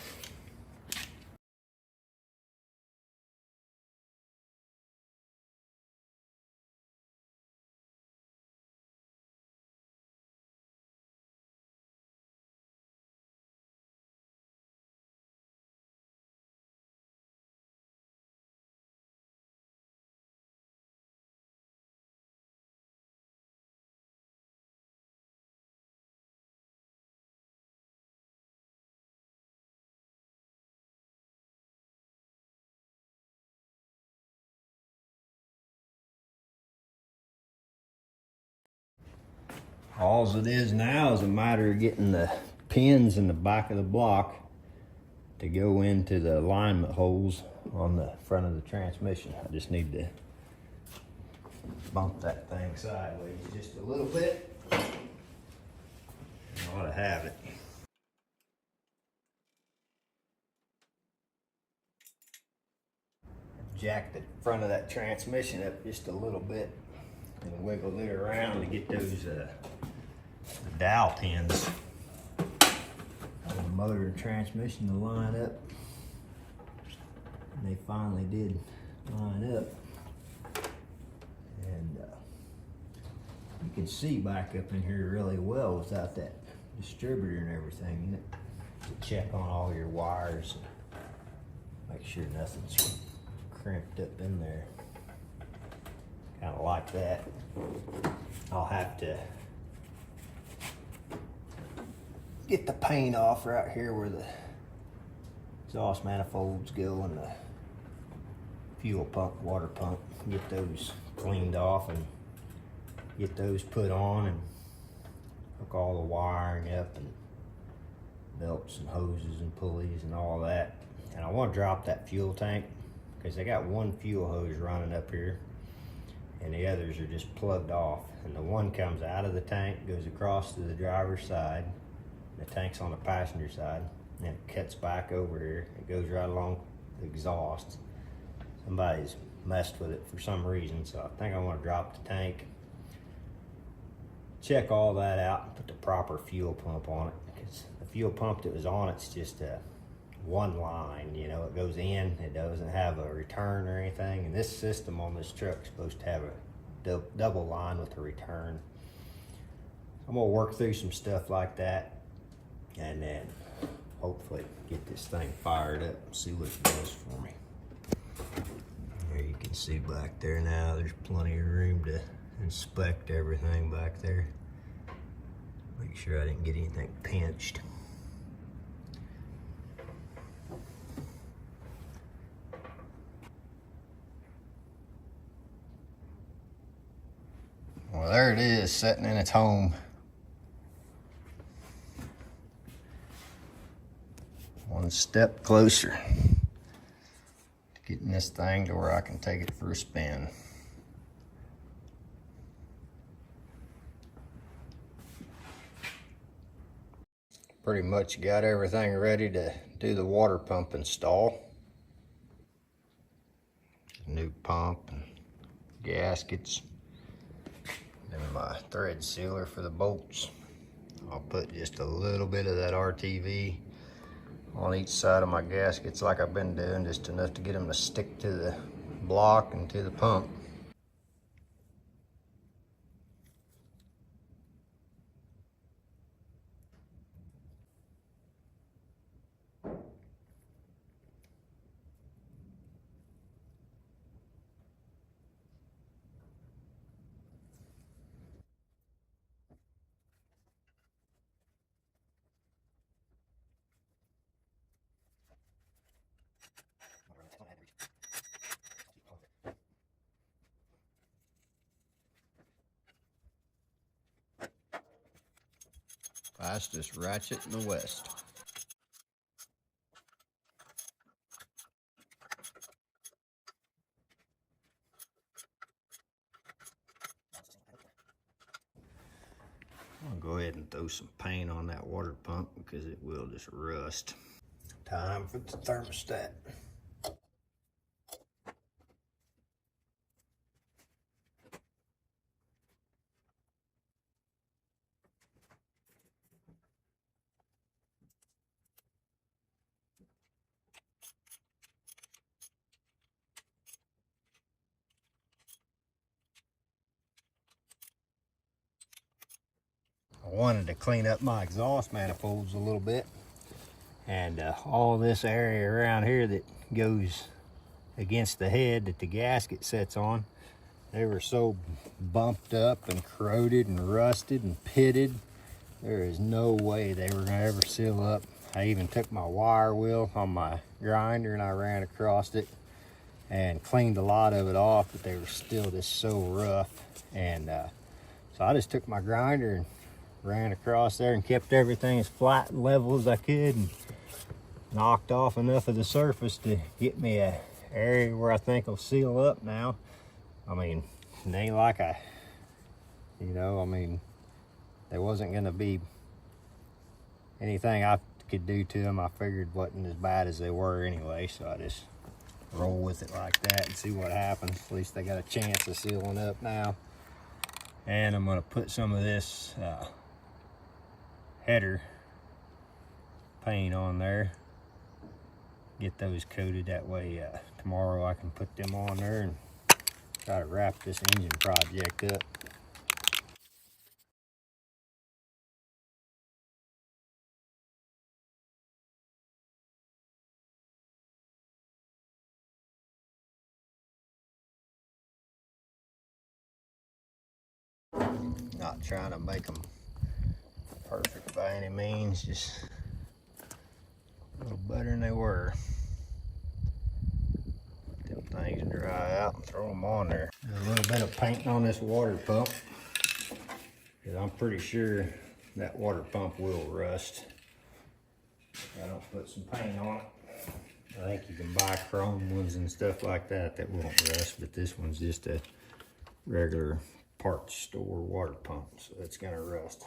All it is now is a matter of getting the pins in the back of the block to go into the alignment holes on the front of the transmission. I just need to bump that thing sideways just a little bit. I ought to have it. Jack the front of that transmission up just a little bit and wiggle it around to get those the dowel pins on the motor and transmission to line up. And they finally did line up. And you can see back up in here really well without that distributor and everything in it, to check on all your wires and make sure nothing's crimped up in there. Kind of like that. I'll have to get the paint off right here where the exhaust manifolds go and the fuel pump, water pump. Get those cleaned off and get those put on and hook all the wiring up and belts and hoses and pulleys and all that. And I want to drop that fuel tank because I got one fuel hose running up here and the others are just plugged off. And the one comes out of the tank, goes across to the driver's side. The tank's on the passenger side, and it cuts back over here. It goes right along the exhaust. Somebody's messed with it for some reason, so I think I want to drop the tank, check all that out, and put the proper fuel pump on it. Because the fuel pump that was on it's just a one line, you know, it goes in, it doesn't have a return or anything. And this system on this truck is supposed to have a double line with a return. I'm gonna work through some stuff like that and then hopefully get this thing fired up and see what it does for me. There you can see back there now, there's plenty of room to inspect everything back there. Make sure I didn't get anything pinched. Well, there it is, sitting in its home. One step closer to getting this thing to where I can take it for a spin. Pretty much got everything ready to do the water pump install. New pump and gaskets. Then my thread sealer for the bolts. I'll put just a little bit of that RTV on each side of my gaskets like I've been doing, just enough to get them to stick to the block and to the pump. Fastest ratchet in the West. I'll go ahead and throw some paint on that water pump because it will just rust. Time for the thermostat. I wanted to clean up my exhaust manifolds a little bit, and all this area around here that goes against the head that the gasket sits on, they were so bumped up and corroded and rusted and pitted. There is no way they were gonna ever seal up. I even took my wire wheel on my grinder and I ran across it and cleaned a lot of it off, but they were still just so rough. And so I just took my grinder and ran across there and kept everything as flat and level as I could and knocked off enough of the surface to get me a area where I think will seal up now. I mean, it ain't like I mean, there wasn't gonna be anything I could do to them. I figured wasn't as bad as they were anyway, so I just roll with it like that and see what happens. At least they got a chance of sealing up now. And I'm gonna put some of this header paint on there. Get those coated, that way tomorrow I can put them on there and try to wrap this engine project up. Not trying to make them perfect by any means, just a little better than they were. Let them things dry out and throw them on there. A little bit of painting on this water pump, because I'm pretty sure that water pump will rust. I don't put some paint on it. I think you can buy chrome ones and stuff like that that won't rust, but this one's just a regular parts store water pump, so it's gonna rust.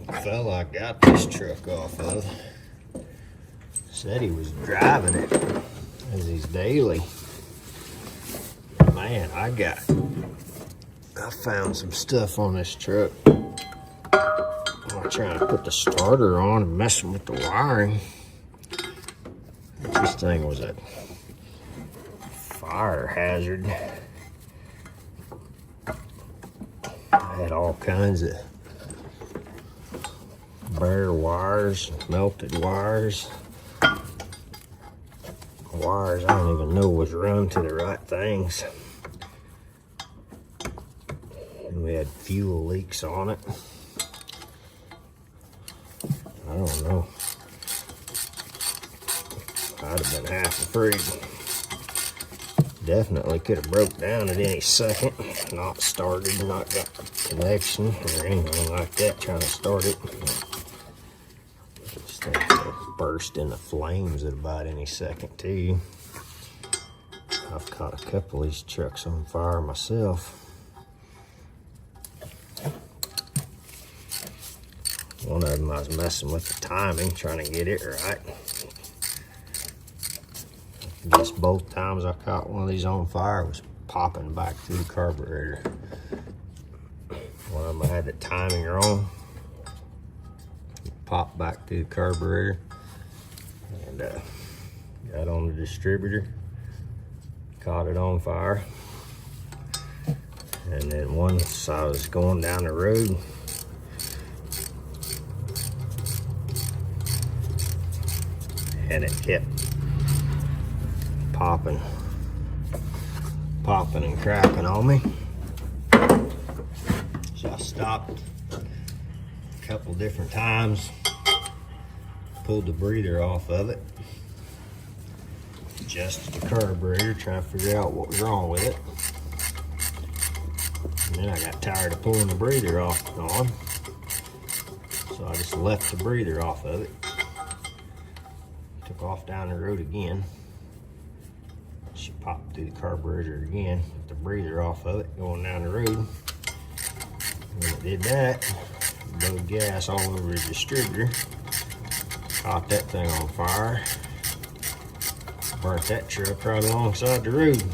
The fella I got this truck off of said he was driving it as his daily. Man, I found some stuff on this truck. I'm trying to put the starter on and messing with the wiring. This thing was a fire hazard. I had all kinds of bare wires, melted wires. Wires I don't even know was run to the right things. And we had fuel leaks on it. I don't know. I'd have been half afraid. Definitely could have broke down at any second. Not started, not got connection or anything like that trying to start it. This thing could have burst into flames at about any second too. I've caught a couple of these trucks on fire myself. One of them I was messing with the timing, trying to get it right. I guess both times I caught one of these on fire was popping back through the carburetor. One of them I had the timing wrong. Popped back through the carburetor and got on the distributor, caught it on fire. And then once I was going down the road, and it kept popping and cracking on me. So I stopped a couple different times, pulled the breather off of it, adjusted the carburetor, trying to figure out what was wrong with it. And then I got tired of pulling the breather off and on, so I just left the breather off of it. Took off down the road again. She popped through the carburetor again with the breather off of it going down the road. When it did that, blowed gas all over the distributor. Caught that thing on fire. Burnt that truck right alongside the road.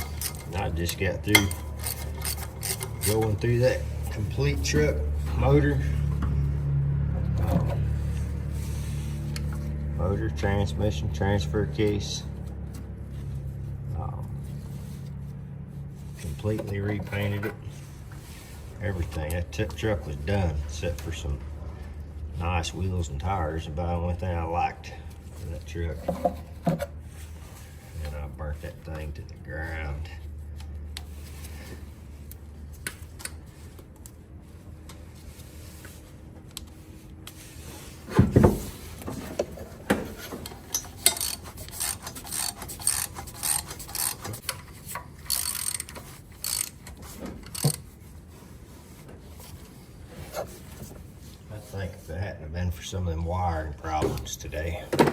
I just got through going through that complete truck motor. Motor, transmission, transfer case. Completely repainted it. Everything. That truck was done except for some nice wheels and tires. About the only thing I liked for that truck. And I burnt that thing to the ground. I think if it hadn't have been for some of them wiring problems today, I'd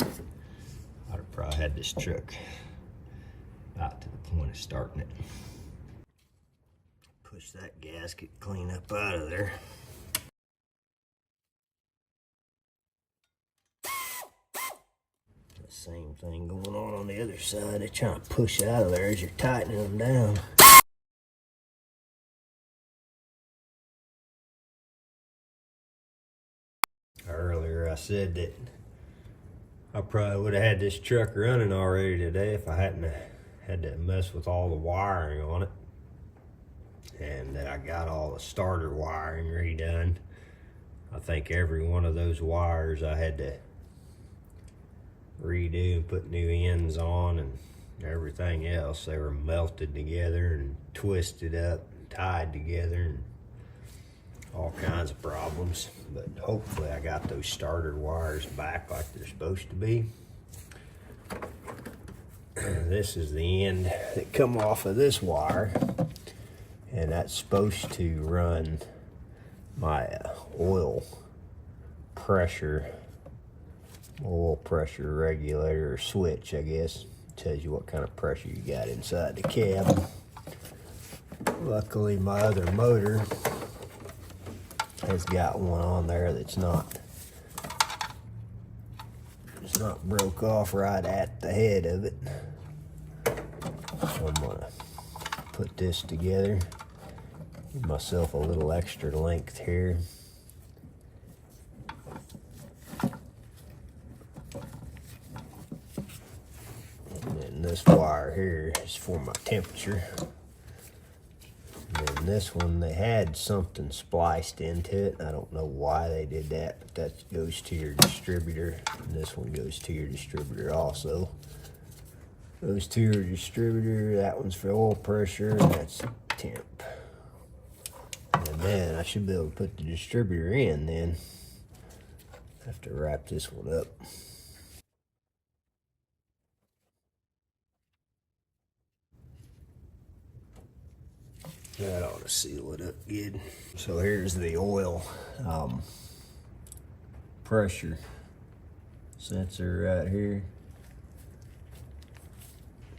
have probably had this truck about to the point of starting it. Push that gasket clean up out of there. The same thing going on the other side. They're trying to push out of there as you're tightening them down. Earlier I said that I probably would have had this truck running already today if I hadn't had to mess with all the wiring on it. And I got all the starter wiring redone. I think every one of those wires I had to redo and put new ends on, and everything else. They were melted together and twisted up and tied together and all kinds of problems. But hopefully I got those starter wires back like they're supposed to be. This is the end that come off of this wire, and that's supposed to run my oil pressure regulator or switch, I guess. It tells you what kind of pressure you got inside the cab. Luckily my other motor has got one on there that's not broke off right at the head of it. So I'm gonna put this together, give myself a little extra length here. And then this wire here is for my temperature. And then this one, they had something spliced into it. I don't know why they did that, but that goes to your distributor. And this one goes to your distributor also. Goes to your distributor. That one's for oil pressure, and that's temp. And then I should be able to put the distributor in then. Have to wrap this one up. That ought to seal it up good. So here's the oil pressure sensor right here.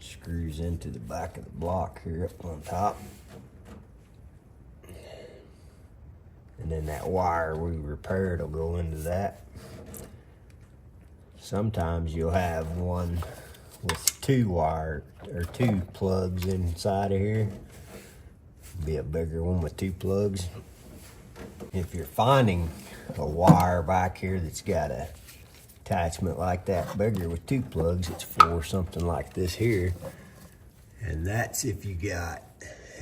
Screws into the back of the block here up on top. And then that wire we repaired will go into that. Sometimes you'll have one with two plugs inside of here. Be a bigger one with two plugs. If you're finding a wire back here that's got a attachment like that bigger with two plugs, it's for something like this here. And that's if you got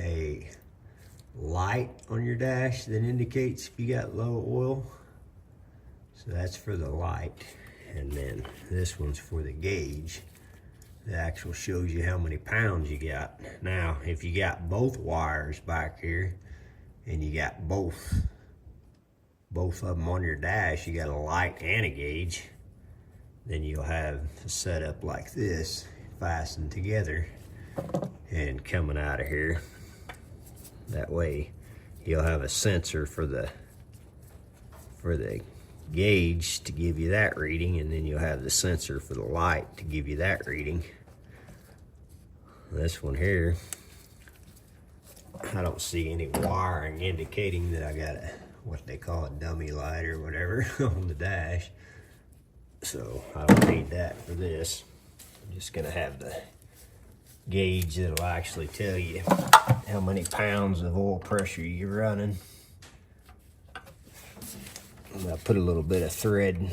a light on your dash that indicates if you got low oil. So that's for the light. And then this one's for the gauge. The actual shows you how many pounds you got. Now, if you got both wires back here and you got both of them on your dash, you got a light and a gauge, then you'll have a setup like this fastened together and coming out of here. That way you'll have a sensor for the gauge to give you that reading, and then you'll have the sensor for the light to give you that reading. This one here, I don't see any wiring indicating that I got a, what they call a dummy light or whatever on the dash. So I don't need that for this. I'm just gonna have the gauge that'll actually tell you how many pounds of oil pressure you're running. And I put a little bit of thread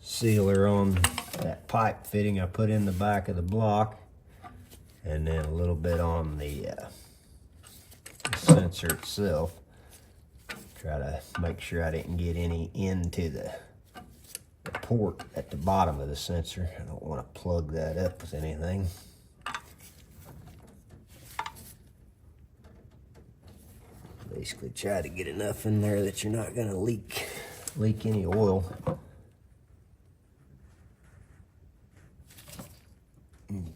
sealer on that pipe fitting I put in the back of the block, and then a little bit on the sensor itself. Try to make sure I didn't get any into the port at the bottom of the sensor. I don't want to plug that up with anything. Basically try to get enough in there that you're not going to leak any oil.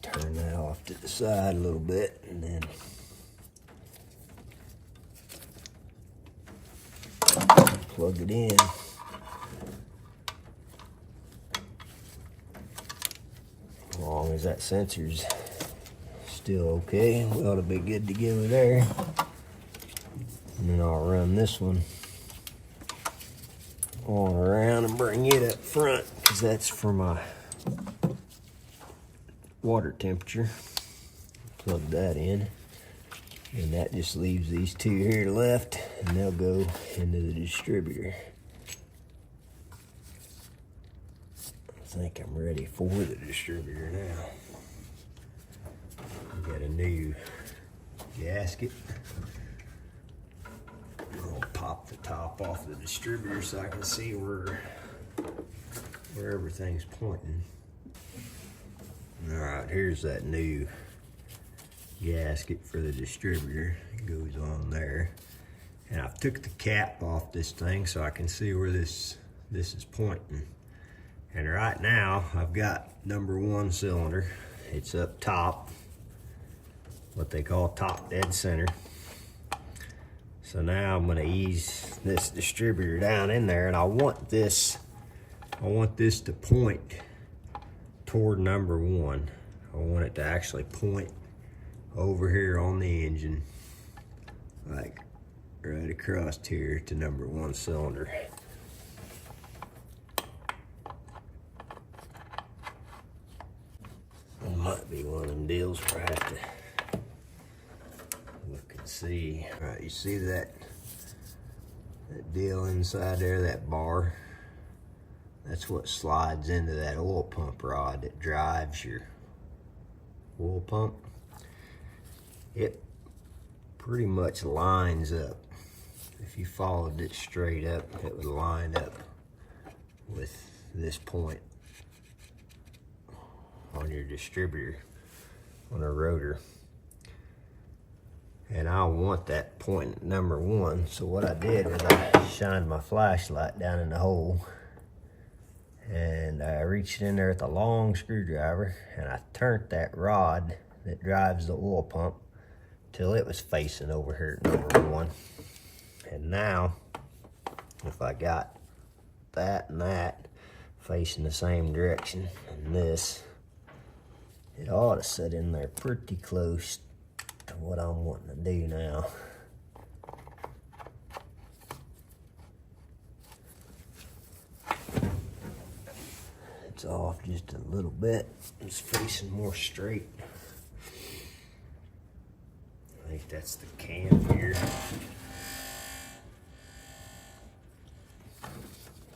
Turn that off to the side a little bit, and then plug it in. As long as that sensor's still okay, we ought to be good to go there. And then I'll run this one on around and bring it up front, because that's for my water temperature. Plug that in, and that just leaves these two here left, and they'll go into the distributor. I think I'm ready for the distributor now. We got a new gasket. I'll pop the top off the distributor so I can see where everything's pointing. All right, here's that new gasket for the distributor. It goes on there. And I've took the cap off this thing so I can see where this is pointing. And right now, I've got #1 cylinder. It's up top, what they call top dead center. So now I'm gonna ease this distributor down in there, and I want this to point toward #1. I want it to actually point over here on the engine, like right across here to #1 cylinder. It might be one of them deals where I have to look and see. All right, you see that deal inside there, that bar? That's what slides into that oil pump rod that drives your oil pump. It pretty much lines up. If you followed it straight up, it would line up with this point on your distributor, on a rotor. And I want that point at #1. So what I did was I shined my flashlight down in the hole, and I reached in there with a long screwdriver, and I turned that rod that drives the oil pump till it was facing over here at #1. And now, if I got that and that facing the same direction, and this, it ought to sit in there pretty close to what I'm wanting to do now. It's off just a little bit. It's facing more straight. I think that's the cam here.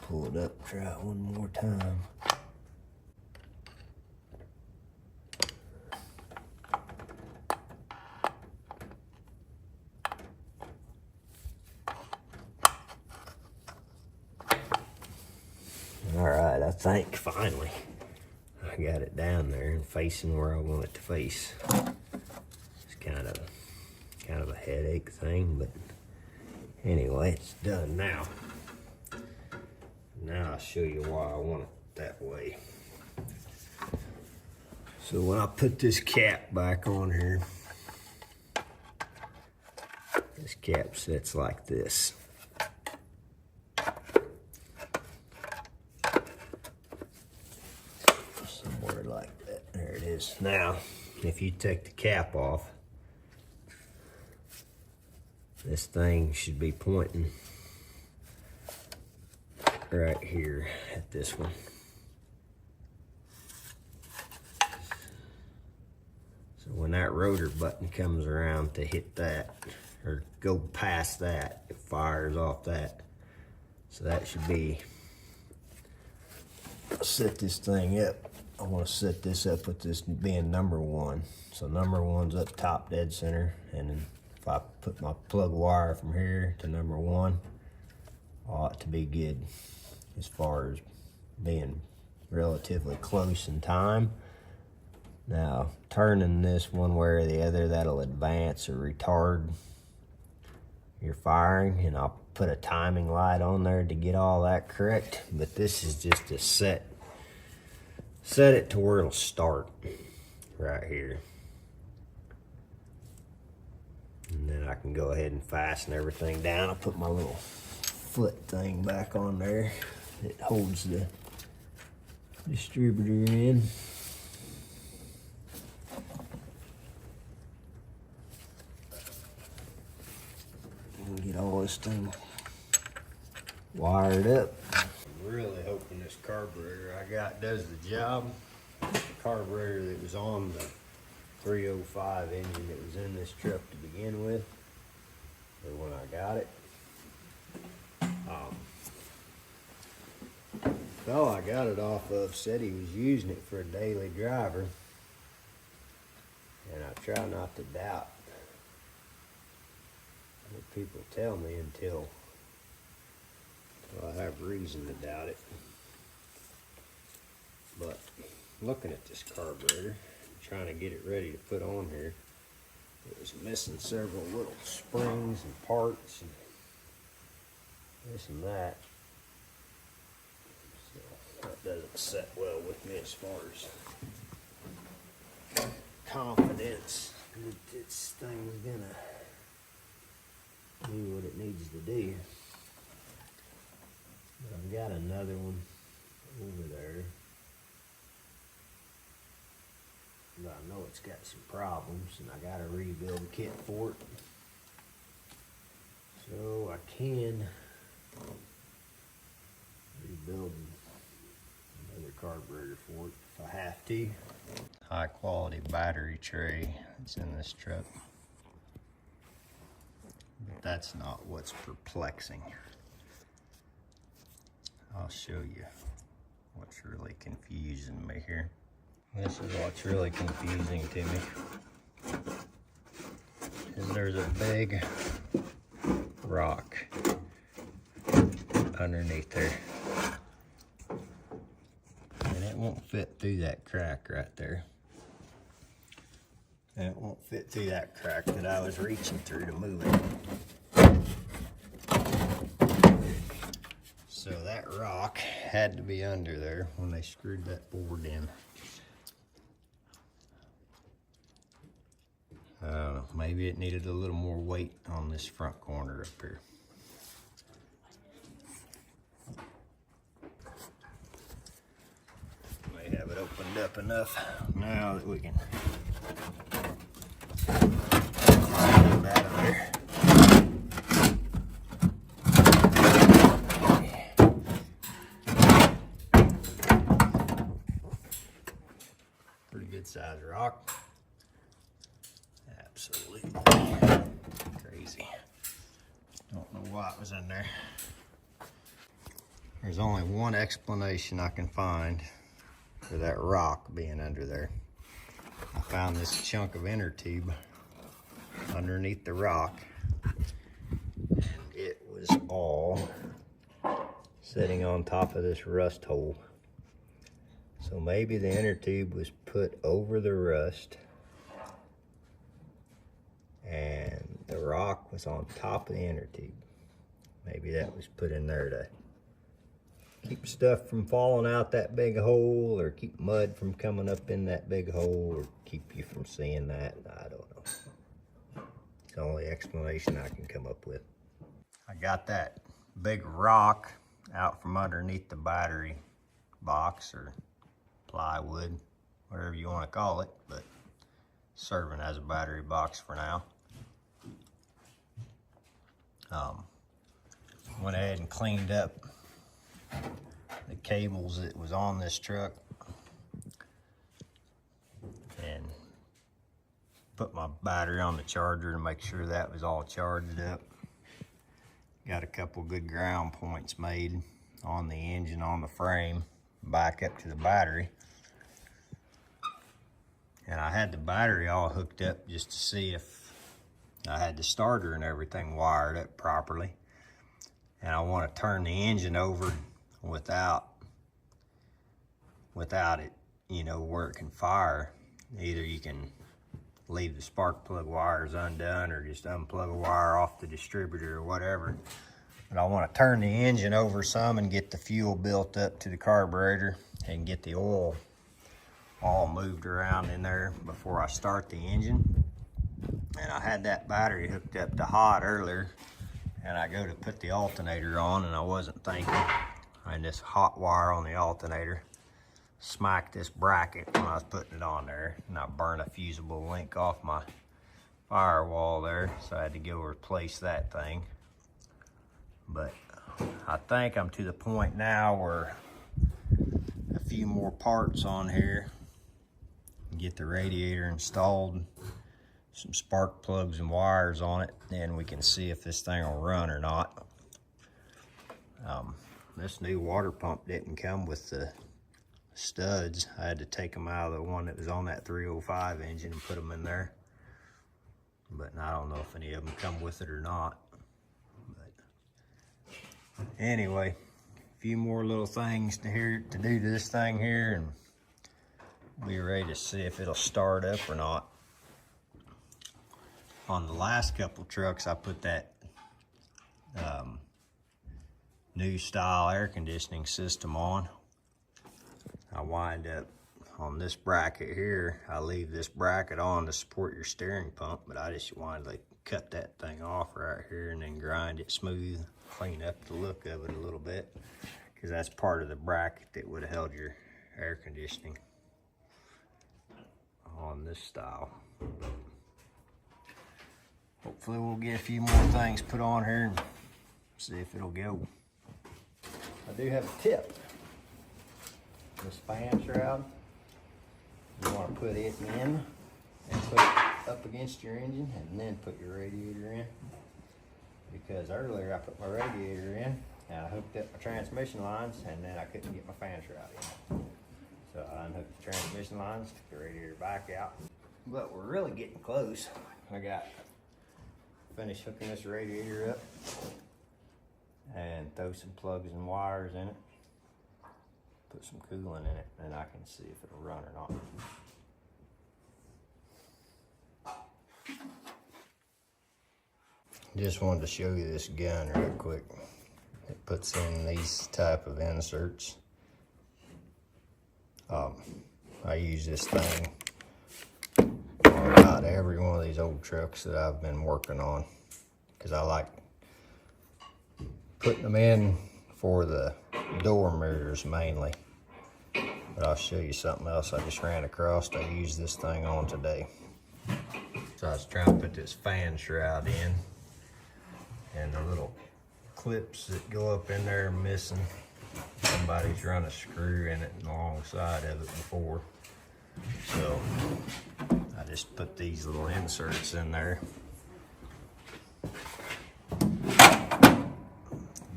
Pull it up, try it one more time. All right, I think finally I got it down there and facing where I want it to face. It's kind of a headache thing, but anyway, it's done now. Now I'll show you why I want it that way. So when I put this cap back on here, this cap sits like this. Somewhere like that. There it is. Now, if you take the cap off, this thing should be pointing right here at this one. So when that rotor button comes around to hit that, or go past that, it fires off that. So that should be, set this thing up. I want to set this up with this being number 1. So number 1's up top dead center, and then if I put my plug wire from here to number 1, ought to be good as far as being relatively close in time. Now, turning this one way or the other, that'll advance or retard your firing, and I'll put a timing light on there to get all that correct. But this is just to set it to where it'll start right here. And then I can go ahead and fasten everything down. I'll put my little foot thing back on there. It holds the distributor in. And get all this thing wired up. I'm really hoping this carburetor I got does the job. The carburetor that was on the 305 engine that was in this truck to begin with, or when I got it. The fellow I got it off of said he was using it for a daily driver, and I try not to doubt what people tell me until I have reason to doubt it. But looking at this carburetor, trying to get it ready to put on here, it was missing several little springs and parts and this and that. So that doesn't set well with me as far as confidence that this thing's gonna do what it needs to do. But I've got another one over there. But I know it's got some problems, and I got a rebuild kit for it. So I can rebuild another carburetor for it if I have to. High quality battery tray that's in this truck. But that's not what's perplexing. I'll show you what's really confusing me here. This is what's really confusing to me. Is there's a big rock underneath there. And it won't fit through that crack right there. And it won't fit through that crack that I was reaching through to move it. So that rock had to be under there when they screwed that board in. Maybe it needed a little more weight on this front corner up here. May have it opened up enough now that we can get that out of there. Pretty good size rock. Absolutely crazy. Don't know why it was in there. There's only one explanation I can find for that rock being under there. I found this chunk of inner tube underneath the rock, and it was all sitting on top of this rust hole. So maybe the inner tube was put over the rust, and the rock was on top of the inner tube. Maybe that was put in there to keep stuff from falling out that big hole, or keep mud from coming up in that big hole, or keep you from seeing that. I don't know. It's the only explanation I can come up with. I got that big rock out from underneath the battery box or plywood, whatever you want to call it, but serving as a battery box for now. Went ahead and cleaned up the cables that was on this truck and put my battery on the charger to make sure that was all charged up. Got a couple good ground points made on the engine, on the frame, back up to the battery. And I had the battery all hooked up just to see if I had the starter and everything wired up properly. And I want to turn the engine over without it, you know, where it can fire. Either you can leave the spark plug wires undone or just unplug a wire off the distributor or whatever. But I want to turn the engine over some and get the fuel built up to the carburetor and get the oil all moved around in there before I start the engine. And I had that battery hooked up to hot earlier, and I go to put the alternator on and I wasn't thinking, and this hot wire on the alternator smacked this bracket when I was putting it on there, and I burned a fusible link off my firewall there, so I had to go replace that thing. But I think I'm to the point now where a few more parts on here, get the radiator installed, some spark plugs and wires on it, then we can see if this thing will run or not. This new water pump didn't come with the studs. I had to take them out of the one that was on that 305 engine and put them in there. But I don't know if any of them come with it or not. But anyway, a few more little things to do to this thing here, and be ready to see if it'll start up or not. On the last couple trucks, I put that new style air conditioning system on. I wind up on this bracket here. I leave this bracket on to support your steering pump, but I just wanted to cut that thing off right here and then grind it smooth, clean up the look of it a little bit, because that's part of the bracket that would have held your air conditioning on this style. Hopefully we'll get a few more things put on here and see if it'll go. I do have a tip. This fan shroud, you want to put it in and put it up against your engine and then put your radiator in. Because earlier I put my radiator in and I hooked up my transmission lines, and then I couldn't get my fan shroud in. So I unhooked the transmission lines, took the radiator back out. But we're really getting close. I got finished hooking this radiator up and throw some plugs and wires in it, put some coolant in it, and I can see if it'll run or not. Just wanted to show you this gun real quick. It puts in these type of inserts. I use this thing on about every one of these old trucks that I've been working on, because I like putting them in for the door mirrors mainly. But I'll show you something else I just ran across I used this thing on today. So I was trying to put this fan shroud in, and the little clips that go up in there are missing. Somebody's run a screw in it alongside of it before. So I just put these little inserts in there.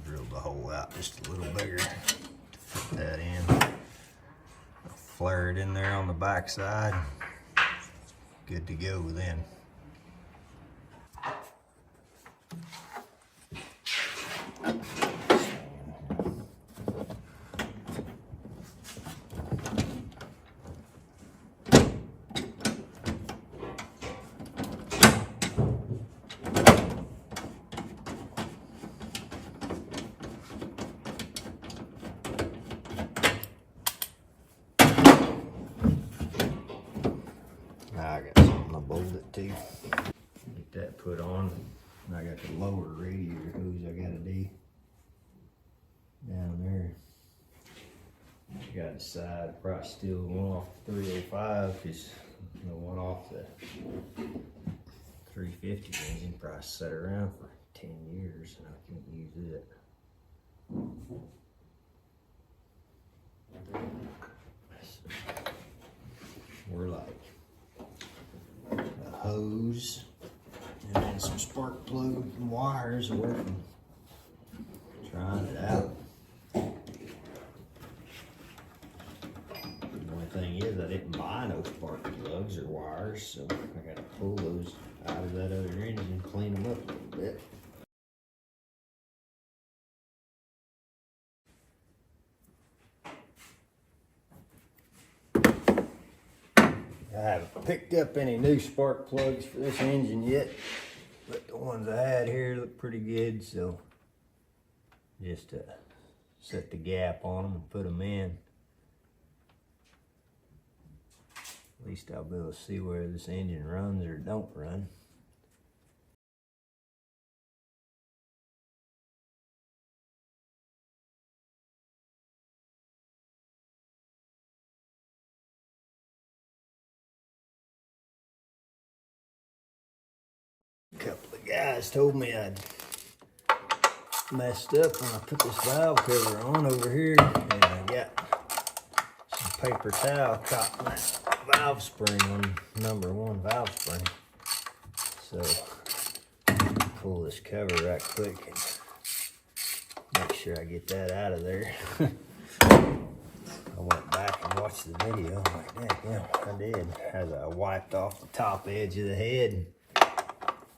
Drilled the hole out just a little bigger to fit that in. I'll flare it in there on the back side. Good to go then. I got something to bolt it to. Get that put on. And I got the lower radiator hose I gotta do down there. I gotta decide, probably steal the one off the 305, because the one off the 350 engine probably sat around for 10 years and I can't use it. So we're like a hose, and then some spark plug wires working. Trying it out. The only thing is I didn't buy no spark plugs or wires, so I gotta pull those out of that other engine and clean them up a little bit. I haven't picked up any new spark plugs for this engine yet, but the ones I had here look pretty good, so just set the gap on them and put them in. At least I'll be able to see where this engine runs or don't run. A couple of guys told me I'd messed up when I put this valve cover on over here, and I got some paper towel caught in that valve spring on #1 valve spring. So pull this cover right quick and make sure I get that out of there. I went back and watched the video. I'm like, damn, I did. As I wiped off the top edge of the head and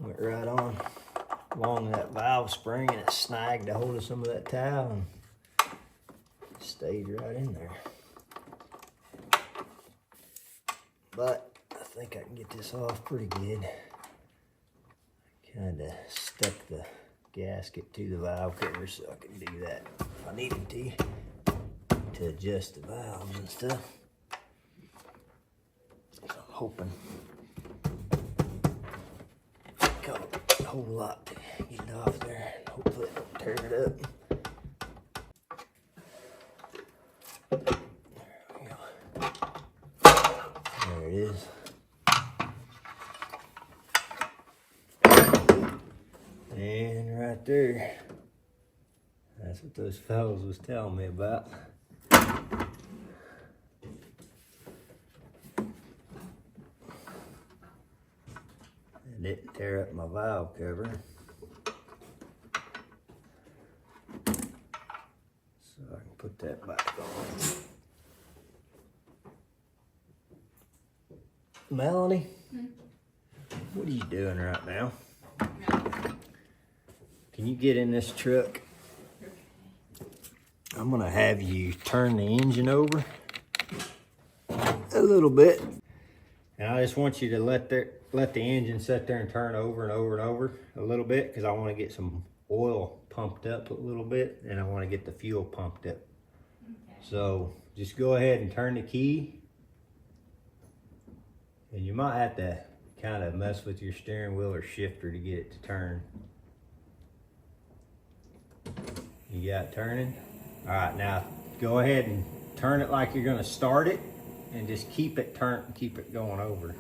went right on along that valve spring, and it snagged a hold of some of that towel and stayed right in there. But I think I can get this off pretty good. Kinda stuck the gasket to the valve cover, so I can do that if I needed to adjust the valves and stuff. So I'm hoping got a whole lot to get it off there. Hopefully it don't tear it up. There we go. There it is. And right there, that's what those fellas was telling me about. It didn't tear up my valve cover. So I can put that back on. Melanie, what are you doing right now? Can you get in this truck? I'm gonna have you turn the engine over a little bit. And I just want you to let the engine sit there and turn over and over and over a little bit, because I want to get some oil pumped up a little bit, and I want to get the fuel pumped up. Okay. So just go ahead and turn the key. And you might have to kind of mess with your steering wheel or shifter to get it to turn. You got it turning? All right, now go ahead and turn it like you're gonna start it, and just keep it turned, keep it going over.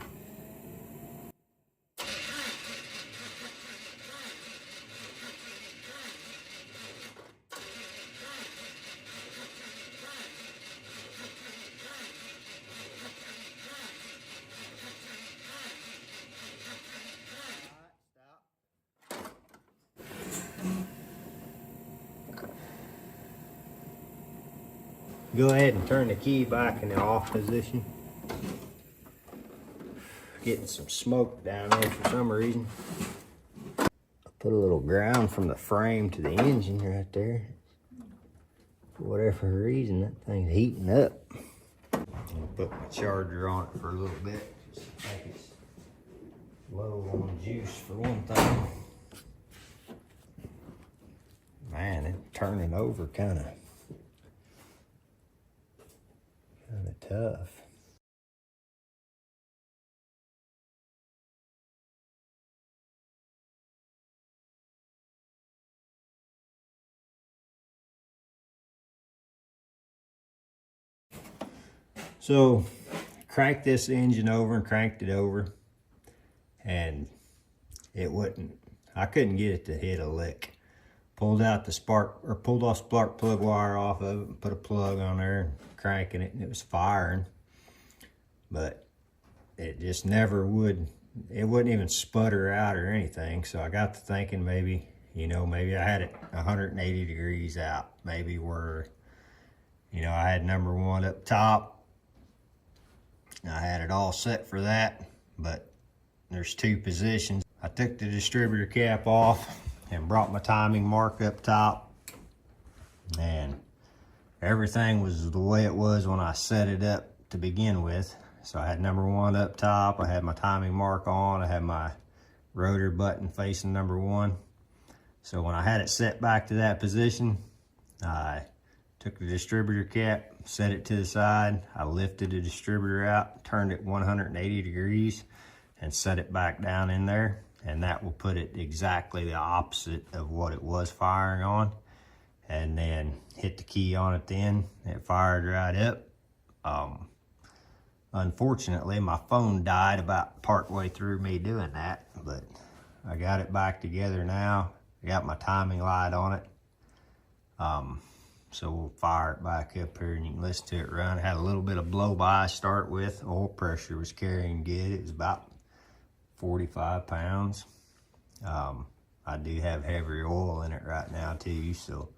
Go ahead and turn the key back in the off position. Getting some smoke down there for some reason. I put a little ground from the frame to the engine right there. For whatever reason, that thing's heating up. I'm gonna put my charger on it for a little bit. Just think it's low on juice for one thing. Man, it's turning over kind of tough. So cranked this engine over and cranked it over, and it wouldn't, I couldn't get it to hit a lick. Pulled off spark plug wire off of it and put a plug on there, cranking it, and it was firing, but it just never would it wouldn't even sputter out or anything. So I got to thinking maybe, maybe I had it 180 degrees out. Maybe where, I had number one up top. I had it all set for that, but there's two positions. I took the distributor cap off and brought my timing mark up top, and everything was the way it was when I set it up to begin with. So I had number one up top, I had my timing mark on, I had my rotor button facing number one. So when I had it set back to that position, I took the distributor cap, set it to the side, I lifted the distributor out, turned it 180 degrees, and set it back down in there. And that will put it exactly the opposite of what it was firing on. And then hit the key on it then, it fired right up. Unfortunately, my phone died about partway through me doing that, but I got it back together now. I got my timing light on it. So we'll fire it back up here and you can listen to it run. It had a little bit of blow by to start with. Oil pressure was carrying good. It was about 45 pounds. I do have heavy oil in it right now too, so,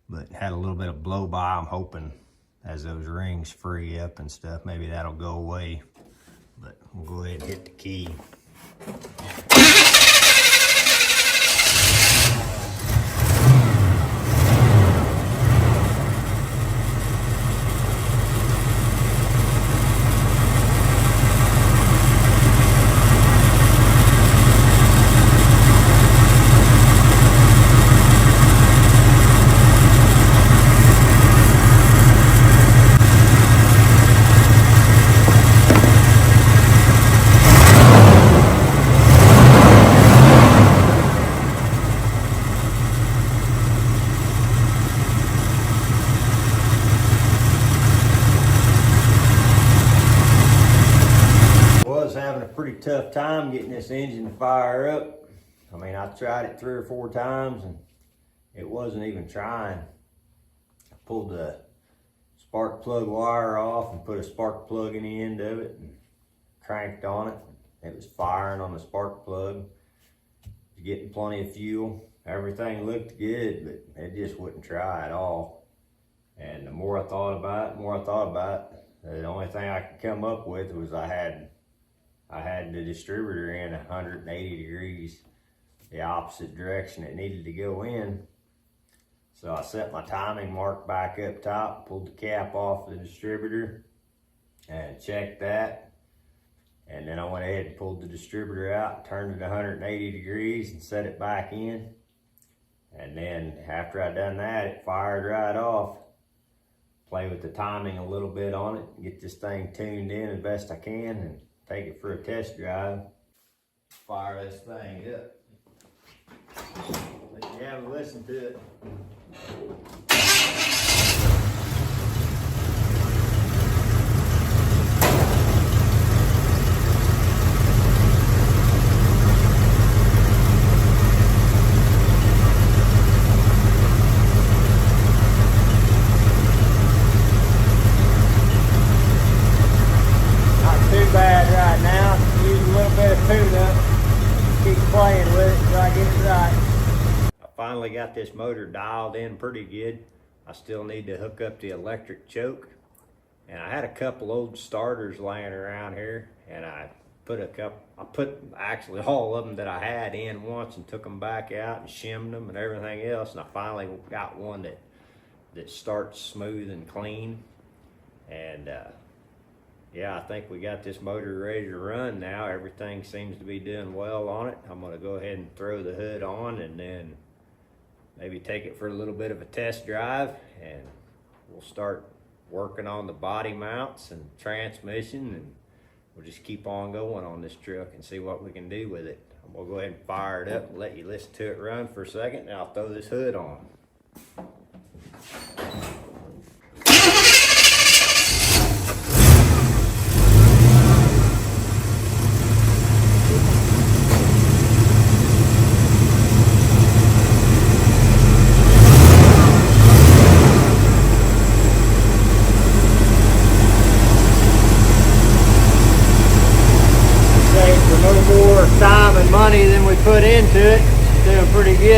but had a little bit of blow by. I'm hoping as those rings free up and stuff, maybe that'll go away. But we'll go ahead and hit the key. Pretty tough time getting this engine to fire up. I mean, I tried it 3 or 4 times and it wasn't even trying. I pulled the spark plug wire off and put a spark plug in the end of it and cranked on it. It was firing on the spark plug. It was getting plenty of fuel. Everything looked good, but it just wouldn't try at all. And the more I thought about it, the only thing I could come up with was I had the distributor in 180 degrees, the opposite direction it needed to go in. So I set my timing mark back up top, pulled the cap off the distributor and checked that. And then I went ahead and pulled the distributor out, turned it 180 degrees and set it back in. And then after I done that, it fired right off. Play with the timing a little bit on it, get this thing tuned in as best I can and take it for a test drive. Fire this thing up. Let you have a listen to it. Finally got this motor dialed in pretty good. I still need to hook up the electric choke. And I had a couple old starters laying around here, and I put actually all of them that I had in once and took them back out and shimmed them and everything else. And I finally got one that starts smooth and clean. And yeah, I think we got this motor ready to run now. Everything seems to be doing well on it. I'm gonna go ahead and throw the hood on and then maybe take it for a little bit of a test drive, and we'll start working on the body mounts and transmission, and we'll just keep on going on this truck and see what we can do with it. I'm gonna go ahead and fire it up and let you listen to it run for a second, and I'll throw this hood on.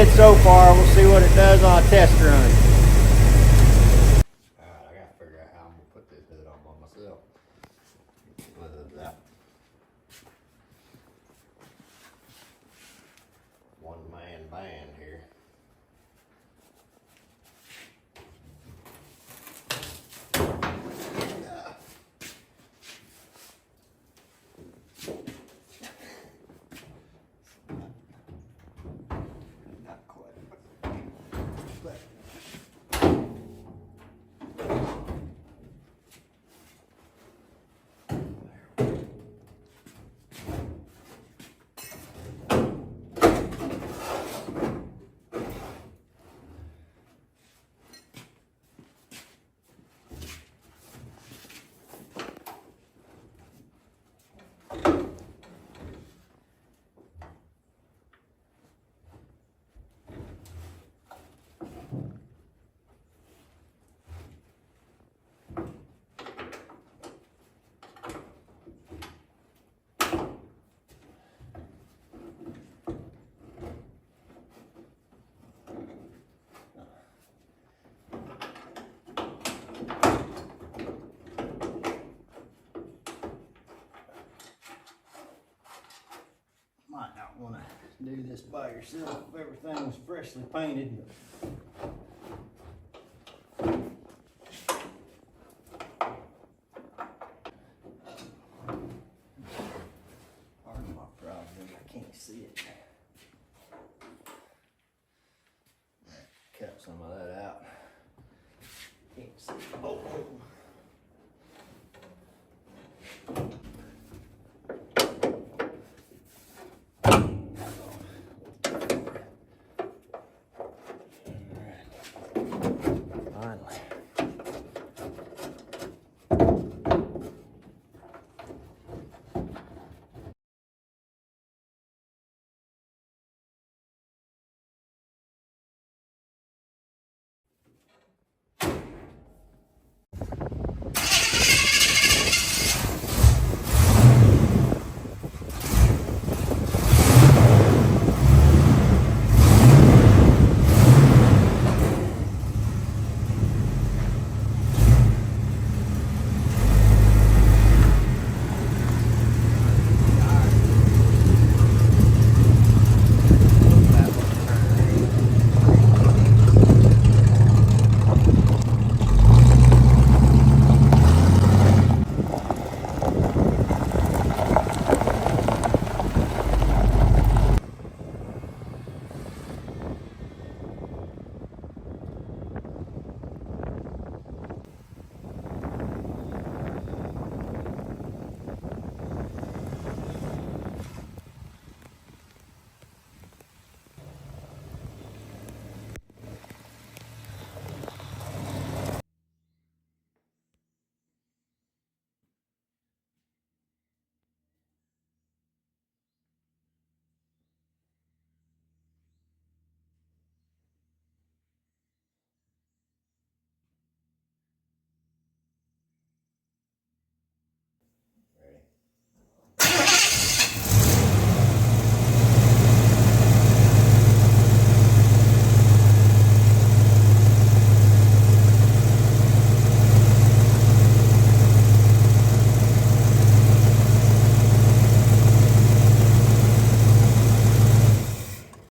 good so far. We'll see what it does on a test run. Alright, I gotta figure out how I'm gonna put this hood on by myself. That one man band here. Not quite. But might not want to do this by yourself if everything was freshly painted. Part of my problem is I can't see it. Cut some of that out. Can't see. Oh.